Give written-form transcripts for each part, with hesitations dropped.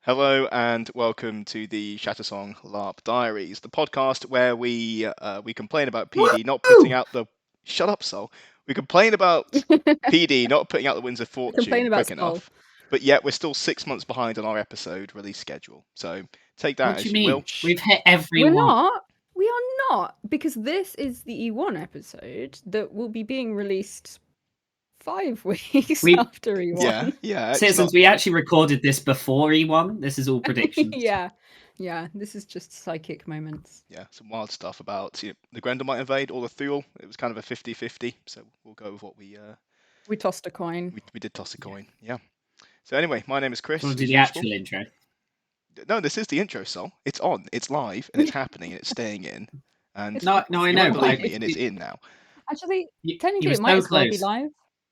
Hello and welcome to the Shattersong LARP Diaries, the podcast where we complain about PD not putting out the shut up, Sol. We complain about PD not putting out the Winds of Complain Fortune about quick Sol. enough, but yet we're still 6 months behind on our episode release schedule. So take that What as do you you mean? will. We've hit every We're one. not. We are not, because this is the E1 episode that will be being released 5 weeks We- after E1. Yeah. It's Citizens, not... we actually recorded this before E1. This is all predictions. Yeah. This is just psychic moments. Yeah, some wild stuff about the Grendel invade or the Thule. It was kind of a 50-50, so we'll go with what we tossed a coin. we did toss a coin. Yeah. So anyway, my name is Chris. So we'll do as the usual. actual intro. No, this is the intro, Sol. It's on, it's live, and it's happening, and it's staying in. And No, I you know. won't but believe me, and it's in now. Actually, you technically were it might so as well be close. live.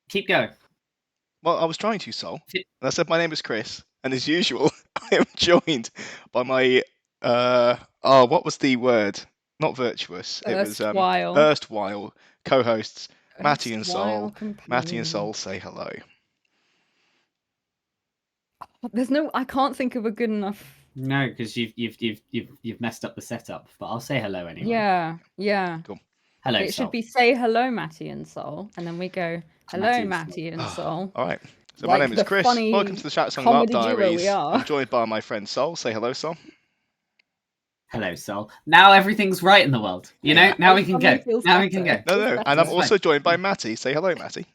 Keep going. Well, I was trying to, Sol. And I said my name is Chris, and as usual, I am joined by my what was the word? Not virtuous. It was erstwhile co-hosts Mattie and Sol. Mattie and Sol, say hello. I can't think of a good enough. No, because you've messed up the setup. But I'll say hello anyway. Yeah. Cool. Hello, It Sol. should be say hello, Mattie and Sol, and then we go hello, Mattie and Sol. All right. So Like my name is the Chris. funny Welcome to the Shattersong comedy LARP duo Diaries. we are. I'm joined by my friend Sol. Say hello, Sol. Hello, Sol. Now everything's right in the world. You know, now we can go. Now we can go. No. And I'm also joined by Mattie. Say hello, Mattie.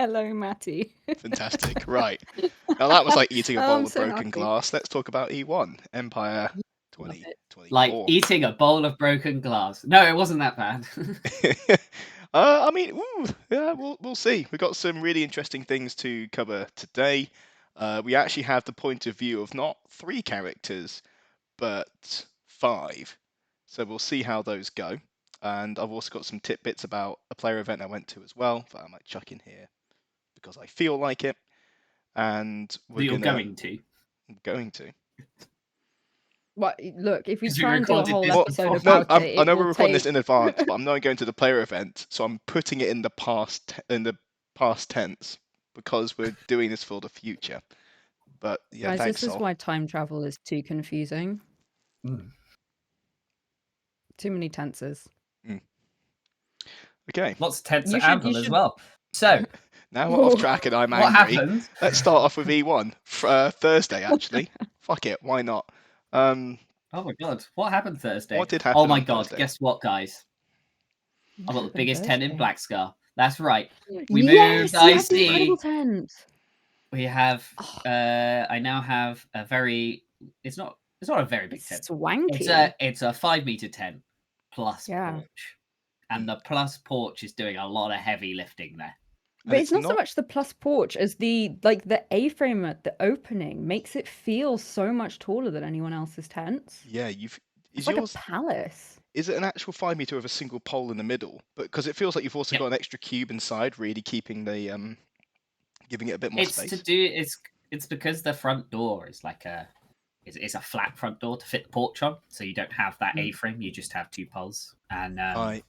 Hello, Mattie. Fantastic. Right. Now that was like eating a bowl of so broken happy. glass. Let's talk about E1 Empire 2024. Like eating a bowl of broken glass. No, it wasn't that bad. I mean, yeah, we'll see. We've got some really interesting things to cover today. We actually have the point of view of not 3 characters, but 5. So we'll see how those go. And I've also got some tidbits about a player event I went to as well that I might chuck in here because I feel like it. And You're going to. I'm going to. What? Look, if we 'Cause we try and do a recorded whole this episode before. about No, it, I know it we're will recording this take- in advance, but I'm not going to the player event, so I'm putting it in the past tense because we're doing this for the future. But yeah, Guys, thanks, this is Sol. why time travel is too confusing. Too many tenses. Okay. Lots of tense You at should- Anvil you as should- well. So Now we're off track and I'm what angry. happened? Let's start off with E1 Thursday. Actually, fuck it, why not? Oh my god, what happened Thursday? What did happen? Oh my on god, Thursday? guess what, guys? I've got the biggest tent in Thursday? Blackscar. That's right. We Yes, moved you have the IC. incredible tent. We have. I now have a very. It's not a very big tent. Swanky. It's a 5-meter tent plus Yeah. porch, and the plus porch is doing a lot of heavy lifting there. But it's not so much the plus porch as the A-frame at the opening makes it feel so much taller than anyone else's tents. Yeah, It's like a palace. Is it an actual 5 meter with a single pole in the middle? But because it feels like you've also got an extra cube inside, really keeping the giving it a bit more space. It's because the front door is like it's a flat front door to fit the porch on, so you don't have that A-frame. You just have 2 poles. And Right.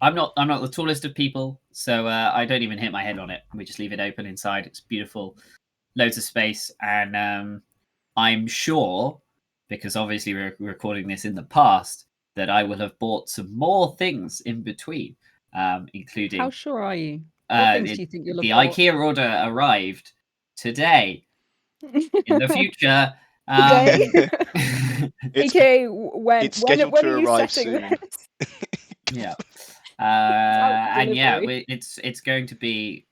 I'm not the tallest of people, so I don't even hit my head on it. We just leave it open inside. It's beautiful, loads of space, and I'm sure, because obviously we're recording this in the past, that I will have bought some more things in between, including. How sure are you? What things do you think you'll have the bought? IKEA order arrived today. In the future. Today? Okay, when it's scheduled when to are you arrive setting soon. this? Yeah. out for And yeah, delivery. it's going to be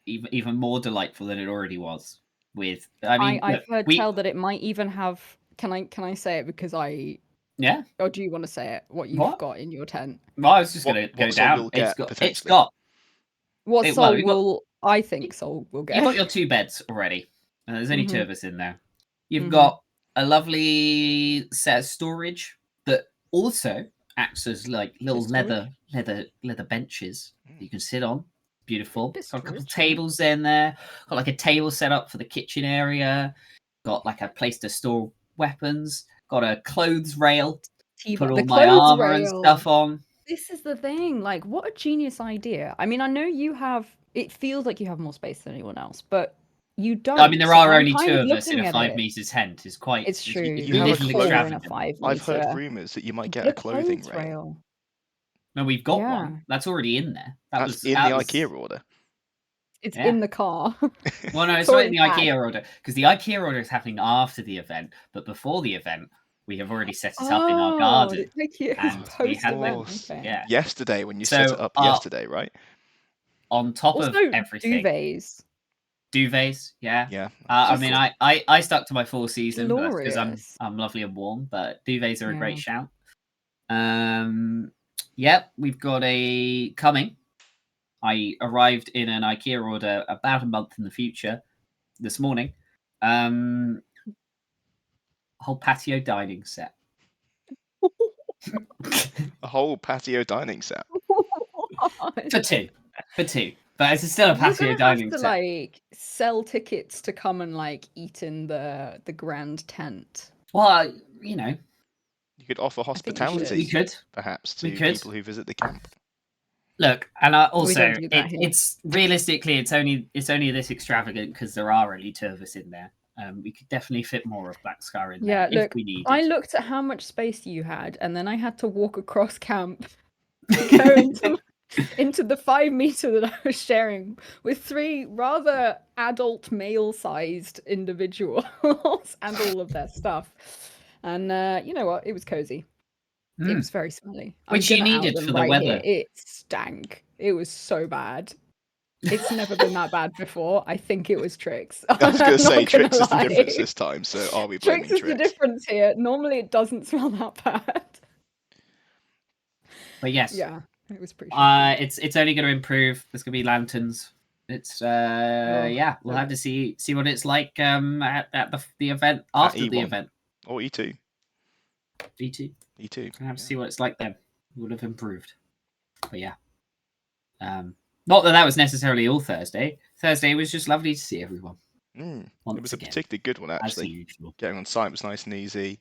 even more delightful than it already was. With I've heard tell that it might even have. Can I say it because I? Yeah. Or do you want to say it? What you've got in your tent? Well, I was just going to go down. It's got. What Sol will? I think Sol will get. You've got your 2 beds already. And there's only 2 of us in there. You've Mhm. got a lovely set of storage that also acts as like little leather benches you can sit on. Beautiful. Got a couple of tables in there. Got like a table set up for the kitchen area. Got like a place to store weapons. Got a clothes rail. Put all my armor and stuff on. This is the thing. Like, what a genius idea. I mean, I know you have. It feels like you have more space than anyone else, but You don't. I mean, there So are I'm only kind two of of us in looking a at 5 it. meters tent. It's quite. It's true. It's You a You have a need little clothing. four in a extravagant. 5 I've heard meter. rumours that you might get Get a clothing clothes rail. rail. No, we've got Yeah. one. That's already in there. That's in the IKEA order. It's Yeah. in the car. Well, no, it's It's not in the already IKEA order because the IKEA order is happening after the event. But before the event, we have already set it up in our garden. Thank you. And It's we post had event. course. Okay. Yeah. Yesterday when you set it up yesterday, right? On top of Also, everything, duvets. yeah. Yeah. I mean, I stuck to my 4 season, but that's because Glorious. I'm lovely and warm. But duvets are a Yeah. great shout. Yep, we've got a coming. I arrived in an IKEA order about a month in the future this morning. Whole patio dining set. A whole patio dining set. For two. But it's still a You're patio gonna dining have to set. like sell tickets to come and like eat in the grand tent. Well, you know, You could offer think we hospitality, could. perhaps, We to could. people who visit the camp. Look, and also don't do that here. it's realistically it's only this extravagant because there are only two of us in there. We could definitely fit more of Black Scar in Yeah, there look, if we needed. I looked at how much space you had, and then I had to walk across camp to go into the 5 meter that I was sharing with 3 rather adult male-sized individuals and all of their stuff. And you know what? It was cozy. It was very smelly. Which you needed for the weather. It stank. It was so bad. It's never been that bad before. I think it was Trix. I was going to say, Trix is the lie. difference this time, so are we blaming Trix is the difference here. Normally it doesn't smell that bad. But yes, Yeah, it was pretty shocking. it's only going to improve. There's going to be lanterns. It's yeah, we'll have to see what it's like at the event after the E1. event. Or E2. E2. E2. We'll have to see what it's like then. It would have improved. But yeah. Not that was necessarily all Thursday. Thursday was just lovely to see everyone. It Once was a again, particularly good one, as actually. usual. Getting on site was nice and easy.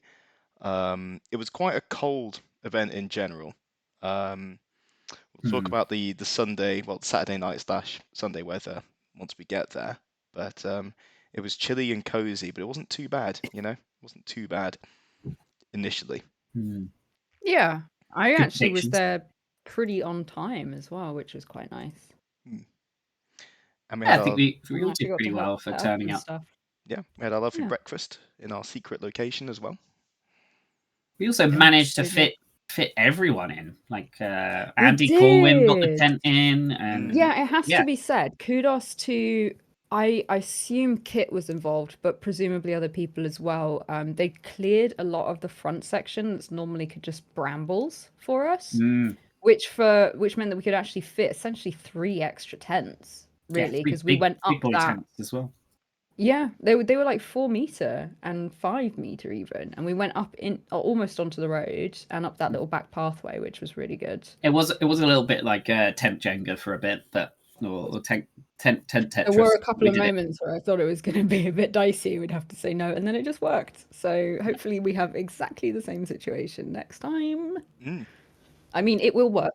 It was quite a cold event in general. We'll talk about the Sunday, well, Saturday night / Sunday weather once we get there. But it was chilly and cozy, but it wasn't too bad, you know? It wasn't too bad initially. Yeah, I Good actually was predictions. there pretty on time as well, which was quite nice. And we Yeah, had I think we all actually did got pretty to well help for set up turning and up. stuff. yeah, we had our lovely Yeah. breakfast in our secret location as well. We also Yeah, managed to so good. fit everyone in. Like Andy Corwin got the did. tent in, and Yeah, it has yeah. to be said. Kudos to I assume Kit was involved, but presumably other people as well. They cleared a lot of the front section that's normally could just brambles for us, which meant that we could actually fit essentially 3 extra tents, really, because we went up big boy that. tents as well. Yeah, they were like 4 meter and 5 meter even, and we went up in almost onto the road and up that little back pathway, which was really good. It was a little bit like tent Jenga for a bit, but or tent Tetris. There were a couple of moments where I thought it was going to be a bit dicey. We'd have to say no, and then it just worked. So hopefully we have exactly the same situation next time. I mean, it will work.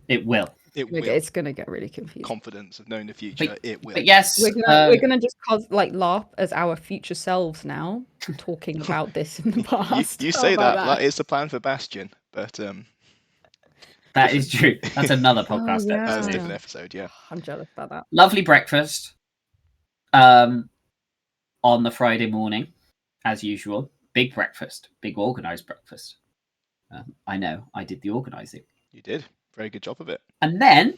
It will. It's going to get really confusing. Confidence of knowing the future, it will. But yes, we're gonna just laugh as our future selves now, talking about this in the past. You say that is the plan for Bastion, but that is true. That's another podcast yeah. that's a episode. different episode, yeah. I'm jealous about that. Lovely breakfast. On the Friday morning, as usual. Big breakfast, big organised breakfast. I know, I did the organising. You did. Very good job of it. And then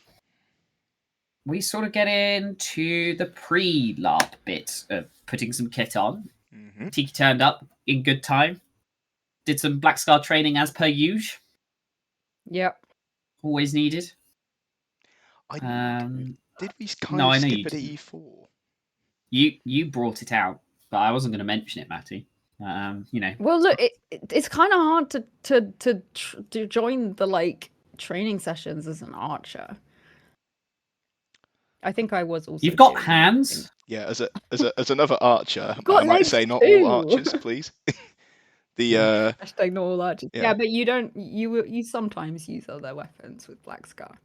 we sort of get into the pre-LARP bit of putting some kit on. Tiki turned up in good time. Did some Black Scar training as per usual. Yep. Always needed. Did we kind of skip it at E4? You brought it out, but I wasn't going to mention it, Matty. You know. Well, look, it's kind of hard to join the training sessions as an archer. I think I was also. You've got hands. Yeah, as another archer, got I might say not too. all archers, please. Hashtag not all archers. Yeah. Yeah, but you don't. You sometimes use other weapons with Black Scar.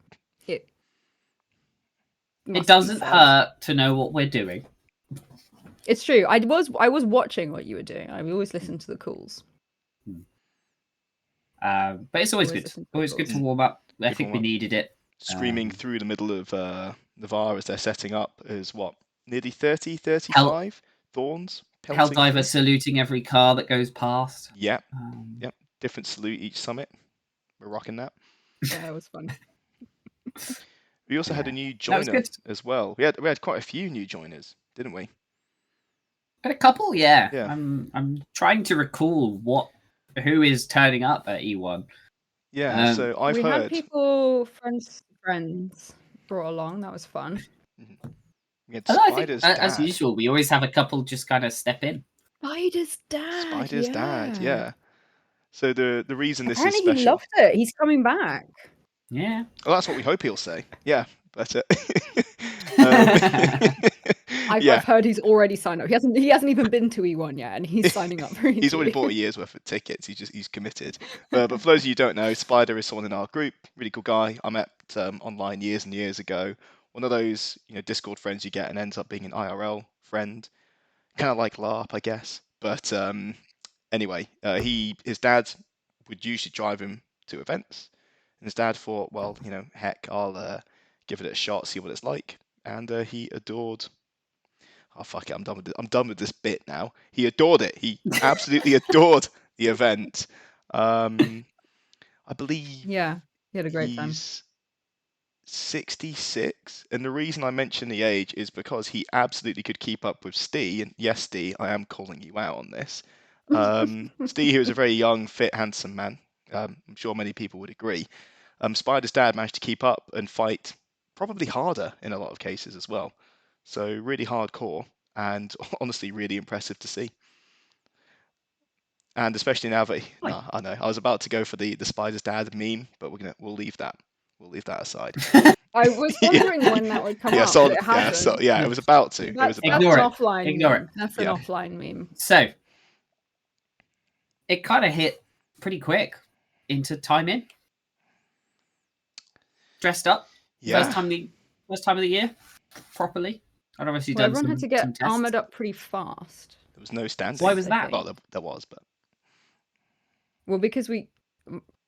It doesn't hurt to know what we're doing. It's true. I was watching what you were doing. I always listen to the calls. But it's always good. Always good to warm up. I think we needed it. Screaming through the middle of Navarre as they're setting up is what? Nearly 30, 35 thorns. Helldiver saluting every car that goes past. Yep. Yep. Different salute each summit. We're rocking that. Yeah, it was fun. We also had a new joiner as well. We had quite a few new joiners, didn't we? Had a couple, yeah. I'm trying to recall who is turning up at E1. Yeah, so I've heard. We had people, friends brought along. That was fun. We had Spider's dad. As usual, we always have a couple just kind of step in. Spider's dad. Yeah. So the reason this Apparently is special. He loved it. He's coming back. Yeah. Well, that's what we hope he'll say. Yeah, but I've heard he's already signed up. He hasn't even been to E1 yet, and he's signing up for E2. He's already bought a year's worth of tickets. He's committed. But for those of you who don't know, Spider is someone in our group. Really cool guy. I met online years and years ago. One of those Discord friends you get and ends up being an IRL friend. Kind of like LARP, I guess. But anyway, his dad would usually drive him to events, and his dad thought, well, heck, I'll give it a shot, see what it's like. And he adored. Oh fuck it! I'm done with this bit now. He adored it. He absolutely adored the event. I believe. Yeah, he had a great time. 66, and the reason I mention the age is because he absolutely could keep up with Steve. And yes, Steve, I am calling you out on this. Steve, who is a very young, fit, handsome man. I'm sure many people would agree. Spider's dad managed to keep up and fight probably harder in a lot of cases as well. So really hardcore and honestly really impressive to see. And especially now that I know I was about to go for the Spider's dad meme, but we'll leave that. We'll leave that aside. I was wondering when that would come out. It was about to. That's an offline meme. So it kind of hit pretty quick into time in. Dressed up. Yeah. First time of the year, properly. I'd obviously done everyone had to get armored up pretty fast. There was no standing. Why was that? Well, there was, but because we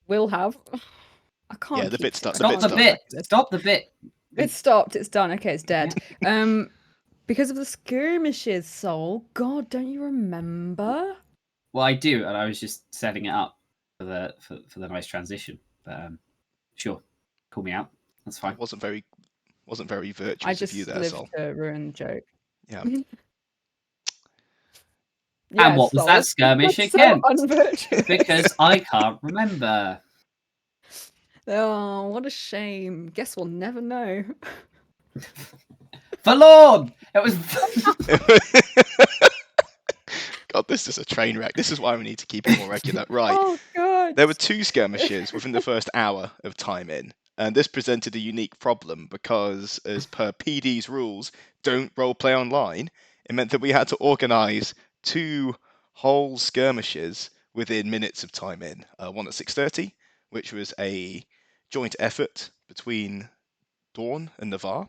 will have. I can't. Yeah, the bit stopped. Stop the bit. Stop the bit. It stopped. It's done. Okay, it's dead. Because of the skirmishes, Soul. God, don't you remember? Well, I do, and I was just setting it up for the nice transition. But sure, call me out. That's fine. It wasn't very virtuous of you there, Soul. I just lived to ruin the joke. Yeah. And what was that skirmish again? Because I can't remember. Oh, what a shame. Guess we'll never know. Forlorn! It was. God, this is a train wreck. This is why we need to keep it more regular. Right. Oh, God. There were 2 skirmishes within the first hour of time in. And this presented a unique problem because, as per PD's rules, don't roleplay online. It meant that we had to organise 2 whole skirmishes within minutes of time in. One at 6:30, which was a joint effort between Dawn and Navarre,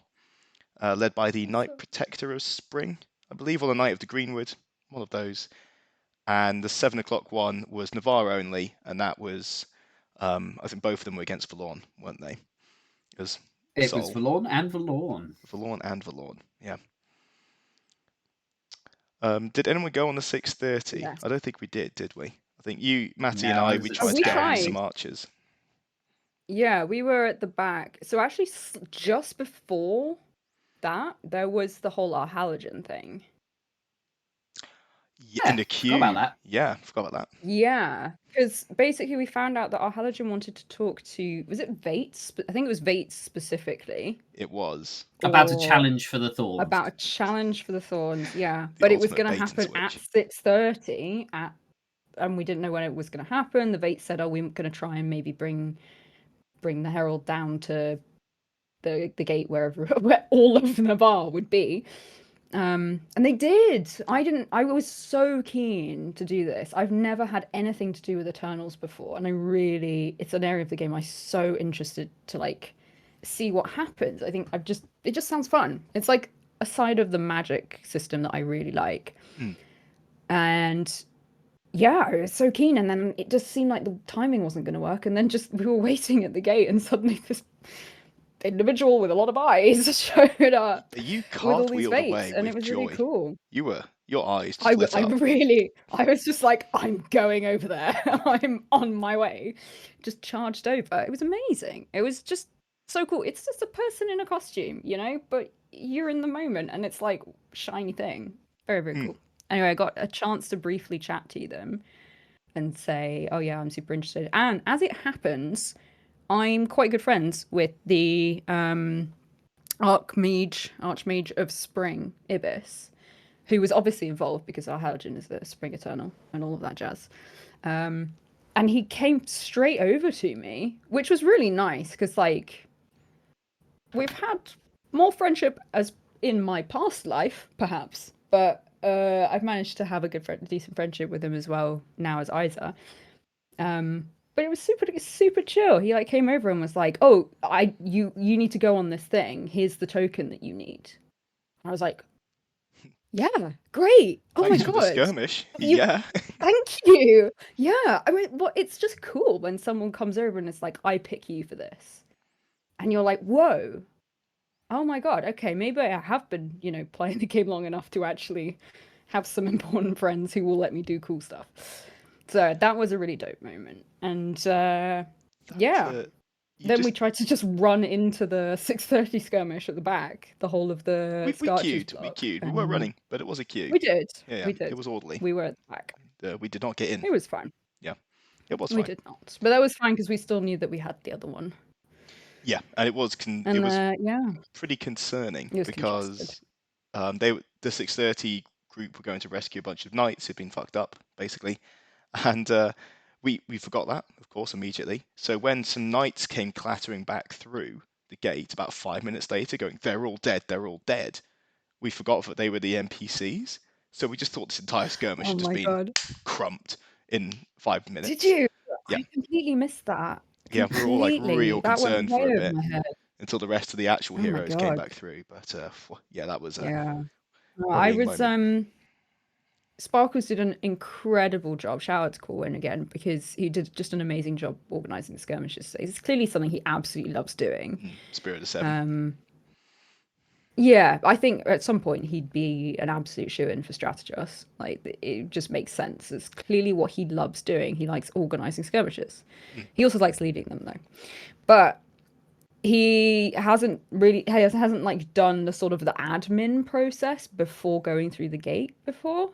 led by the Knight Protector of Spring, I believe, or the Knight of the Greenwood, one of those. And the 7 o'clock one was Navarre only, and that was, I think both of them were against Forlorn, weren't they? It was Forlorn and Forlorn. Forlorn and Forlorn, yeah. Did anyone go on the 6:30? Yes. I don't think we did we? I think you, Mattie, and I, we tried to get on some archers. Yeah, we were at the back. So actually, just before that, there was the whole halogen thing. Yeah, in the queue. Forgot about that. Yeah, forgot about that. Yeah, because basically we found out that our halogen wanted to talk to, was it Vates? I think it was Vates specifically. It was. About a challenge for the Thorns. About a challenge for the Thorns, yeah. But it was going to happen at 6:30, and we didn't know when it was going to happen. The Vates said, we're going to try and maybe bring the Herald down to the gate where all of Navarre would be. And they did. I was so keen to do this. I've never had anything to do with Eternals before, and it's an area of the game I'm so interested to see what happens. I think it just sounds fun. It's like a side of the magic system that I really like. And yeah, I was so keen, and then it just seemed like the timing wasn't going to work, and then just we were waiting at the gate, and suddenly this individual with a lot of eyes showed up You with all these cartwheeled fates, away and it with was really joy. cool. Your eyes just lit up. I was just like, I'm going over there. I'm on my way. Just charged over. It was amazing. It was just so cool. It's just a person in a costume, you know, but you're in the moment, and it's like shiny thing. Very, very cool. Anyway, I got a chance to briefly chat to them and say, oh yeah, I'm super interested. And as it happens, I'm quite good friends with the Archmage of Spring, Ibis, who was obviously involved because our Halogen is the Spring Eternal and all of that jazz. And he came straight over to me, which was really nice because, like, we've had more friendship as in my past life, perhaps, but I've managed to have a decent friendship with him as well now as Isa. But it was super chill. He like came over and was like, "Oh, you need to go on this thing. Here's the token that you need." I was like, "Yeah, great. Oh Thanks my for the god, skirmish. you Yeah. thank you. Yeah, I mean, well, it's just cool when someone comes over and it's like, I pick you for this, and you're like, whoa, oh my god, okay, maybe I have been, you know, playing the game long enough to actually have some important friends who will let me do cool stuff. So that was a really dope moment, and yeah. Then we tried to just run into the 6:30 skirmish at the back, the whole of the we Scorches queued. block. We weren't running, but it was a queue. We did. Yeah, We did. it was orderly. We were at the back. We did not get in. It was fine. Yeah, it was We fine. did not, but that was fine because we still knew that we had the other one. Yeah, and it was yeah, pretty concerning it was because the 6:30 group were going to rescue a bunch of knights who'd been fucked up, basically, and we forgot that, of course, immediately. So when some knights came clattering back through the gate about 5 minutes later, going, "They're all dead," we forgot that they were the NPCs. So we just thought this entire skirmish had just been crumped in 5 minutes. Did you? Yeah. I completely missed that. Yeah, we were all like real That went concerned way for a over bit my head. until the rest of the actual Oh my heroes came God. back through. But yeah, that was Yeah. I worrying was moment. Sparkles did an incredible job. Shout out to Corwin again because he did just an amazing job organizing the skirmishes. It's clearly something he absolutely loves doing. Spirit of Seven. Yeah, I think at some point he'd be an absolute shoo-in for Strategos. Like, it just makes sense. It's clearly what he loves doing. He likes organizing skirmishes. He also likes leading them, though. But he hasn't like done the sort of the admin process before going through the gate before,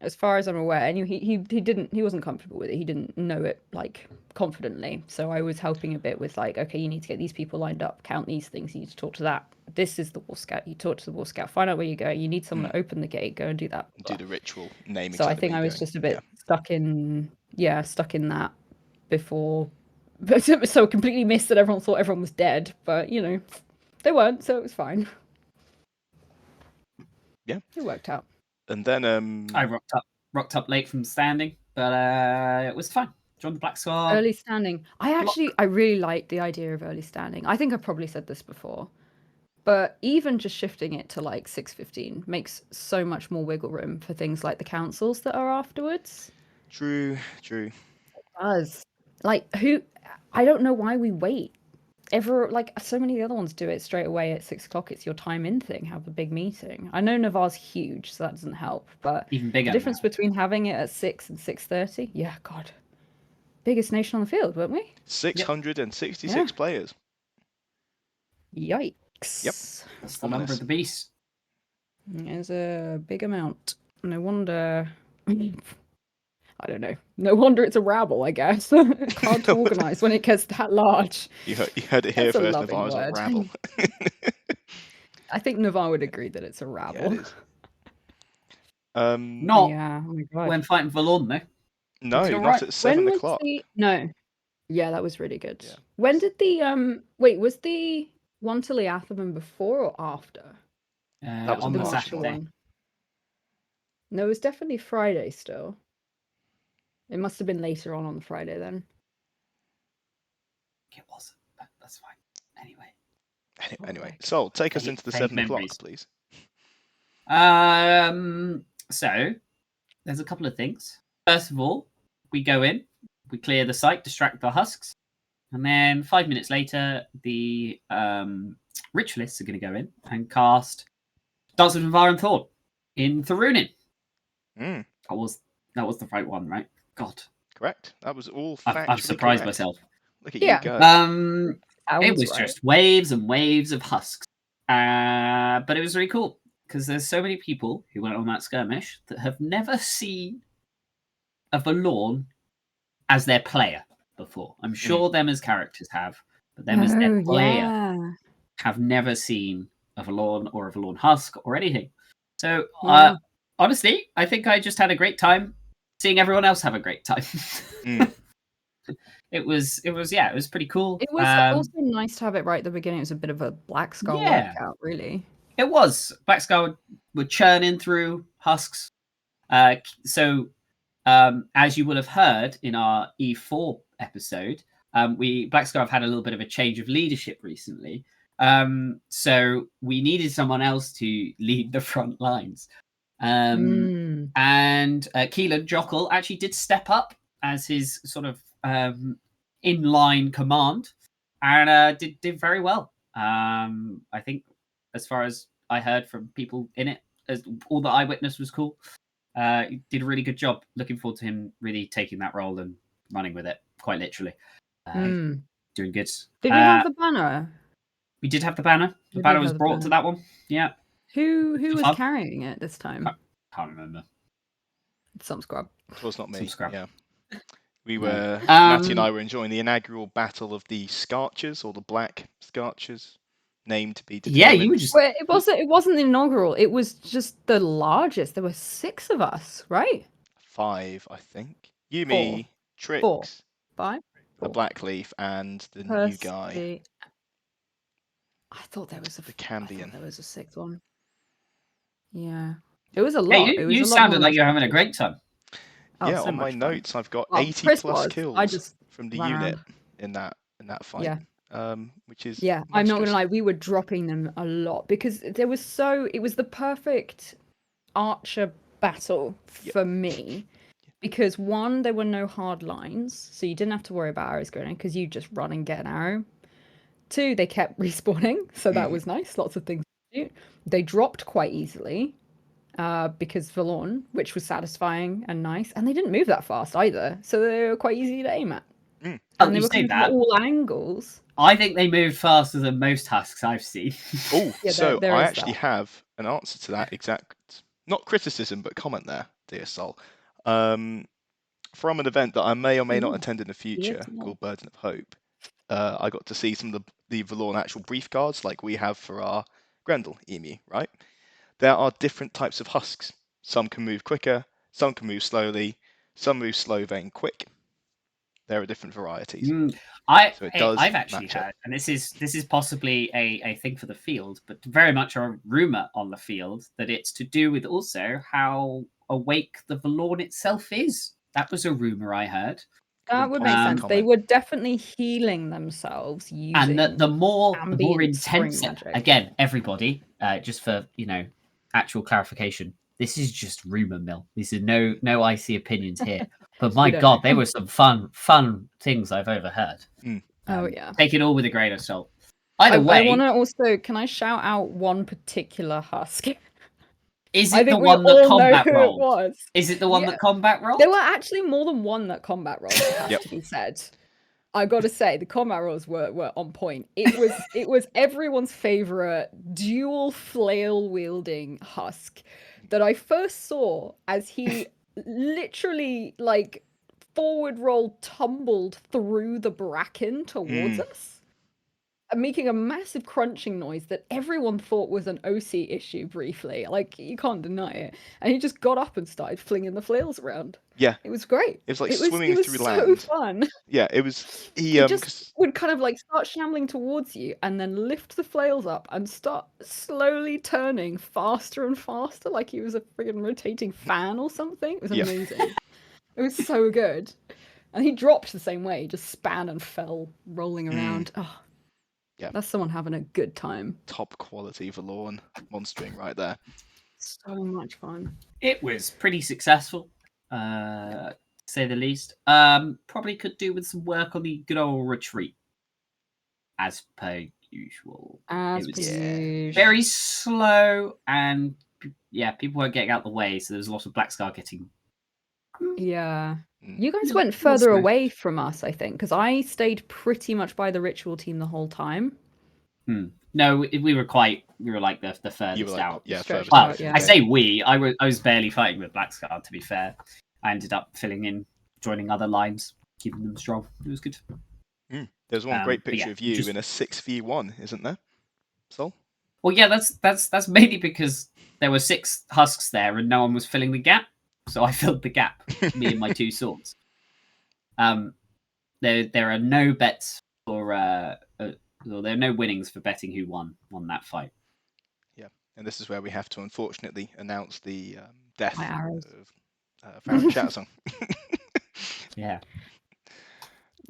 as far as I'm aware. And he wasn't comfortable with it. He didn't know it like confidently. So I was helping a bit with like, okay, you need to get these people lined up, count these things, you need to talk to that. This is the War Scout. You talk to the War Scout, find out where you're going. You need someone to open the gate, go and do that. Do the ritual, name So I exactly think where I you're was going. just a bit stuck in that before. So completely missed that everyone thought everyone was dead, but you know, they weren't, so it was fine. Yeah, it worked out. And then I rocked up late from standing, but it was fun. Joined the Black Squad. Early standing. I really like the idea of early standing. I think I probably said this before, but even just shifting it to like 6:15 makes so much more wiggle room for things like the councils that are afterwards. True. It does. Like, I don't know why we wait. Like so many of the other ones do it straight away at 6 o'clock. It's your time in thing. Have a big meeting. I know Navarre's huge, so that doesn't help. But even bigger. The difference between having it at 6 and 6:30, yeah, God, biggest nation on the field, weren't we? 666 players. Yikes! Yep, that's the number of the beast. It's a big amount. No wonder. I don't know. No wonder it's a rabble, I guess. Hard to organise when it gets that large. You heard it here first, Navarre's a rabble. I think Navarre would agree that it's a rabble. Yeah, it is. Not yeah, oh my God. when fighting Valorn, though. No, not at 7 o'clock. No. Yeah, that was really good. Yeah. When did the wait, was the one to Leatherman before or after? That was on the Saturday one. No, it was definitely Friday still. It must have been later on the Friday then. It wasn't, but that's fine. Anyway, Sol, take us into the 7 o'clock, please. So there's a couple of things. First of all, we go in, we clear the site, distract the husks, and then 5 minutes later, the ritualists are going to go in and cast Dance of Environ Thorn in Thorunin. Mm. That was the right one, right? God, correct. That was all. I've surprised correct. myself. Look at you go. It was just waves and waves of husks, but it was really cool because there's so many people who went on that skirmish that have never seen a Valorn as their player before. I'm sure them as characters have, but them as their player have never seen a Valorn or a Valorn husk or anything. So honestly, I think I just had a great time seeing everyone else have a great time. It was pretty cool. It was also nice to have it right at the beginning. It was a bit of a Black Skull workout, really. It was. Black Skull would churn in through husks. So as you will have heard in our E4 episode, Black Skull have had a little bit of a change of leadership recently. So we needed someone else to lead the front lines. And Keelan Jockle actually did step up as his sort of inline command and did very well. I think as far as I heard from people in it, all the eyewitness was cool. He did a really good job. Looking forward to him really taking that role and running with it, quite literally. Doing good. Did we have the banner? We did have the banner. The banner was brought to that one. Yeah. Who was carrying it this time? Can't remember. Some scrub. It was not me. Some scrub. Yeah. We were Mattie and I were enjoying the inaugural battle of the Scarchers, or the Black Scarchers, name to be determined. Yeah, you were just. Well, it wasn't the inaugural. It was just the largest. There were 6 of us, right? 5, I think. Yumi, Trix, 4, 5, the Blackleaf, and the new guy. I thought there was a Cambion. There was a 6th one. Yeah, it was a lot. Hey, you sounded like you're having a great time. Yeah, so on my fun. notes, I've got 80 plus kills from the unit in that fight. Yeah. Which is I'm not gonna lie, we were dropping them a lot because it was the perfect archer battle for me. Because 1, there were no hard lines, so you didn't have to worry about arrows going in because you just run and get an arrow. 2, they kept respawning, so that was nice. Lots of things to do. They dropped quite easily. Because Valorn, which was satisfying and nice, and they didn't move that fast either, so they were quite easy to aim at. And they were coming from all angles. I think they moved faster than most husks I've seen. Oh, so I actually have an answer to that exact, not criticism, but comment there, dear Sol. From an event that I may or may not attend in the future, called Burden of Hope, I got to see some of the Valorn actual brief guards, like we have for our Grendel Emu, right? There are different types of husks. Some can move quicker, some can move slowly, some move slow, then quick. There are different varieties. I've actually heard, and this is possibly a thing for the field, but very much a rumor on the field that it's to do with also how awake the Valorn itself is. That was a rumor I heard. That would make sense. They were definitely healing themselves using and the more intense. Again, everybody, just for actual clarification, this is just rumor mill. These are no icy opinions here. But my God, there were some fun things I've overheard. Take it all with a grain of salt. Either way, I want to also. Can I shout out one particular husk? Is it the one that combat rolled? Is it the one that combat rolled? There were actually more than one that combat rolled. It has to be said. I got to say, the combat rolls were on point. It was everyone's favorite dual flail wielding husk that I first saw as he literally forward roll tumbled through the bracken towards us, making a massive crunching noise that everyone thought was an OC issue briefly. You can't deny it. And he just got up and started flinging the flails around. Yeah. It was great. It was like swimming through land. It was so fun. Yeah, it was. He just would kind of start shambling towards you and then lift the flails up and start slowly turning faster and faster like he was a friggin' rotating fan or something. It was amazing. It was so good. And he dropped the same way. He just span and fell rolling around. Oh. That's someone having a good time. Top quality Valorn monstering right there. So much fun. It was pretty successful, to say the least. Probably could do with some work on the good old retreat, as per usual. As It per was usual. very slow, and people weren't getting out the way, so there was a lot of Black Scar getting. Yeah. Mm. You guys Yeah, went that's further nice. away from us, I think, because I stayed pretty much by the ritual team the whole time. No, we were like the furthest You were like, out. yeah, Stretched furthest out, out from yeah. I the game. say we. I was barely fighting with Black Scar. To be fair, I ended up filling in, joining other lines, keeping them strong. It was good. There's one great but picture yeah, of you just- in a 6v1, isn't there? Sol? Well, yeah, that's mainly because there were 6 husks there and no one was filling the gap, so I filled the gap. Me and my 2 swords. There are no bets for well, there are no winnings for betting who won that fight. Yeah, and this is where we have to unfortunately announce the death My arrows. of Farron Shattersong. Yeah,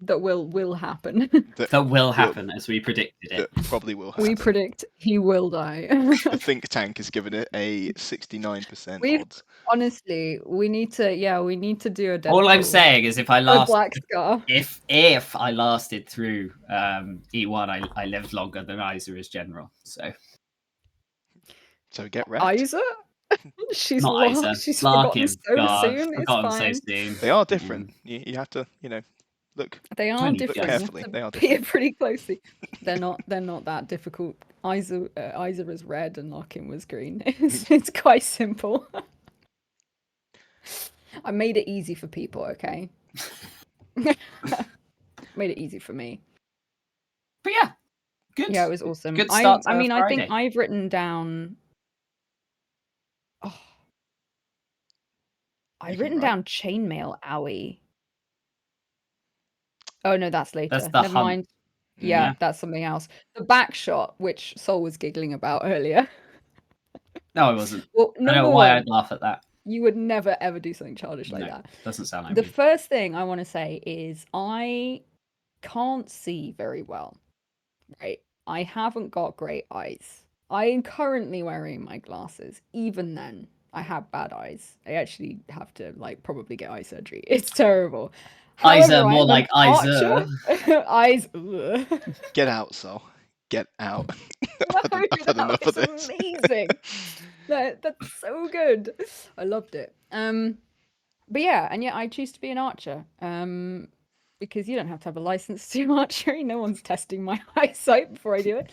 That will happen. that will happen as we predicted it. That probably will happen. We predict he will die. The think tank has given it a 69% We've- odds. Honestly, we need to do a Deadpool. All I'm saying is, if I for last, Black Scar. if I lasted through E1, I lived longer than Isa as general. So get wrecked. Isa? She's not lost. Isa, She's Larkin. forgotten so God, soon. It's forgotten fine. so soon. They are different. You have to, look. They are Tiny different. bit. You have Carefully, to they are peer different. pretty closely. They're not that difficult. Isa is red and Larkin was green. It's quite simple. I made it easy for people, okay? Made it easy for me. But yeah, good. Yeah, it was awesome. Good start. I mean, I think Friday. I've written down. Oh, I've written down chainmail owie. Oh no, that's later. That's the Never hunt. mind. Yeah, Yeah. that's something else. The back shot, which Sol was giggling about earlier. No, I wasn't. Well, I don't know number why one, I'd laugh at that. you would never ever do something childish like No, that. doesn't sound like The me. first thing I want to say is I can't see very well. Right? I haven't got great eyes. I am currently wearing my glasses. Even then, I have bad eyes. I actually have to probably get eye surgery. It's terrible. Eyes However, are more I'm like an eyes. eyes. Ugh. Get out, Sol. Get out. No, I've had enough of it's this. amazing. That's so good. I loved it. But yeah, and yet I choose to be an archer. Because you don't have to have a license to do archery. No one's testing my eyesight before I do it.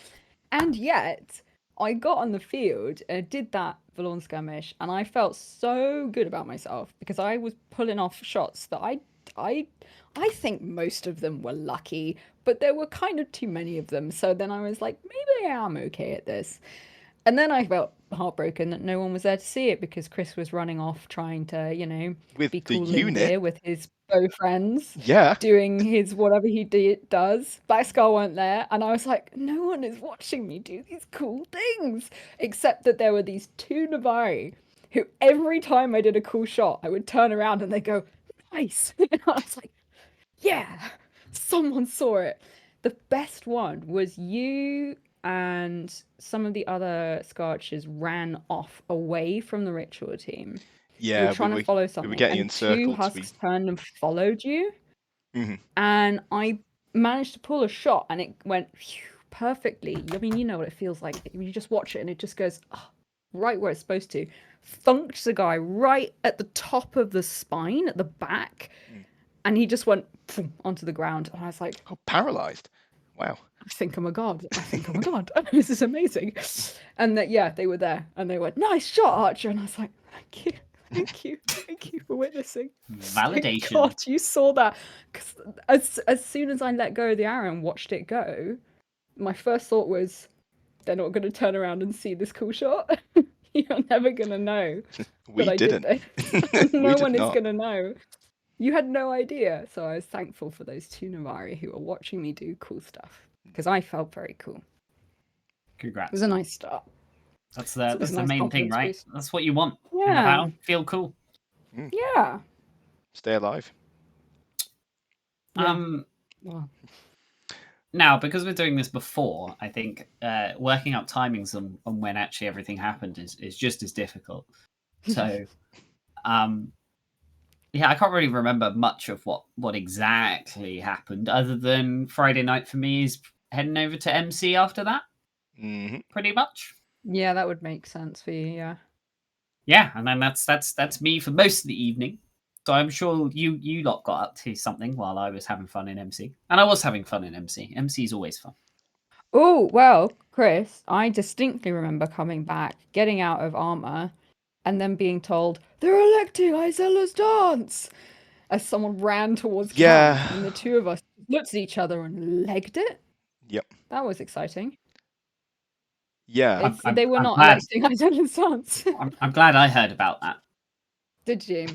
And yet, I got on the field and did that Valorn skirmish, and I felt so good about myself because I was pulling off shots that I think most of them were lucky, but there were kind of too many of them. So then I was like, maybe I am okay at this. And then I felt heartbroken that no one was there to see it because Chris was running off trying to, With be the cool in unit. gear with his bow friends. Yeah. Doing his whatever he does. Black Skull weren't there. And I was like, no one is watching me do these cool things. Except that there were these 2 Navari who every time I did a cool shot, I would turn around and they go, nice. And I was like, yeah, someone saw it. The best one was you and some of the other Scorchers ran off away from the ritual team. Yeah, you were trying to follow something, getting and 2 encircled. husks turned and followed you. Mm-hmm. And I managed to pull a shot, and it went perfectly. I mean, you know what it feels like. You just watch it, and it just goes right where it's supposed to. Thunked the guy right at the top of the spine, at the back, and he just went onto the ground. And I was like, paralyzed. Wow. I think I'm a god. This is amazing. And that, they were there, and they went, nice shot, Archer. And I was like, thank you for witnessing. Validation. God, you saw that. Because as soon as I let go of the arrow and watched it go, my first thought was, they're not going to turn around and see this cool shot. You're never going to know We I didn't. did this. No one is not. going to know. You had no idea. So I was thankful for those 2 Navari who were watching me do cool stuff. Because I felt very cool. Congrats. It was a nice start. That's It was the a nice main thing, confidence right? boost. That's what you want. Yeah. Feel cool. Yeah. Stay alive. Yeah. Well, Now, because we're doing this before, I think working out timings on when actually everything happened is just as difficult. So, yeah, I can't really remember much of what exactly happened, other than Friday night for me is heading over to MC after that, pretty much. Yeah, that would make sense for you. Yeah. Yeah, and then that's me for most of the evening. So I'm sure you lot got up to something while I was having fun in MC, and I was having fun in MC. MC is always fun. Oh, well, Chris, I distinctly remember coming back, getting out of armor, and then being told, they're electing Izella's dance! As someone ran towards camp, and the two of us looked at each other and legged it. Yep. That was exciting. Yeah. They were not glad. electing Izella's dance. I'm glad I heard about that. Did you?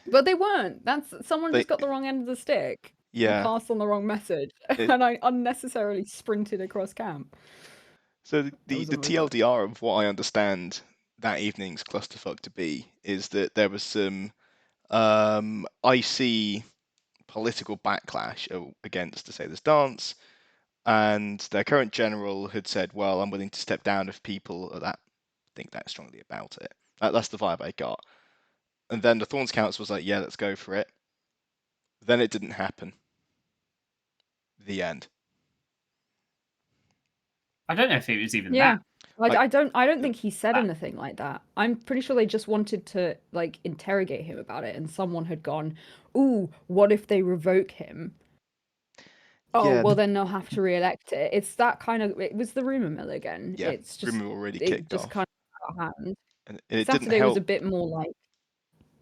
But they weren't. Someone just got the wrong end of the stick. Yeah. And passed on the wrong message. And I unnecessarily sprinted across camp. So the TLDR of what I understand that evening's clusterfuck to be is that there was some icy political backlash against the Sailors' Dance, and their current general had said, well, I'm willing to step down if people that think that strongly about it. That's the vibe I got. And then the Thorns Council was like, yeah, let's go for it. Then it didn't happen. The end. I don't know if it was even that. I don't think he said anything like that. I'm pretty sure they just wanted to like interrogate him about it, and someone had gone, "Ooh, what if they revoke him?" Oh, well then they'll have to re-elect it. It's that kind of. It was the rumor mill again. Yeah, it's just rumor already kicked off. kind of out of hand. And it Saturday didn't help. was a bit more like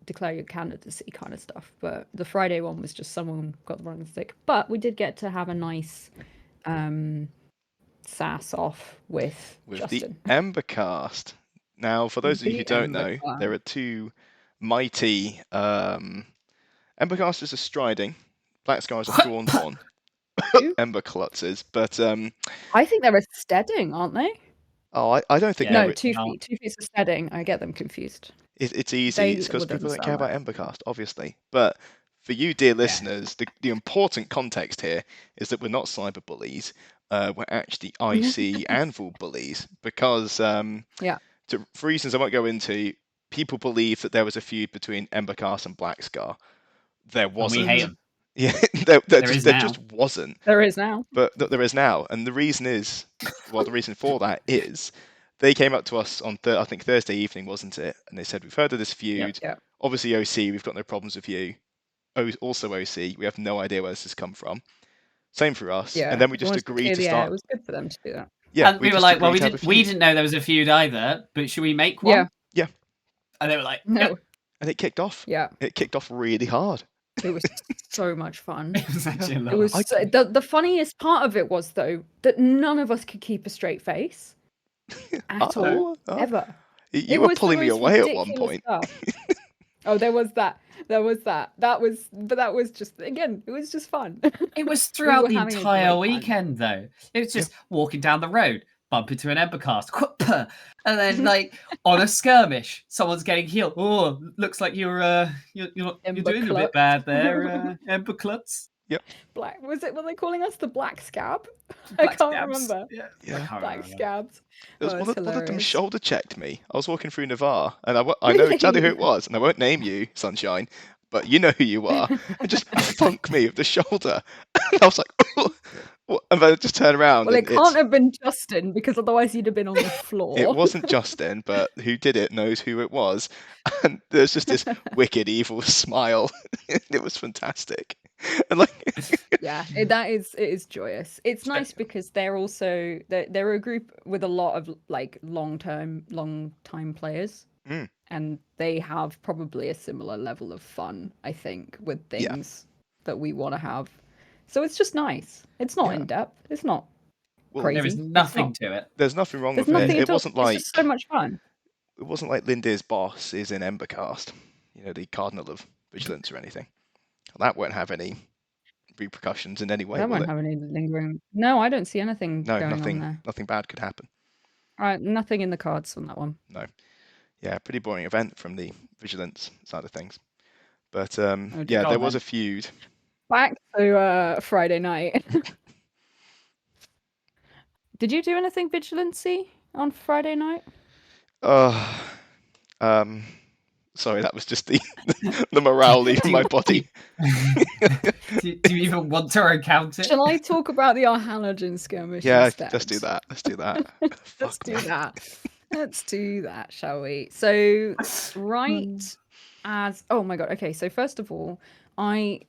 declare your candidacy kind of stuff, but the Friday one was just someone got the wrong stick. But we did get to have a nice sass off with Justin. The Embercast. Now, for those of you who don't know, there are two mighty Embercasters are Striding, Black Scars are Thornborn, Emberclutzes, but I think they're a Steading, aren't they? Oh, I don't think no. 2 feet. 2 feet's a Steading. I get them confused. It's easy. It's because people don't care about Embercast, obviously. But for you, dear listeners, the important context here is that we're not cyber bullies. We're actually IC Anvil bullies because, for reasons I won't go into, people believe that there was a feud between Embercast and Black Scar. There wasn't. And we hate them. Yeah, there just wasn't. There is now. But there is now, and the reason is, well, the reason for that is they came up to us on I think Thursday evening, wasn't it? And they said, we've heard of this feud. Yep. Obviously, OC, we've got no problems with you. Also, OC, we have no idea where this has come from. Same for us. Yeah. And then we just agreed to start. It was good for them to do that. Yeah. And we were like, well, we didn't know there was a feud either, but should we make one? Yeah. And they were like, no. And it kicked off. Yeah. It kicked off really hard. It was so much fun. It was actually a lot. It was the funniest part of it was though that none of us could keep a straight face at all ever. You were pulling me away at one point. Oh, there was that. That was just again. It was just fun. It was throughout the entire weekend though. It was just walking down the road, bump into an Embercast, and then like on a skirmish, someone's getting healed. Oh, looks like you're doing a bit bad there, Emberclutz. Yep. Black was it? Were they calling us the Black Scab? I can't remember. Yeah. Black Scabs. It was one of them shoulder checked me. I was walking through Navarre, and I know exactly who it was, and I won't name you, Sunshine, but you know who you are, and just thunk me with the shoulder. And I was like, oh. And then I just turned around. Well, it can't have been Justin, because otherwise you'd have been on the floor. It wasn't Justin, but who did it knows who it was. And there's just this wicked, evil smile. It was fantastic. And it is joyous. It's nice because they're also they're a group with a lot of like long time players, and they have probably a similar level of fun, I think, with things that we want to have. So it's just nice. It's not in depth. It's not crazy. There is nothing to it. There's nothing wrong with it. It wasn't like it's just so much fun. It wasn't like Linde's boss is in Embercast, the Cardinal of Vigilance or anything. That won't have any repercussions in any way. That won't have any lingering. No, I don't see anything going on there. Nothing bad could happen. Nothing in the cards on that one. No. Yeah, pretty boring event from the Vigilance side of things. But there was a feud. Back to Friday night. Did you do anything vigilancy on Friday night? Um, sorry, that was just the the morale leaving my body. Do you even want to recount it? Shall I talk about the Arhalogen skirmish Yeah, instead? let's do that. Let's do that. Let's Fuck do me. that. Let's do that, shall we? So, right as oh my god. Okay, so first of all, I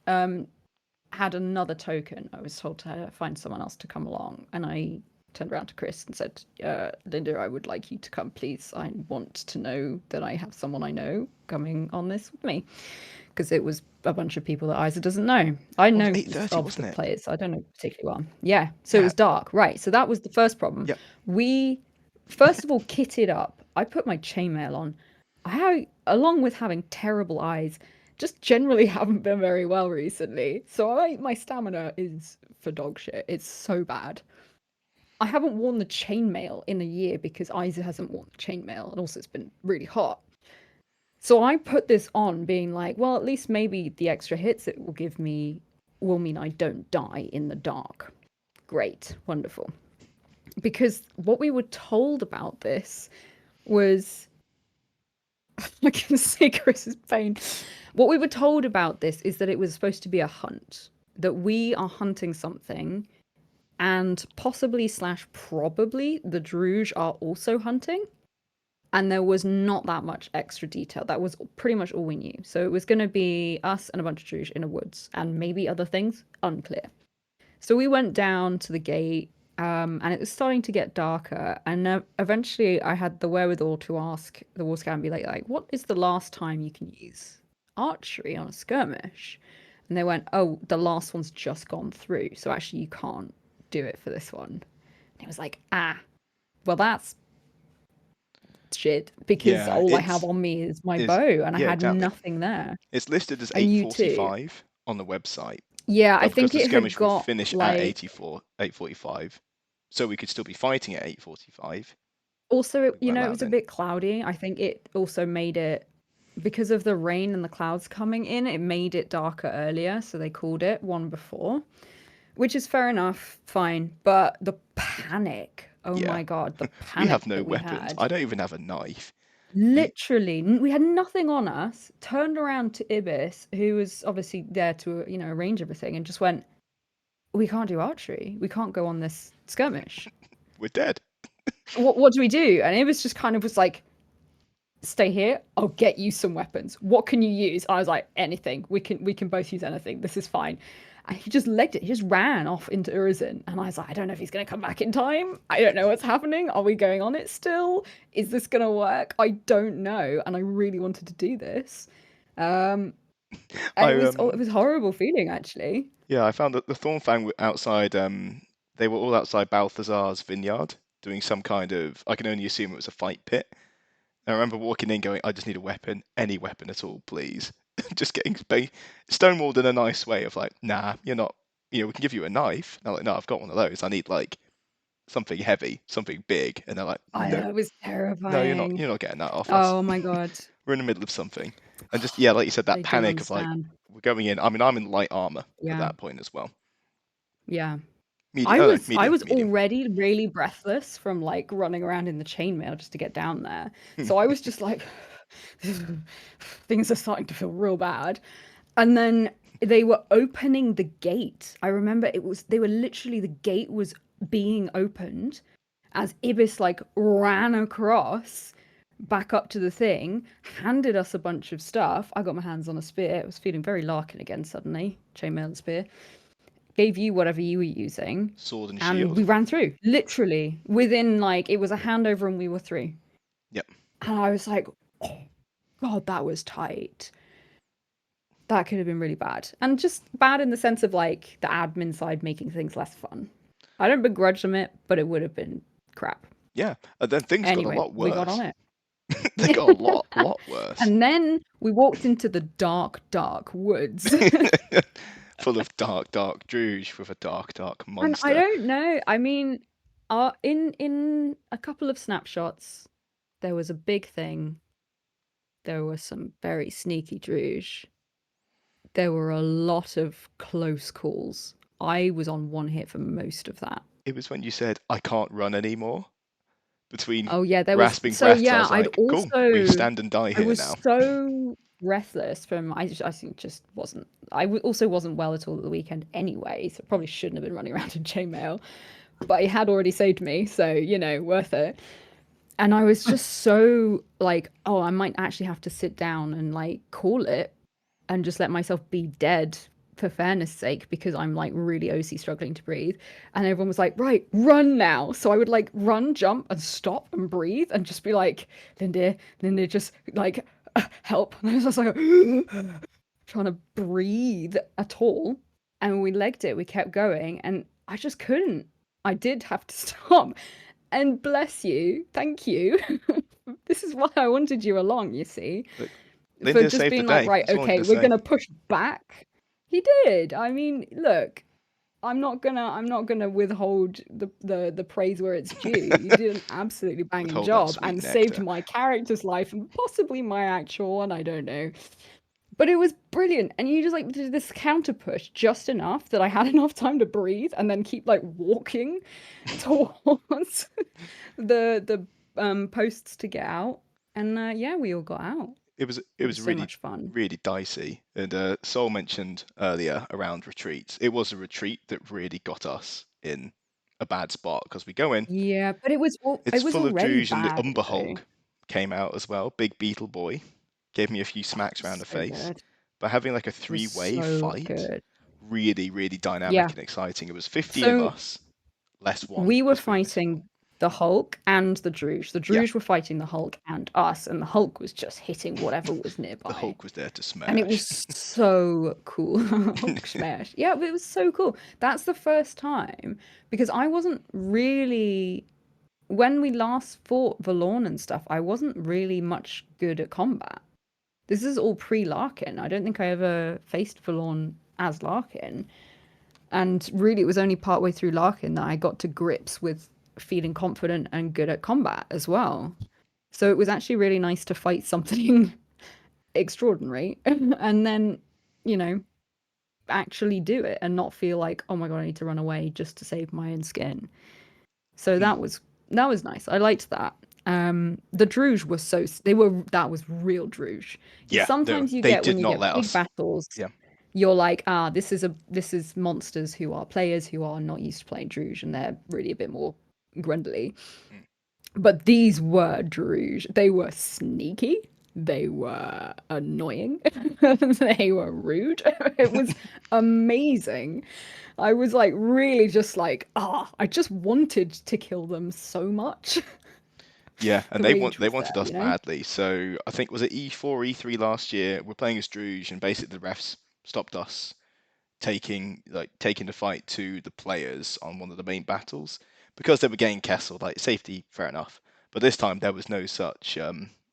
had another token. I was told to find someone else to come along, and I turned around to Chris and said, Linda, I would like you to come, please. I want to know that I have someone I know coming on this with me. Because it was a bunch of people that Isa doesn't know. I It was know 8:30, of wasn't the it? players. I don't know particularly well. Yeah, so it Yeah. was dark. Right, so that was the first problem. Yep. We, first of all, kitted up. I put my chainmail on. Along with having terrible eyes, just generally haven't been very well recently. So my stamina is for dog shit. It's so bad. I haven't worn the chainmail in a year because Isa hasn't worn the chainmail, and also it's been really hot. So I put this on, being like, well, at least maybe the extra hits it will give me will mean I don't die in the dark. Great, wonderful. Because what we were told about this was I can see Chris's pain. What we were told about this is that it was supposed to be a hunt, that we are hunting something, and possibly / probably the Druge are also hunting. And there was not that much extra detail. That was pretty much all we knew. So it was going to be us and a bunch of Druge in a woods, and maybe other things, unclear. So we went down to the gate, and it was starting to get darker. And eventually, I had the wherewithal to ask the war scout and be like, what is the last time you can use archery on a skirmish? And they went, oh, the last one's just gone through, so actually you can't do it for this one. And it was like, well, that's shit, because Yeah, all I have on me is my is bow, and I yeah, had exactly. nothing there. It's listed as And you too. 8:45 on the website, Yeah, I but because think the it had skirmish will got finish at like 8:45, so we could still be fighting at 8:45. also We weren't it allowed was a in. bit cloudy. I think it also made it because of the rain and the clouds coming in, it made it darker earlier, so they called it one before, which is fair enough, fine. But the panic, oh Yeah, my god, the we have panic no that we weapons. had. I don't even have a knife. Literally, we had nothing on us. Turned around to Ibis, who was obviously there to, arrange everything, and just went, "We can't do archery. We can't go on this skirmish. We're dead. What do we do?" And Ibis just kind of was like, "Stay here. I'll get you some weapons. What can you use?" I was like, "Anything. We can both use anything. This is fine." And he just legged it. He just ran off into Urizen. And I was like, I don't know if he's going to come back in time. I don't know what's happening. Are we going on it still? Is this going to work? I don't know. And I really wanted to do this. And I it was a horrible feeling, actually. Yeah, I found that the Thornfang were outside. They were all outside Balthazar's vineyard doing some kind of. I can only assume it was a fight pit. And I remember walking in, going, "I just need a weapon, any weapon at all, please." Just getting stonewalled in a nice way of like, "Nah, you're not. We can give you a knife." And I'm like, "No, I've got one of those. I need like something heavy, something big." And they're like, I "No, know, it was no, you're not. terrifying. You're not getting that off us. Oh my God. We're in the middle of something." And just yeah, like you said, that They don't panic of like, understand. we're going in. I mean, I'm in light armor at Yeah. that point as well. Yeah. Medium. I Oh no, was I medium, was medium. already really breathless from like running around in the chainmail just to get down there. So I was just like things are starting to feel real bad. And then they were opening the gate. I remember they were literally the gate was being opened as Ibis like ran across back up to the thing, handed us a bunch of stuff. I got my hands on a spear. I was feeling very Larkin again suddenly. Chainmail and spear. Gave you whatever you were using, Sword and and we shield. ran through. Literally within like it was a handover and we were through. Yep. And I was like, oh God, that was tight. That could have been really bad. And just bad in the sense of like the admin side making things less fun. I don't begrudge them it, but it would have been crap. Yeah. And then things got a Anyway, lot we got on worse. it. They got a lot worse. And then we walked into the dark, dark woods. Full of dark Druge with a dark And monster. I don't know. I mean, in a couple of snapshots, there was a big thing. There were some very sneaky Druge. There were a lot of close calls. I was on one hit for most of that. It was when you said, "I can't run anymore." Between Oh yeah, there was grasping so breaths, I yeah, was like, "Cool, we stand and die I here was now." so breathless from I think just wasn't also wasn't well at all at the weekend anyway, so probably shouldn't have been running around in chainmail. But he had already saved me, so worth it. And I was just so like, oh, I might actually have to sit down and like call it and just let myself be dead for fairness sake because I'm like really OC struggling to breathe. And everyone was like, right, run now. So I would like run, jump, and stop and breathe and just be like, Linda, just like help. And I was just like trying to breathe at all. And we legged it, we kept going, and I just couldn't. I did have to stop. And bless you, thank you. This is why I wanted you along, you see, Look, for Linda just saved the being like, day. right, That's all I'm okay, gonna we're say. gonna push back. He did. I mean, look, I'm not gonna withhold the praise where it's due. You did an absolutely banging Withhold that job sweet and saved nectar. my character's life and possibly my actual one. I don't know. But it was brilliant. And you just like did this counter push just enough that I had enough time to breathe and then keep like walking towards the posts to get out. And yeah, we all got out. It was It was so really much fun. really dicey. And Sol mentioned earlier around retreats. It was a retreat that really got us in a bad spot because we go in. Yeah, but it It's was full of already Druge, and the bad Umber though. Hulk came out as well. Big Beetle Boy gave me a few Oh, smacks it around was the so face. good. But having like a It was three-way so fight, good. really really Yeah. dynamic and exciting. It was 50 of So us, less one we were because we were missing one. fighting the Hulk and the Druge. The Yeah, Druge were fighting the Hulk and us, and the Hulk was just hitting whatever was the nearby. Hulk was there to And it smash. was so cool. Hulk smash. Yeah, but it was so cool. That's the first time because I wasn't really when we last fought Valorn and stuff, I wasn't really much good at combat. This is all pre-Larkin. I don't think I ever faced Valorn as Larkin. And really, it was only partway through Larkin that I got to grips with feeling confident and good at combat as well. So it was actually really nice to fight something extraordinary and then, you know, actually do it and not feel like, oh my god, I need to run away just to save my own skin. So that was nice. I liked that. The Druge was that was real Druge. Yeah, Sometimes you they get when did you not get let big us. battles, Yeah, you're like, this is monsters who are players who are not used to playing Druge and they're really a bit more grundly. mm. But these were Druge. They were sneaky. They were annoying. They were rude. It was amazing. I was like really just like, I just wanted to kill them so much. Yeah, and The rage they was there, wanted us badly. So I think was it E4, E3 last year. We're playing as Druge, and basically the refs stopped us taking the fight to the players on one of the main battles because they were getting Kessel. Like safety, fair enough. But this time there was no such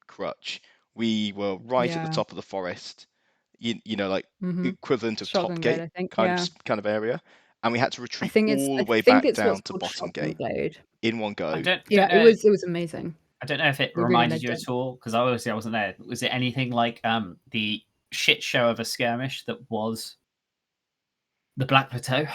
crutch. We were right at the Yeah. top of the forest, like Mm-hmm. equivalent of top Shotgun Glade, gate I think. kind Yeah. of area, and we had to retreat all I the way think back it's what's down to called bottom Shotgun gate Glade. in one I go. Yeah, don't know. it was amazing. I don't know if it We really reminded legged you it. at all because obviously I wasn't there. Was it anything like the shit show of a skirmish that was the Black Plateau?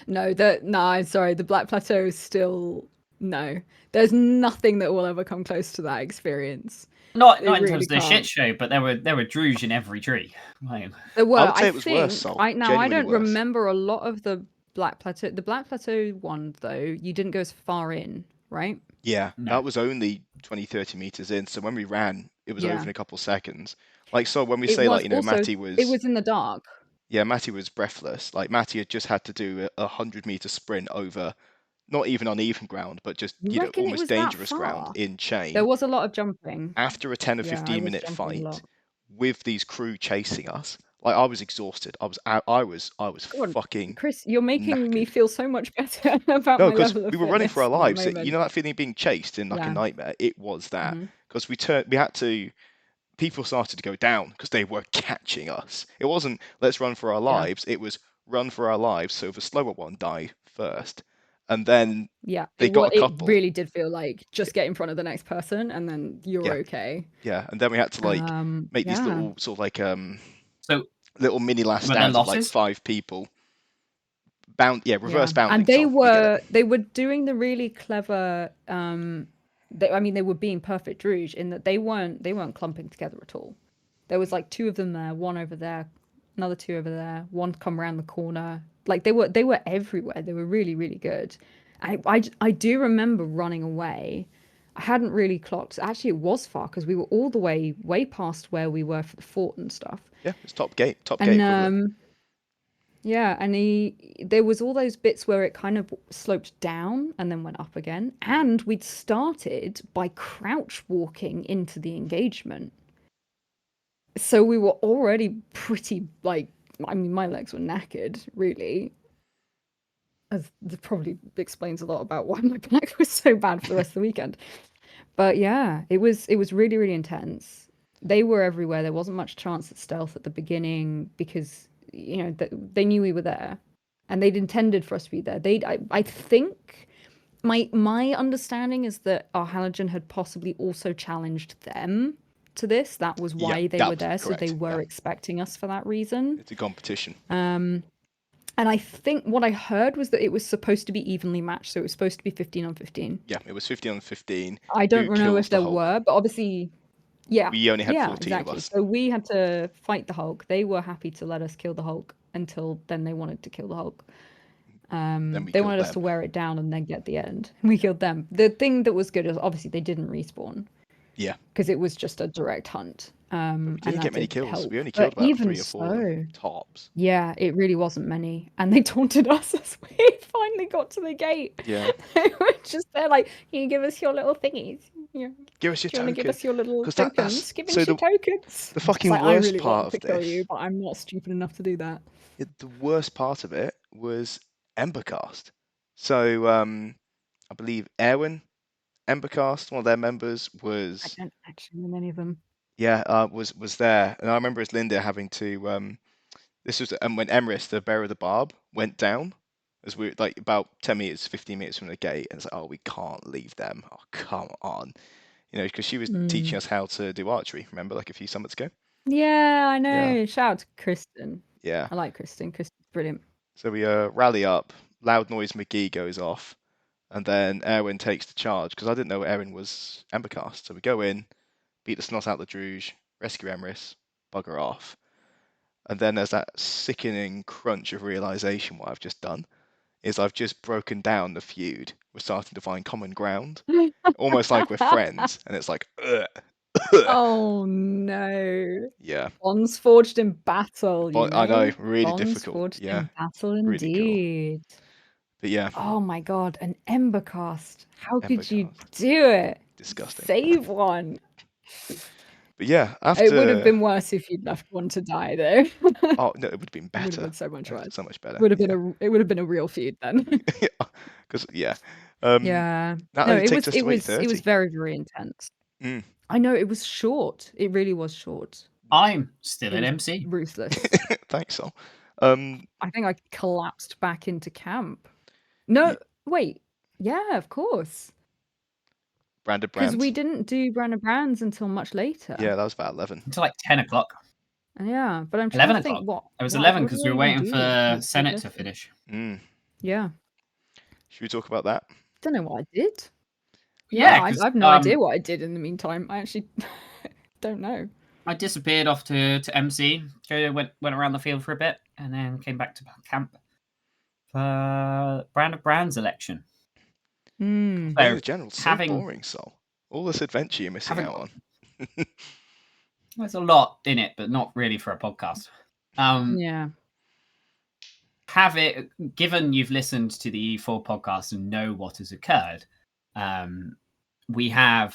I'm sorry, the Black Plateau is still no. There's nothing that will ever come close to that experience. Not It in terms really of the shit can't. show, but there were Druge in every tree. Like, There I were, would I say it was worse, think, Sol. I Genuinely don't worse. remember a lot of the Black Plateau. The Black Plateau one, though, you didn't go as far in, right? Yeah, no. that was only 20, 30 meters in. So when we ran, it was over Yeah. in a couple of seconds. Like, so when we It say, like, was also, it was in the dark. Matty was breathless. Like, Matty had just had to do a 100-meter sprint over not even uneven ground, but just, You reckon it almost was that dangerous ground far? in There chain was a lot of jumping. after a 10 or Yeah, I 15 was minute jumping a fight lot. with these crew chasing us. Like, I was exhausted. I was God, fucking Chris, you're making me knackered. feel so much better about No, my because level of we were running for fitness our at the lives. You moment. know that feeling of being chased in like a Yeah. nightmare? It was that. Hmm. Because we had to, people started to go down because they were catching us. It wasn't let's run for our Yeah. lives. It was run for our lives. So the slower one die first, and then Yeah. they got a It couple. really did feel like just get in front of the next person and then you're Yeah, okay. yeah, and then we had to like make these Yeah. little sort of like So little mini last were there stands of like losses? 5 people reverse bounding. And they Tom, we get it. were doing the really clever. They were being perfect Druge in that they weren't clumping together at all. There was like 2 of them there, one over there, another 2 over there, one come around the corner. Like they were everywhere. They were really, really good. I do remember running away. I hadn't really clocked. Actually, it was far because we were all the way past where we were for the fort and stuff. Yeah, it's top gate And equivalent. yeah, and there was all those bits where it kind of sloped down and then went up again. And we'd started by crouch walking into the engagement. So we were already pretty, like, I mean, my legs were knackered, really. As that probably explains a lot about why my back was so bad for the rest of the weekend. But yeah, it was really, really intense. They were everywhere. There wasn't much chance at stealth at the beginning because, they knew we were there, and they'd intended for us to be there. I think my understanding is that our halogen had possibly also challenged them to this. That was why they were there, so they were expecting us for that reason. It's a competition. And I think what I heard was that it was supposed to be evenly matched, so it was supposed to be 15 on 15. Yeah, it was 15 on 15. I don't know if there were, but obviously, yeah. We only had 14 exactly. of us. So we had to fight the Hulk. They were happy to let us kill the Hulk until then they wanted to kill the Hulk. They wanted us to wear it down and then get the end. We killed them. The thing that was good is obviously they didn't respawn. Yeah. Because it was just a direct hunt. We didn't get many kills. Help. We only killed about 3 or 4 tops. Yeah, it really wasn't many. And they taunted us as we finally got to the gate. Yeah. They were just there like, can you give us your little thingies? Give us your token. Give us your little tokens. Give us your tokens. The fucking worst I really part of to this. Kill you, but I'm not stupid enough to do that. The worst part of it was Embercast. So I believe Erwin, Embercast, one of their members, was. I don't actually know many of them. Yeah, was there, and I remember as Linda having to. This was when Emrys, the bearer of the barb, went down, as we were like about 10 meters, 15 meters from the gate, and it's like, oh, we can't leave them. Oh, come on, because she was teaching us how to do archery. Remember, like a few summits ago. Yeah, I know. Yeah. Shout out to Kristen. Yeah, I like Kristen. Kristen's brilliant. So we rally up. Loud Noise McGee goes off, and then Erwin takes the charge because I didn't know Erwin was Embercast. So we go in, beat the snot out the Druge, rescue Emrys, bugger off. And then there's that sickening crunch of realization what I've just done is I've just broken down the feud. We're starting to find common ground, almost like we're friends. And it's like, ugh. Oh no. Yeah. Bonds forged in battle. I know, really Bonds difficult. Forged yeah. in battle really indeed. Cool. But yeah. Oh my god, an Embercast. How could you do it? Disgusting. Save one. But yeah, it would have been worse if you'd left one to die, though. Oh no, it would have been better. It would have been so much worse. So much better. It would have been a real feud then. Because yeah. Yeah. No, it was very, very intense. I know it was short. It really was short. I'm still an MC. Ruthless. Thanks, Sol. I think I collapsed back into camp. No, wait. Yeah, of course. Branded Brands. Because we didn't do Branded Brands until much later. Yeah, that was about 11. Until like 10 o'clock. Yeah, but I'm trying to think what. It was 11 because we were waiting for Senate to finish. Yeah. Should we talk about that? Don't know what I did. Yeah, I have no idea what I did in the meantime. I actually don't know. I disappeared off to MC. Joe went around the field for a bit and then came back to camp for Branded Brands election. So the general's so boring, Sol. All this adventure you're missing out on. There's a lot in it, but not really for a podcast. Yeah. Given you've listened to the E4 podcast and know what has occurred, we had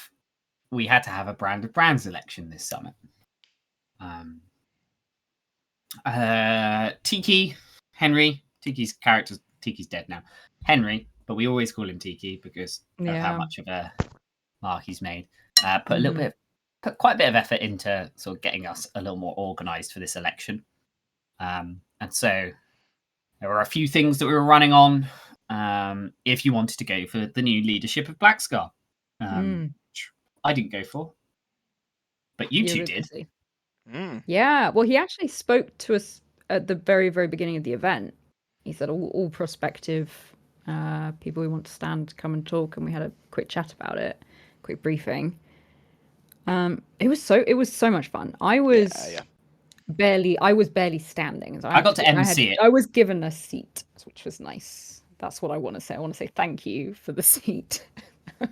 to have a Branded Brands election this summit. Henry, Tiki's dead now. Henry, but we always call him Tiki because of how much of a mark he's made. Put quite a bit of effort into sort of getting us a little more organised for this election. And so there were a few things that we were running on. If you wanted to go for the new leadership of Black Scar, which I didn't go for, but you two did. Yeah, well, he actually spoke to us at the very, very beginning of the event he said all prospective people who want to stand come and talk, and we had a quick chat about it, quick briefing. It was so much fun. I was barely standing. So I got to MC it. I was given a seat, which was nice. That's what I want to say. I want to say thank you for the seat. I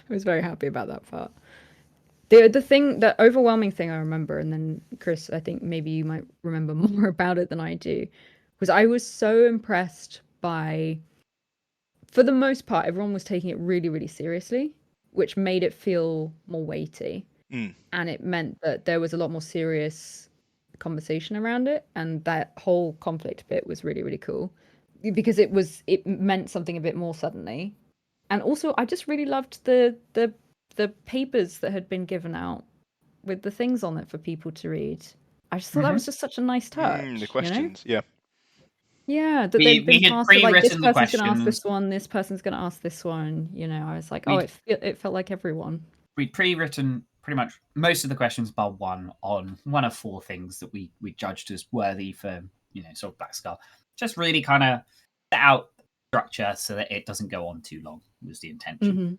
was very happy about that part. The overwhelming thing I remember, and then Chris, I think maybe you might remember more about it than I do, was I was so impressed by, for the most part, everyone was taking it really, really seriously, which made it feel more weighty. And it meant that there was a lot more serious conversation around it, and that whole conflict bit was really, really cool because it meant something a bit more suddenly. And also I just really loved the papers that had been given out with the things on it for people to read. I just thought that was just such a nice touch. The questions, you know? Yeah, that they'd been passed to, like, this person's going to ask this one, this person's going to ask this one. You know, I was like, it felt like everyone. We'd pre-written pretty much most of the questions bar one on one of 4 things that we judged as worthy for, sort of Black Skull. Just really kind of set out structure so that it doesn't go on too long was the intention.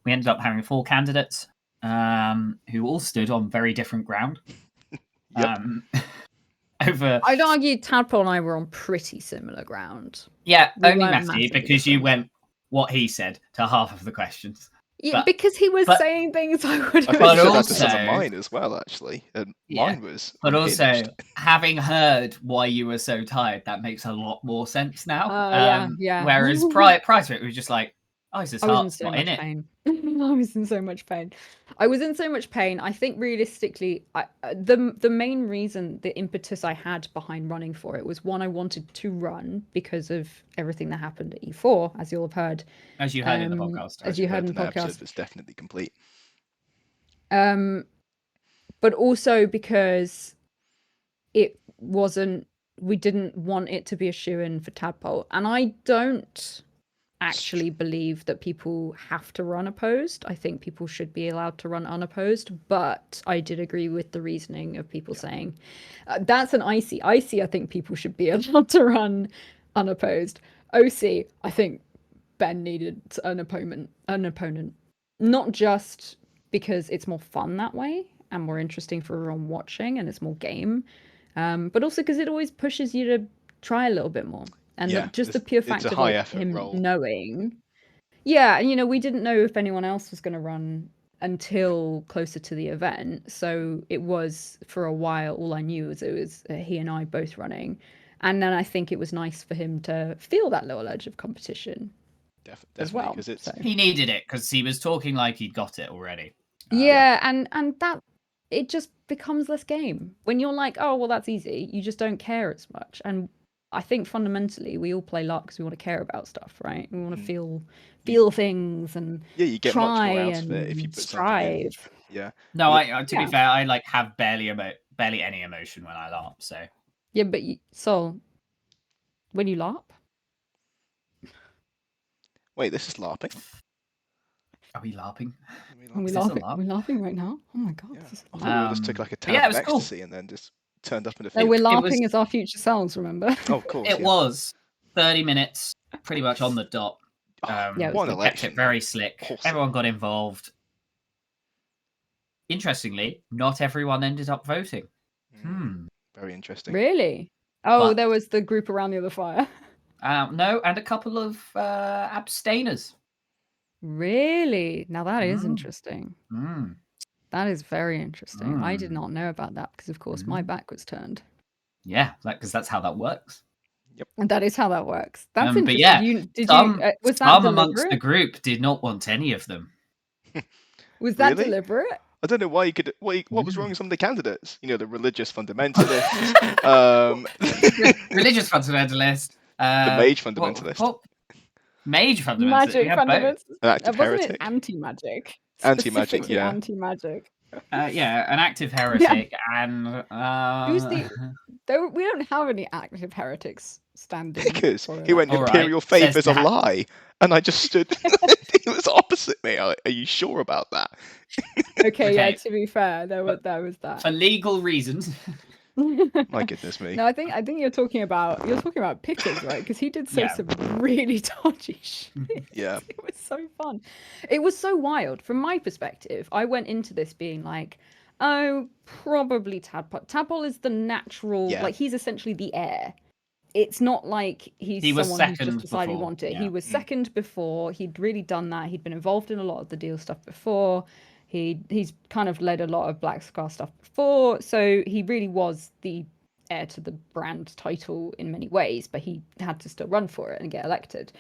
We ended up having 4 candidates who all stood on very different ground. I'd argue Tadpole and I were on pretty similar ground. Yeah, only Mattie, because you went what he said to half of the questions. Yeah, because he was saying things I would have. But also mine as well, actually. And mine was. But also, having heard why you were so tired, that makes a lot more sense now. Yeah. Whereas prior to it, it was just like, oh, his heart's not in it. I was in so much pain. I think realistically, the main reason, the impetus I had behind running for it was, one, I wanted to run because of everything that happened at E4, as you'll have heard. As you heard in the podcast. As you heard in the podcast. It's definitely complete. But also because we didn't want it to be a shoo-in for Tadpole. And I don't actually believe that people have to run opposed. I think people should be allowed to run unopposed, but I did agree with the reasoning of people saying that's an icy. I think people should be allowed to run unopposed. OC, I think Ben needed an opponent, not just because it's more fun that way and more interesting for everyone watching and it's more game, but also because it always pushes you to try a little bit more. And the pure fact of him knowing. Yeah, and we didn't know if anyone else was going to run until closer to the event. So it was, for a while, all I knew was it was he and I both running. And then I think it was nice for him to feel that little edge of competition as well. He needed it because he was talking like he'd got it already. And that, it just becomes less game. When you're like, oh, well, that's easy. You just don't care as much. And I think fundamentally we all play LARP because we want to care about stuff, right? We want to feel things and you get try much more out and of it if you put strive. Yeah. No, to be fair, I like have barely any emotion when I LARP. So yeah, but Sol, when you LARP, wait, this is LARPing. Are we LARPing? Are we LARPing? Are we LARPing right now? Oh my god! Yeah. I thought we just took like a tab of ecstasy and then just turned up in a field. No, we're LARPing as our future selves, remember? Oh, of course. It was 30 minutes, pretty much on the dot. Kept it very slick. Awesome. Everyone got involved. Interestingly, not everyone ended up voting. Very interesting. Really? Oh, there was the group around the other fire. No, and a couple of abstainers. Really? Now that is interesting. That is very interesting. I did not know about that because, of course, my back was turned. Yeah, because that's how that works. Yep. And that is how that works. That's interesting. But yeah, some amongst the group did not want any of them. Was that deliberate? I don't know why you could. What was wrong with some of the candidates? The religious fundamentalists. Religious fundamentalist. The mage fundamentalist. Mage fundamentalist. Magic fundamentalist. An active heretic. Anti-magic. Anti-magic, yeah. Anti-magic. An active heretic, and who's we don't have any active heretics standing. Because he went, imperial faith is a lie, and I just stood. He was opposite me. Are you sure about that? Okay, yeah. To be fair, there was that. For legal reasons, My goodness me. No, I think you're talking about Pickers, right? Because he did say Yeah. some really dodgy shit. Yeah. It was so fun. It was so wild. From my perspective, I went into this being like, oh, probably Tadpole. Tadpole is the natural, Yeah. like he's essentially the heir. It's not like he's He was someone who's just second decided he before, wanted it. yeah. He was second before. He'd really done that. He'd been involved in a lot of the deal stuff before. He's kind of led a lot of Black Scar stuff before. So he really was the heir to the brand title in many ways, but he had to still run for it and get elected.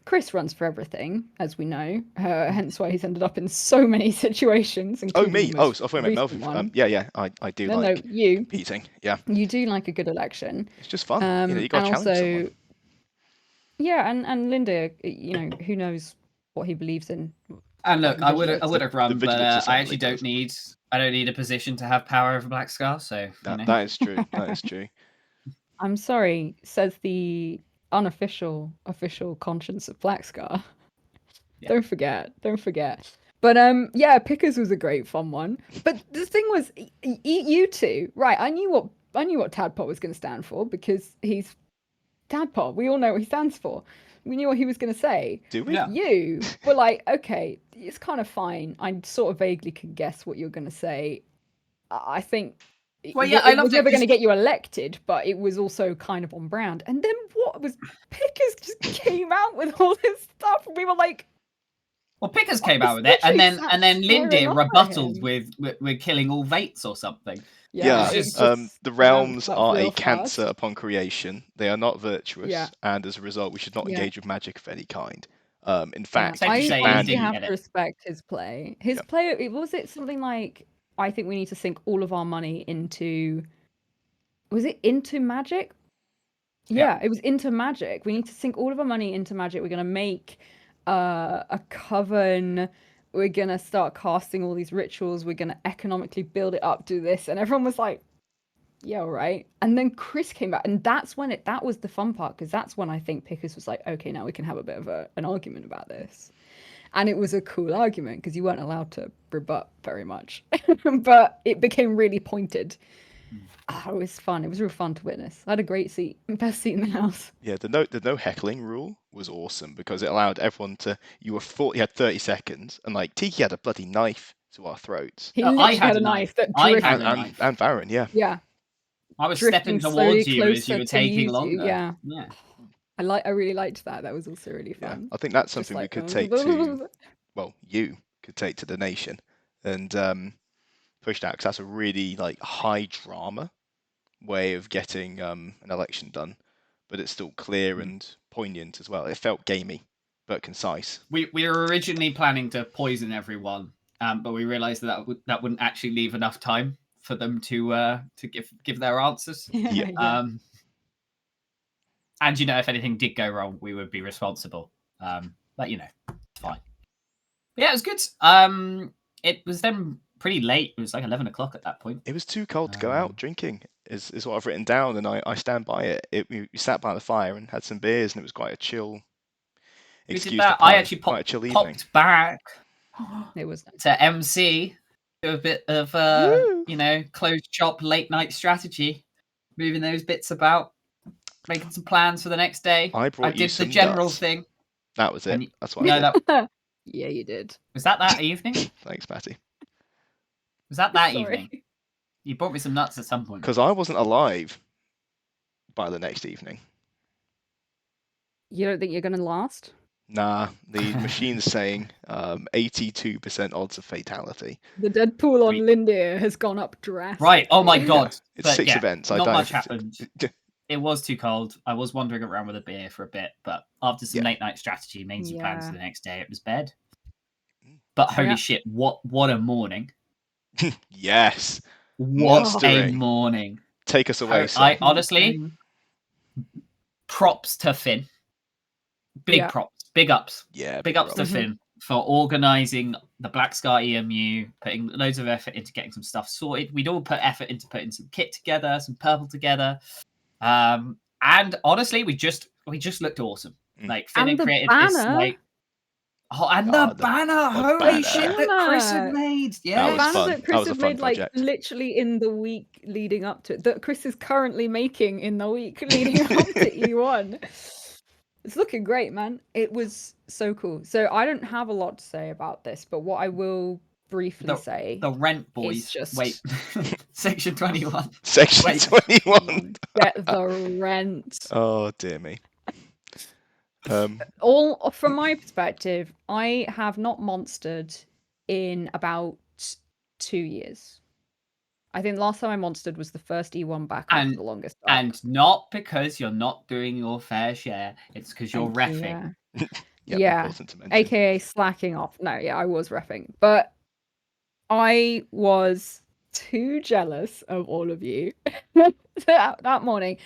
Chris runs for everything, as we know, hence why he's ended up in so many situations. Oh, Including me. the Oh, most I thought you meant recent Melvin. one. Yeah. I do No, like you. competing. Yeah. You do like a good election. It's just fun. You got to And challenge also, someone. yeah, and Linda, who knows what he believes in. And look, I would have run, but Vigilance I actually Assembly don't need a position to have power over Black Scar. So That is true. That is true. I'm sorry, says the official conscience of Black Scar. Yeah. Don't forget. But yeah, Pickers was a great fun one. But the thing was, you two, right? I knew what Tadpole was going to stand for because he's Tadpole. We all know what he stands for. We knew what he was going to say. Do we? Yeah. You were like, okay, it's kind of fine. I sort of vaguely can guess what you're going to say. I think Well, yeah, it was never going to get you elected, but it was also kind of on brand. And then what was Pickers just came out with all this stuff, and we were like, well, Pickers I came was out with it, and literally then Lindy staring up at rebutted him. with killing all Vates or something. Yeah. It's it just- just The realms ramped up are a real cancer fast. upon creation. They are not virtuous, Yeah. and as a result, we should not Yeah. engage with magic of any kind. In Yeah, fact, Safe to I we should say, ban honestly Lindy you. have get to it. respect his play. His Yeah. play, was it something like, I think we need to sink all of our money into, was it into magic? Yeah, it was into magic. We need to sink all of our money into magic. We're gonna make a coven. We're gonna start casting all these rituals. We're gonna economically build it up, do this, and everyone was like, "Yeah, all right." And then Chris came back, and that's when that was the fun part because that's when I think Pickers was like, "Okay, now we can have a bit of an argument about this." And it was a cool argument because you weren't allowed to rebut very much, but it became really pointed. It was fun. It was real fun to witness. I had a great seat, best seat in the house. Yeah, the no heckling rule was awesome because it allowed everyone to. You had 30 seconds, and like Tiki had a bloody knife to our throats. He I literally had had a a knife that I drifted. had a knife. And Baron, yeah. Yeah, I was drifting stepping slowly towards you as closer you were to taking use you. longer. Yeah, Yeah. I really liked that. That was also really Yeah, fun. I think that's Just something we like, could take to. Well, you could take to the nation and push that because that's a really like high drama way of getting an election done, but it's still clear and poignant as well. It felt gamey but concise. We were originally planning to poison everyone, but we realised that wouldn't actually leave enough time for them to give their answers. Yeah. And if anything did go wrong, we would be responsible. But it's fine. Yeah, it was good. It was then pretty late. It was like 11 o'clock at that point. It was too cold to go out drinking, is what I've written down, and I stand by it. We sat by the fire and had some beers, and it was quite a chill. We did that. I actually popped back. It was to MC, do a bit of closed shop late night strategy, moving those bits about, making some plans for the next day. I brought you did some the general nuts. thing. That was it. And That's what I did. Yeah, you did. Was that evening? Thanks, Matty. Was that evening? You brought me some nuts at some point. Because I wasn't alive by the next evening. You don't think you're going to last? Nah, the machine's saying 82% odds of fatality. The dead pool on Lindir has gone up drastically. Right. Oh my god. Yeah, it's 6 events. Not much happened. It was too cold. I was wandering around with a beer for a bit, but after some late night strategy, made some plans for the next day. It was bed. But holy shit, what a morning. Yes. What a morning. Take us away, son. I honestly, props to Finn. Big props. Big ups. Yeah. Big ups to Finn for organising the Black Scar EMU, putting loads of effort into getting some stuff sorted. We'd all put effort into putting some kit together, some purple together. And honestly, we just looked awesome. Like Finn and created banner. this like Oh, and Ah, the banner! the Holy banner. shit that Chris had made! That The was Yes. banner fun. that That Chris was a had fun made like project. literally in the week leading up to it. That Chris is currently making in the week leading up to E1. It's looking great, man. It was so cool. So I don't have a lot to say about this, but what I will briefly say The rent is boys. just Wait. Section 21. Section Wait. 21. get the rent. Oh dear me. All from my perspective, I have not monstered in about 2 years. I think last time I monstered was the first E1 back after the longest dark. And not because you're not doing your fair share. It's because you're Thank you, reffing. yeah. Important to mention. AKA slacking off. No, yeah, I was reffing. But I was too jealous of all of you that morning.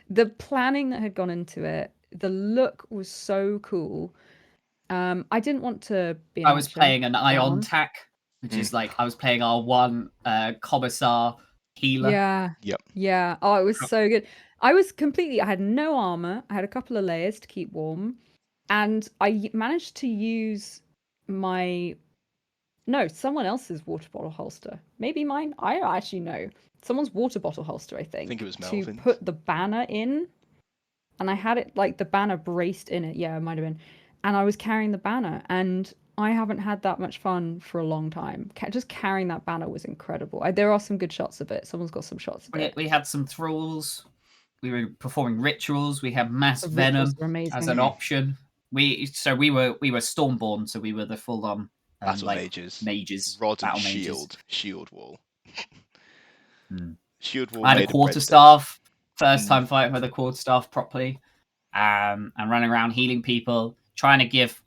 The planning that had gone into it, the look was so cool. I didn't want to be an I was Hesher playing an that Ion one. tack, which is like I was playing our one commissar healer. Yeah. Yep. Yeah. Oh, it was so good. I had no armor. I had a couple of layers to keep warm. And I managed to use someone else's water bottle holster. Maybe mine. I don't actually know. Someone's water bottle holster, I think. I think it was to Melvin's. put the banner in. And I had it like the banner braced in it. Yeah, it might have been. And I was carrying the banner, and I haven't had that much fun for a long time. Just carrying that banner was incredible. There are some good shots of it. Someone's got some shots of it. We had some thralls. We were performing rituals. We had mass The venom rituals were amazing. as an option. We were Stormborn, so we were the full on Battle like mages. Rod and battle shield wall. Hmm. Shield wall. I had made a of quarterstaff. First time fighting with a quarterstaff properly. And running around healing people, trying to give.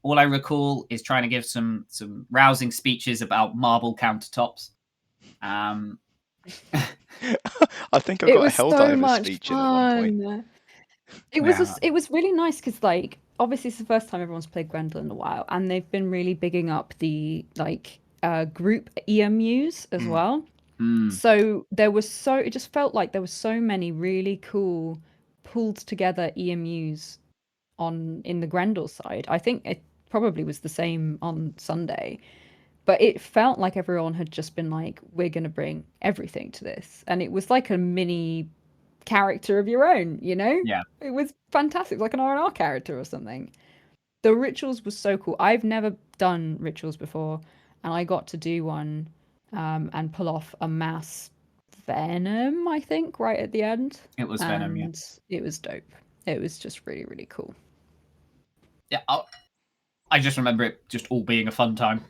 All I recall is trying to give some rousing speeches about marble countertops. I think I got a Helldiver speech in at one point. It was really nice because like obviously it's the first time everyone's played Grendel in a while, and they've been really bigging up the like group EMUs as well. So it just felt like there was so many really cool pulled together EMUs in the Grendel side. I think it probably was the same on Sunday, but it felt like everyone had just been like, we're going to bring everything to this. And it was like a mini character of your own, you know? Yeah. It was fantastic, like an R&R character or something. The rituals were so cool. I've never done rituals before, and I got to do one and pull off a mass venom, I think, right at the end. It was venom, yeah. It was dope. It was just really, really cool. Yeah, I just remember it just all being a fun time.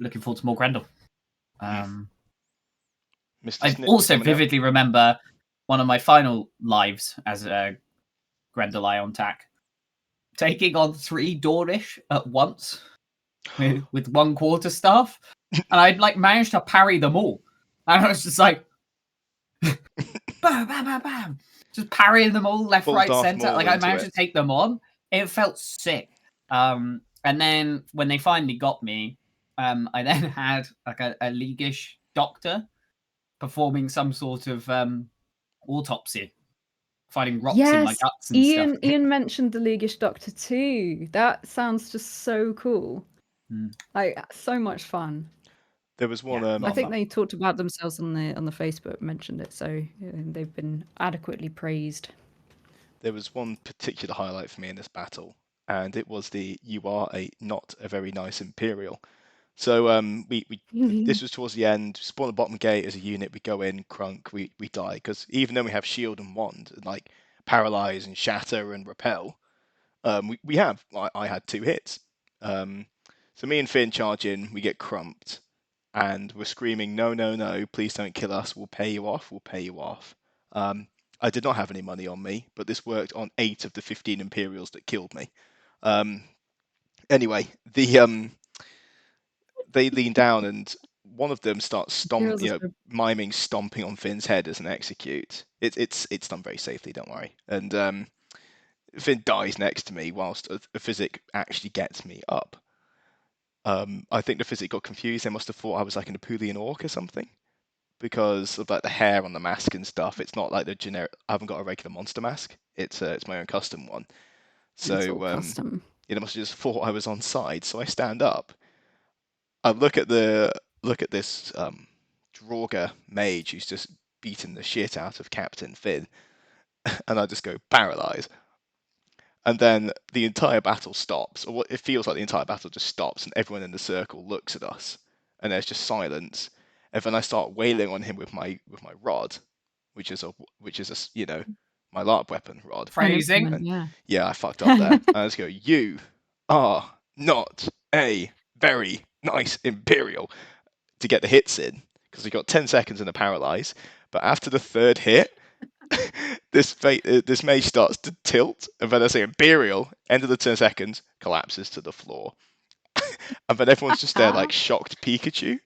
Looking forward to more Grendel. I also vividly remember one of my final lives as a Grendel Ion tack, taking on 3 Dornish at once with 1 quarterstaff, and I'd like managed to parry them all, and I was just like, bam, bam, bam, bam, just parrying them all left, right, center. Like I managed to take them on. It felt sick. And then when they finally got me, I then had like a leaguish doctor performing some sort of autopsy, finding rocks in my guts and stuff. Ian mentioned the leaguish doctor too. That sounds just so cool. Like so much fun. There was one. I think they talked about themselves on the Facebook, mentioned it, so they've been adequately praised. There was one particular highlight for me in this battle, and it was you are not a very nice Imperial. So this was towards the end. Spawn the bottom gate as a unit. We go in, crunk. We die because even though we have shield and wand, and like paralyze and shatter and repel, we have. I had 2 hits. So me and Finn charge in. We get crumped, and we're screaming, "No, no, no! Please don't kill us. We'll pay you off. We'll pay you off." I did not have any money on me, but this worked on 8 of the 15 Imperials that killed me. Anyway, they lean down and one of them starts miming stomping on Finn's head as an execute. It's done very safely, don't worry. And Finn dies next to me whilst a physic actually gets me up. I think the physic got confused. They must have thought I was like an Apulian orc or something, because of like the hair on the mask and stuff. It's not like the generic. I haven't got a regular monster mask. It's my own custom one. So it's all custom. must have just thought I was on side. So I stand up. I look at this Draugr mage who's just beaten the shit out of Captain Finn, and I just go paralyze. And then the entire battle stops, or what it feels like the entire battle just stops, and everyone in the circle looks at us, and there's just silence. And then I start wailing on him with my rod, which is a my LARP weapon rod. Phrasing. And yeah. yeah, I fucked up there. I just go, you are not a very nice Imperial, to get the hits in, because we got 10 seconds in a paralyze. But after the third hit, this mage starts to tilt, and then I say Imperial, end of the 10 seconds, collapses to the floor. And then everyone's just there like shocked Pikachu.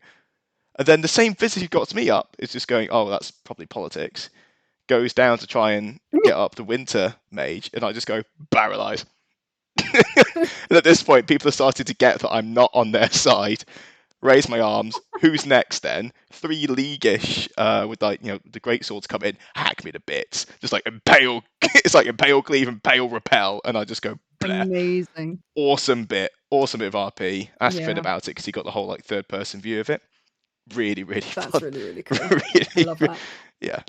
And then the same visit who got me up is just going, oh, that's probably politics. Goes down to try and get up the winter mage, and I just go, paralyze. And at this point, people have started to get that I'm not on their side. Raise my arms. Who's next then? 3 leaguish with the great swords come in, hack me to bits. Just like impale. It's like impale cleave, impale repel, and I just go bleh. Amazing. Awesome bit of RP. Ask Finn Yeah. about it because he got the whole like third person view of it. Really, really That's fun. really, really cool. Really, I love that. yeah,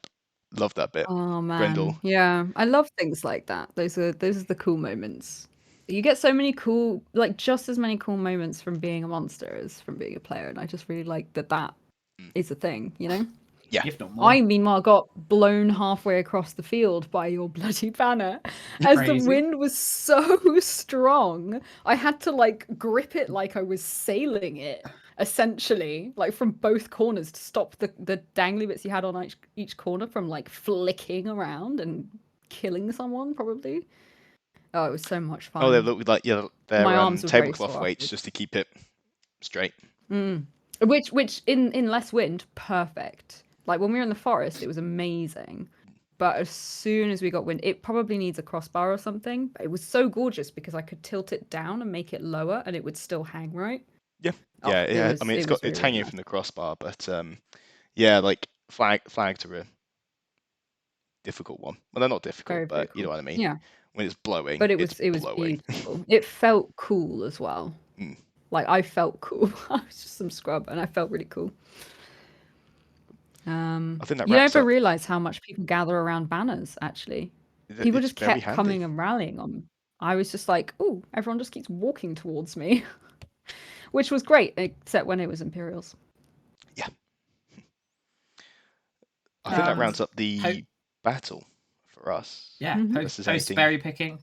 love that bit. Oh man, Grendel. yeah, I love things like that. Those are the cool moments. You get so many cool, like just as many cool moments from being a monster as from being a player, and I just really like that is a thing, you know? Yeah. If not more. I meanwhile got blown halfway across the field by your bloody banner as the Crazy. wind was so strong. I had to like grip it like I was sailing it, essentially, like from both corners to stop the dangly bits you had on each corner from like flicking around and killing someone probably. Oh, it was so much fun. Oh, they look like their My arms were very tablecloth sore weights afterwards. just to keep it straight. Which in less wind, perfect. Like when we were in the forest, it was amazing. But as soon as we got wind, it probably needs a crossbar or something. But it was so gorgeous because I could tilt it down and make it lower, and it would still hang right. Yeah, Oh, yeah, it yeah. was- I mean, it was it's really, hanging really from the crossbar, but yeah, like flags are a difficult one. Well, they're not difficult, very, very but you cool. know what I mean. Yeah, When it's blowing, but it it's was blowing. beautiful. It felt cool as well. Mm. Like I felt cool. I was just some scrub, and I felt really cool. I think that You wraps never up. realize how much people gather around banners. Actually, people It's just very kept handy. coming and rallying on them. I was just like, oh, everyone just keeps walking towards me, which was great, except when it was Imperials. Yeah. I think that Um, rounds up the battle for us. Yeah, Mhm. Unless there's post anything. berry picking.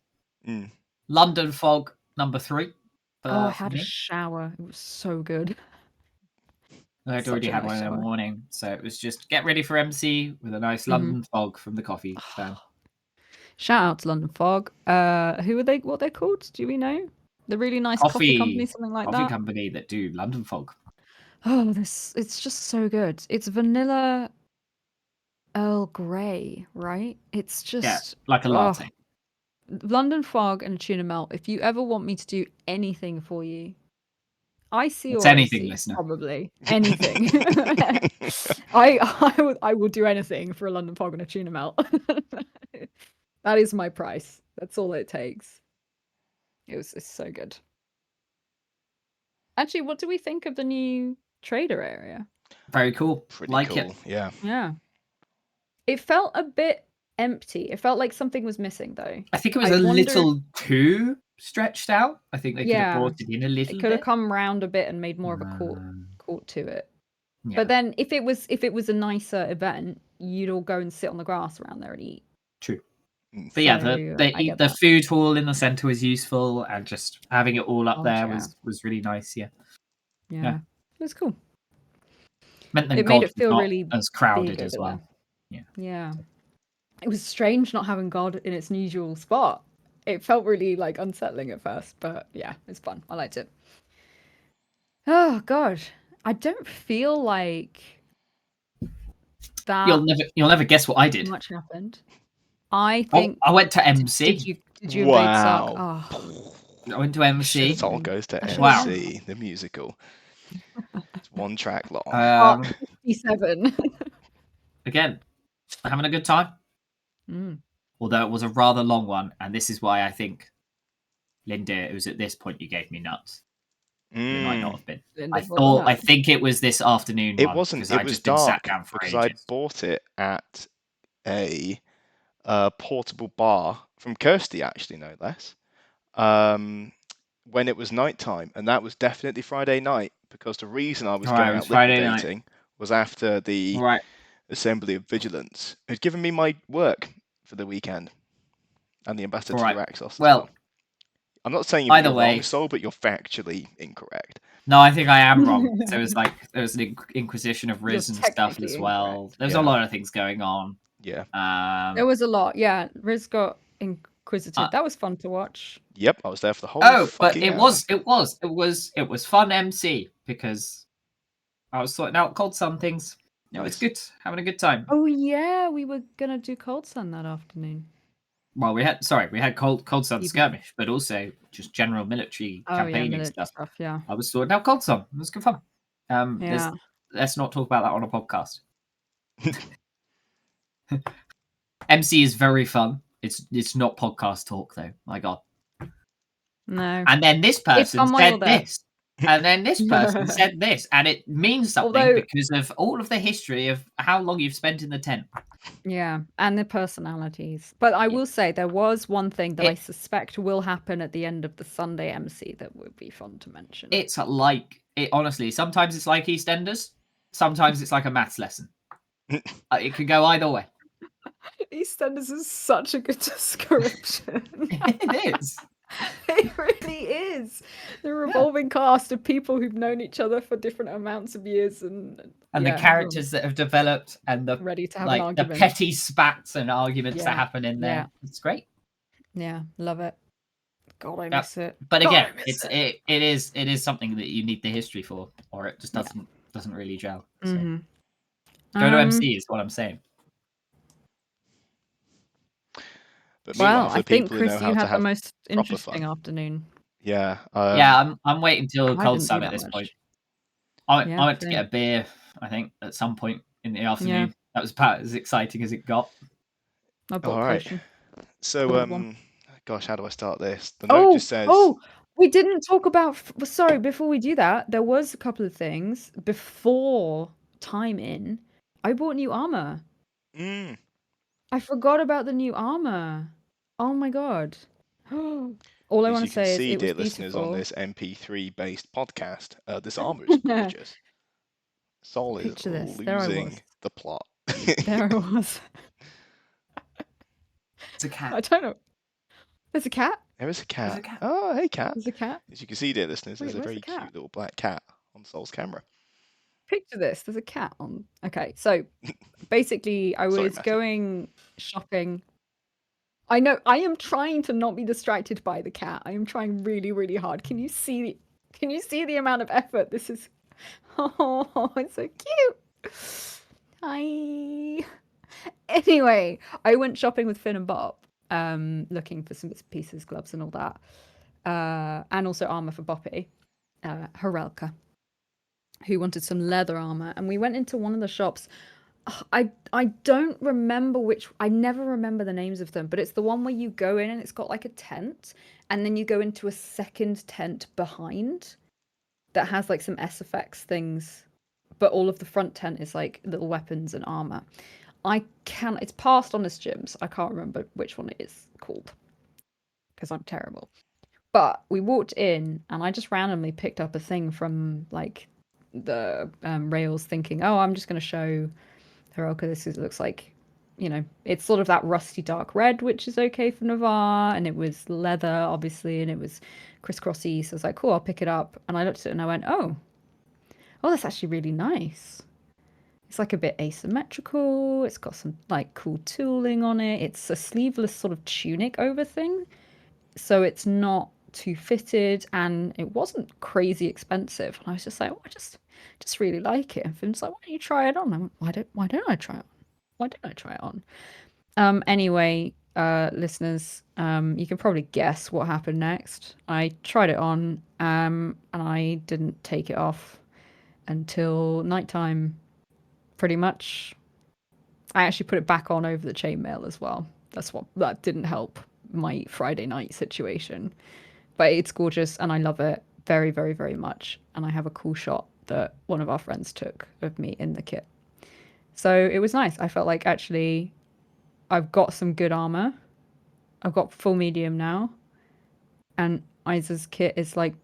Mm. London fog number 3. Oh, I for had a me. shower. It was so good. I'd Such already a had nice one in the shower. morning, so it was just get ready for MC with a nice London fog from the coffee stand. Shout out to London Fog. Who are they? What they're called? Do we know? The really nice coffee company, something like Coffee that. company that do London fog. Oh, it's just so good. It's vanilla Earl Grey, right? It's Yeah, just like a latte. London Fog and tuna melt. If you ever want me to do anything for you, icy It's or anything, icy, listener. probably anything. I will do anything for a London Fog and a tuna melt. That is my price. That's all it takes. It's so good. Actually, what do we think of the new trader area? Very cool. Pretty like cool. it. Yeah. Yeah. It felt a bit empty. It felt like something was missing, though. I think it was I a wondered- little too stretched out. I think they could have brought it in a little It bit. could have come round a bit and made more of a court to it. Yeah. But then, if it was a nicer event, you'd all go and sit on the grass around there and eat. True. Mm. But yeah, So, I get the that. food hall in the center was useful, and just having it all up Oh, there yeah. was really nice. Yeah, Yeah. It was cool. meant that It made God it feel was not really as crowded big as over well. there. Yeah. It was strange not having God in its usual spot. It felt really like unsettling at first, but yeah, it's fun. I liked it. Oh God, I don't feel like that You'll never guess what I did. much happened. I think. I went to MC. Did you invade Sark? Wow. Oh, I went to MC. It all goes to Wow. MC, the musical. It's one track long. Part 57. Again, having a good time. Mm. Although it was a rather long one, and this is why I think Linda, it was at this point you gave me nuts. Mm. It might not have been. Linda, I think it was this afternoon It one wasn't. because It I was just been sat dark down for because ages. I bought it at a portable bar from Kirsty, actually, no less. When it was nighttime, and that was definitely Friday night because the reason I was All right, going it out was Friday night. liquidating was after the All right. Assembly of Vigilance had given me my work for the weekend and the ambassador All to right. Araxos as Well, well. I'm not saying either you're way- wrong, Sol, but you're factually incorrect. No, I think I am wrong. So it was like there was an Inquisition of You're Riz and stuff technically as well. incorrect. There was Yeah. a lot of things going on. Yeah. There was a lot. Yeah, Riz got inquisitive. That was fun to watch. Yep, I was there for the whole Oh, but fucking it hour. was fun MC because I was sorting out Cold Sun things. It was good, having a good time. Oh yeah, we were gonna do Cold Sun that afternoon. Well, we had Cold Sun Evening. skirmish, but also just general military campaigning military stuff. Yeah. I was sorting out Cold Sun. It was good fun. Yeah. Let's not talk about that on a podcast. MC is very fun. It's not podcast talk though. My God. No. And then this person fun while you're said there. this. And then this person said this. And it means something Although- because of all of the history of how long you've spent in the tent. Yeah, and the personalities. But I will say there was one thing that I suspect will happen at the end of the Sunday MC that would be fun to mention. It's like it honestly, sometimes it's like EastEnders, sometimes it's like a maths lesson. It could go either way. EastEnders is such a good description. It is. It really is. The revolving cast of people who've known each other for different amounts of years and the characters that have developed and the ready to have like an argument. the petty spats and arguments that happen in there. Yeah. It's great. Yeah, love it. God, I miss it. But again, it is something that you need the history for, or it just doesn't really gel. So. Mm-hmm. Go to MC is what I'm saying. But well, for I people think who Chris, know how you to had the have most proper interesting fun. afternoon. Yeah. I'm waiting till I Cold didn't do Sun that at this much. point. I Yeah, went to same. get a beer, I think, at some point in the afternoon. Yeah. That was about as exciting as it got. I bought All a right. potion. So, Good one. gosh, how do I start this? The note just says. Oh, we didn't talk about. Sorry, before we do that, there was a couple of things before time in. I bought new armor. Mm. I forgot about the new armor. Oh my god. All I As want you to can say see, is it was dear listeners, on beautiful. this MP3 based podcast, this armor is gorgeous. Sol is Picture this. There I losing was. the plot. There I was. It's a cat. I don't know. There's a cat. There is a cat. There's a cat. Oh, hey, cat. There's a cat. As you can see, dear listeners, Wait, there's a where's very the cat? cute little black cat on Sol's camera. Picture this. There's a cat on. Okay, so basically, I Sorry, was Mattie. going shopping. I know. I am trying to not be distracted by the cat. I am trying really, really hard. Can you see? Can you see the amount of effort this is? Oh, it's so cute. Hi. Anyway, I went shopping with Finn and Bob, looking for some bits and pieces, gloves, and all that, and also armor for Boppy, Harelka, who wanted some leather armor. And we went into one of the shops. I don't remember which. I never remember the names of them, but it's the one where you go in and it's got like a tent, and then you go into a second tent behind that has like some SFX things, but all of the front tent is like little weapons and armor. It's past Honest Gyms. I can't remember which one it is called because I'm terrible. But we walked in and I just randomly picked up a thing from like the rails thinking, oh, I'm just going to show Hiroka, looks like, you know, it's sort of that rusty dark red, which is okay for Navarre, and it was leather, obviously, and it was crisscrossy, so I was like, cool, I'll pick it up. And I looked at it and I went, oh, that's actually really nice. It's like a bit asymmetrical, it's got some like cool tooling on it, it's a sleeveless sort of tunic over thing, so it's not too fitted, and it wasn't crazy expensive. And I was just like, oh, I just really like it. And Finn's like, why don't you try it on? I went, why don't I try it on? Why don't I try it on? Anyway, listeners, you can probably guess what happened next. I tried it on, and I didn't take it off until nighttime, pretty much. I actually put it back on over the chainmail as well. That didn't help my Friday night situation. But it's gorgeous and I love it very, very, very much. And I have a cool shot that one of our friends took of me in the kit. So it was nice. I felt like actually I've got some good armor. I've got full medium now. And Isa's kit is like